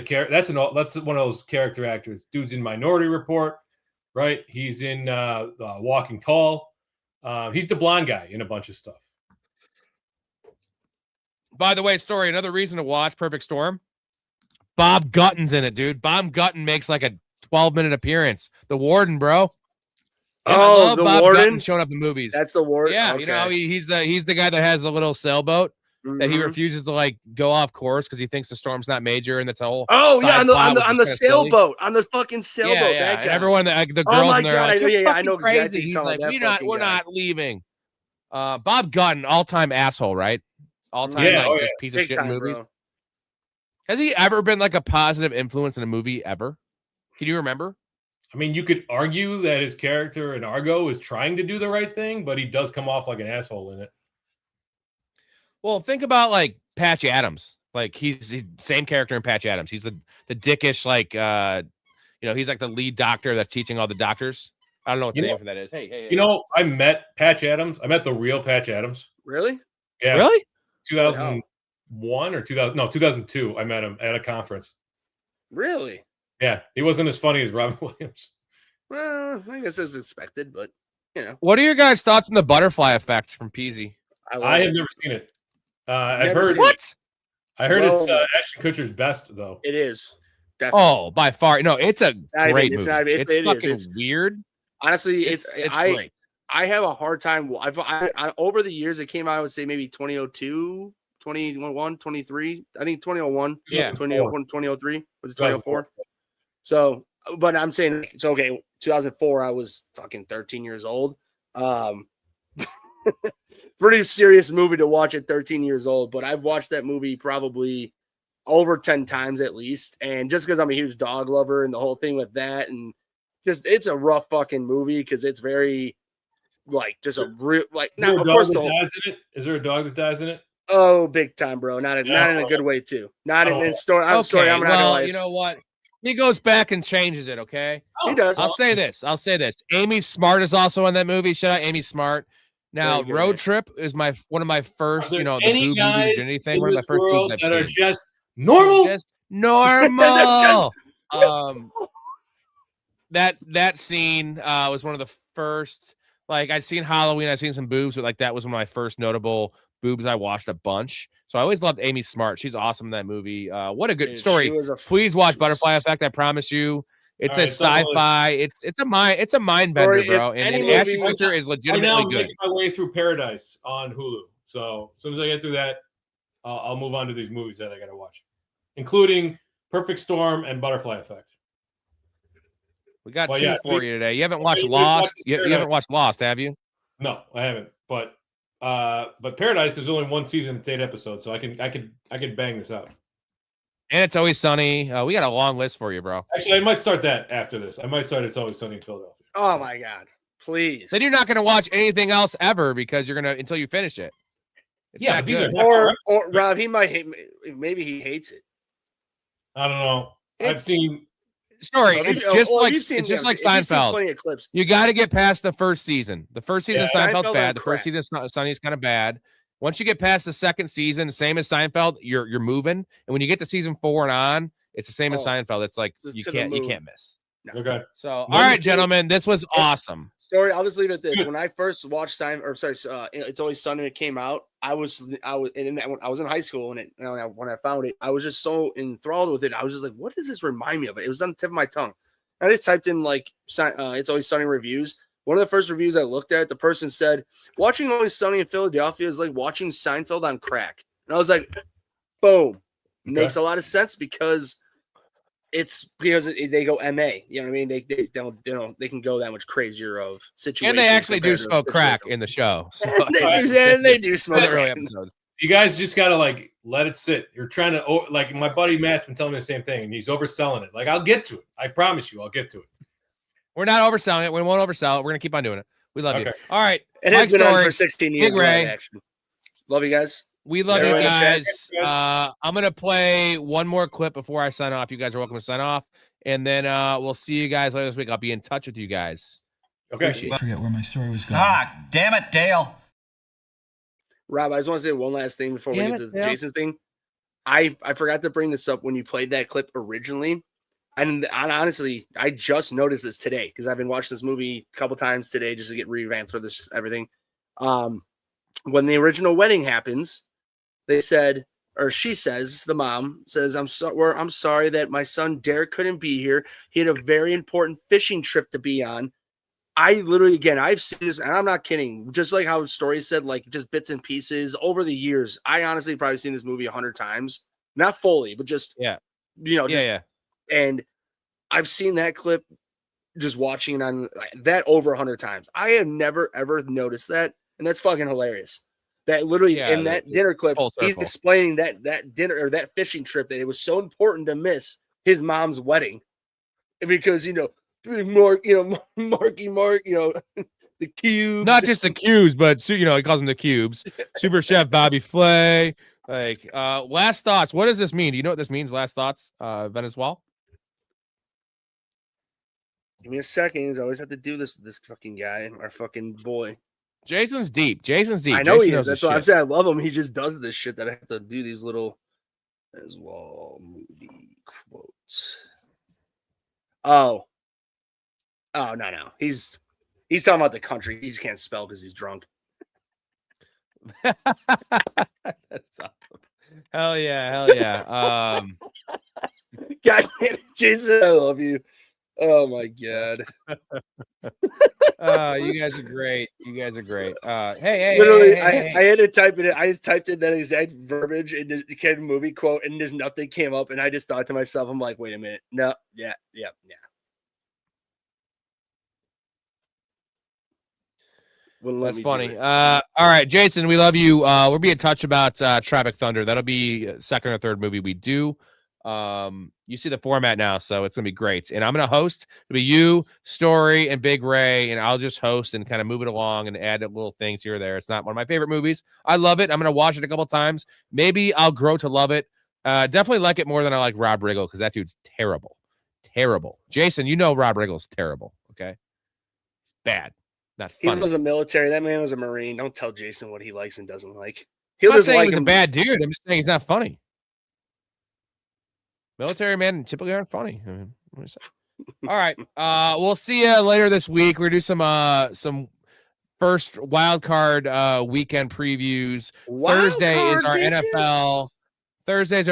one of those character actors. Dude's in Minority Report, right? He's in Walking Tall. He's the blonde guy in a bunch of stuff. By the way, Storey, another reason to watch Perfect Storm. Bob Gutton's in it, dude. Bob Gutton makes like a 12-minute appearance. The Warden, bro. And I love Bob Warden Gutton showing up in movies. That's the Warden. Yeah, okay. you know he's the guy that has the little sailboat that he refuses to like go off course because he thinks the storm's not major, and that's a whole. Oh yeah, on the sailboat, on the fucking sailboat. Yeah, that guy. And everyone, the girls, oh my and they're God, like, I know crazy. exactly. He's like, we're not leaving. Bob Gutton, all-time asshole, right? All-time just piece of shit in movies. Bro. Has he ever been like a positive influence in a movie ever? Can you remember? I mean, you could argue that his character in Argo is trying to do the right thing, but he does come off like an asshole in it. Well, think about like Patch Adams. Like he's same character in Patch Adams. He's the dickish, like he's like the lead doctor that's teaching all the doctors. I don't know what the name for that is. Hey. You know, I met Patch Adams. I met the real Patch Adams. Really? Yeah. Really? 2001 or 2002. I met him at a conference. Really? Yeah, he wasn't as funny as Robin Williams. Well, I guess as expected, but What are your guys' thoughts on the butterfly effect from Peasy? I have never seen it. I've heard what? I heard it's Ashton Kutcher's best, though. It is. Definitely. Oh, by far. No, it's a great movie. It's fucking is. weird. Honestly, it's great. I have a hard time. I over the years it came out, I would say maybe 2002, 2001, 23. I think 2001. Yeah. 2003. Was it 2004? So, but I'm saying it's okay. 2004, I was fucking 13 years old. Pretty serious movie to watch at 13 years old, but I've watched that movie probably over 10 times at least. And just because I'm a huge dog lover and the whole thing with that, and just it's a rough fucking movie because it's very like just a real like. Now, of course, is there a dog that dies in it? Oh, big time, bro! Not in a good way too. Not in story. Okay, I'm not well, gonna lie. You know what? He goes back and changes it. Okay, he does. I'll say this. Amy Smart is also in that movie. Shout out Amy Smart. Now, Road Trip is one of my first, the boob movie virginity thing. One of my first boobs I've seen. Are just normal. Just normal. That scene was one of the first. Like I'd seen Halloween, I'd seen some boobs, but like that was one of my first notable boobs I watched a bunch. So I always loved Amy Smart. She's awesome in that movie. What a good story. Please watch Butterfly Effect. I promise you. It's a sci-fi. It's a mind bender, bro. And Ashton Kutcher is legitimately good. I'm making my way through Paradise on Hulu. So as soon as I get through that, I'll move on to these movies that I got to watch, including Perfect Storm and Butterfly Effect. We got two for you today. You haven't watched Lost. You haven't watched Lost, have you? No, I haven't. But Paradise is only one season, it's 8 episodes, so I can bang this out. And It's Always Sunny. We got a long list for you, bro. Actually, I might start that after this. I might start It's Always Sunny in Philadelphia. Oh my God. Please. Then you're not going to watch anything else ever because you're going to until you finish it. It's Yeah, not these good. are Or Rob, he might hate. Maybe he hates it. I don't know. I've seen Story. Well, It's if you- just well, if like you've seen- it's just yeah, like if you've seen Seinfeld. plenty of clips. You got to get past the first season. The first season of Seinfeld's Seinfeld bad. on The crack. first season of Sunny is kind of bad. Once you get past the second season, same as Seinfeld, you're moving. And when you get to season 4 and on, it's the same as Oh, Seinfeld. It's like to you the can't moon. miss. okay. So all Number right, two. gentlemen, this was awesome. Story. I'll just leave it at this. When I first watched It's Always Sunny when it came out, I was in high school when I found it. I was just so enthralled with it. I was just like, what does this remind me of? It was on the tip of my tongue. I just typed in like It's Always Sunny reviews. One of the first reviews I looked at, the person said, watching Always Sunny in Philadelphia is like watching Seinfeld on crack. And I was like, boom. Makes a lot of sense because they go MA. You know what I mean? They don't, they can go that much crazier of situations. And they actually do compared to smoke crack in the show. So. they do smoke early crack. episodes. You guys just gotta like let it sit. You're trying to like my buddy Matt's been telling me the same thing, and he's overselling it. Like I'll get to it. I promise you, I'll get to it. We're not overselling it. We won't oversell it. We're gonna keep on doing it. We love you. Okay. All right. It Mike has been on Storey, for 16 years. Big Ray. Action. Love you guys. We love Yeah, you everybody. guys. I'm gonna play one more clip before I sign off. You guys are welcome to sign off, and then we'll see you guys later this week. I'll be in touch with you guys. Okay. I forget where my story was going. Ah, damn it, Dale. Rob, I just want to say one last thing before we Damn get it, to Dale. Jason's thing. I forgot to bring this up when you played that clip originally. And honestly, I just noticed this today because I've been watching this movie a couple times today just to get revamped for this everything. When the original wedding happens, they said, or she says, the mom says, I'm sorry that my son Derek couldn't be here. He had a very important fishing trip to be on. I literally, again, I've seen this, and I'm not kidding. Just like how Story said, like just bits and pieces over the years. I honestly probably seen this movie 100 times, not fully, but just Yeah. And I've seen that clip, just watching it on that over 100 times. I have never ever noticed that, and that's fucking hilarious. That literally in that dinner clip, he's explaining that dinner or that fishing trip that it was so important to miss his mom's wedding because Marky Mark, the cubes. Not just the cubes, but he calls them the cubes. Super Chef Bobby Flay. Like, last thoughts. What does this mean? Do you know what this means? Last thoughts, Venezuela? Give me a second. I always have to do this with this fucking guy, our fucking boy. Jason's deep. I know he is. That's why I'm saying I love him. He just does this shit that I have to do these little as well movie quotes. Oh, no. He's talking about the country. He just can't spell because he's drunk. That's awesome. Hell yeah. God, Jason, I love you. Oh my god. You guys are great. Hey. Literally, I had to type it in. I just typed in that exact verbiage in the kid movie quote, and there's nothing came up. And I just thought to myself, I'm like, wait a minute. No, yeah. That's funny. All right, Jason, we love you. We'll be in touch about Tropic Thunder. That'll be second or third movie we do. You see the format now, so it's gonna be great. And I'm gonna host. It'll be you, Story, and Big Ray, and I'll just host and kind of move it along and add little things here or there. It's not one of my favorite movies. I love it. I'm gonna watch it a couple times. Maybe I'll grow to love it. Definitely like it more than I like Rob Riggle because that dude's terrible. Jason, Rob Riggle's terrible. Okay, it's bad. Not funny. He was a military. That man was a Marine. Don't tell Jason what he likes and doesn't like. I'm not saying he's a bad dude. I'm just saying he's not funny. Military men typically aren't funny. I mean, all right. We'll see you later this week. We're gonna do some first wild card weekend previews. Thursday is our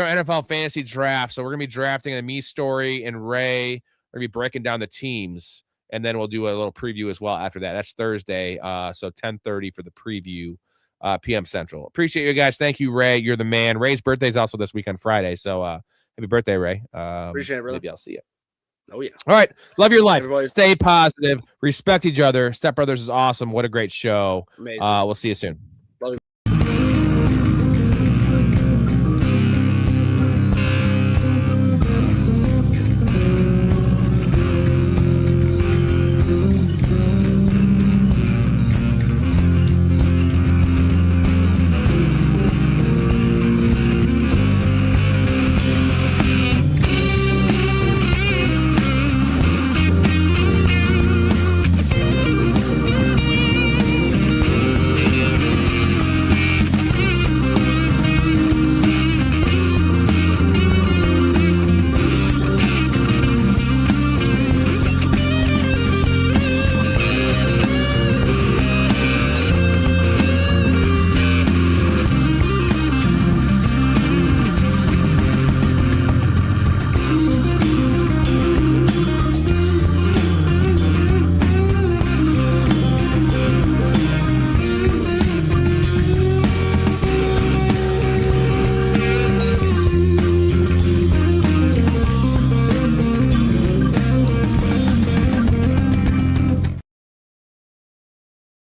NFL fantasy draft. So we're gonna be drafting me, Story, and Ray. We're gonna be breaking down the teams, and then we'll do a little preview as well after that. That's Thursday. So 10:30 for the preview, PM Central. Appreciate you guys. Thank you, Ray. You're the man. Ray's birthday is also this weekend, Friday. So happy birthday, Ray. Appreciate it, brother. Maybe I'll see you. Oh, yeah. All right. Love your life. Everybody. Stay positive. Respect each other. Step Brothers is awesome. What a great show. Amazing. We'll see you soon.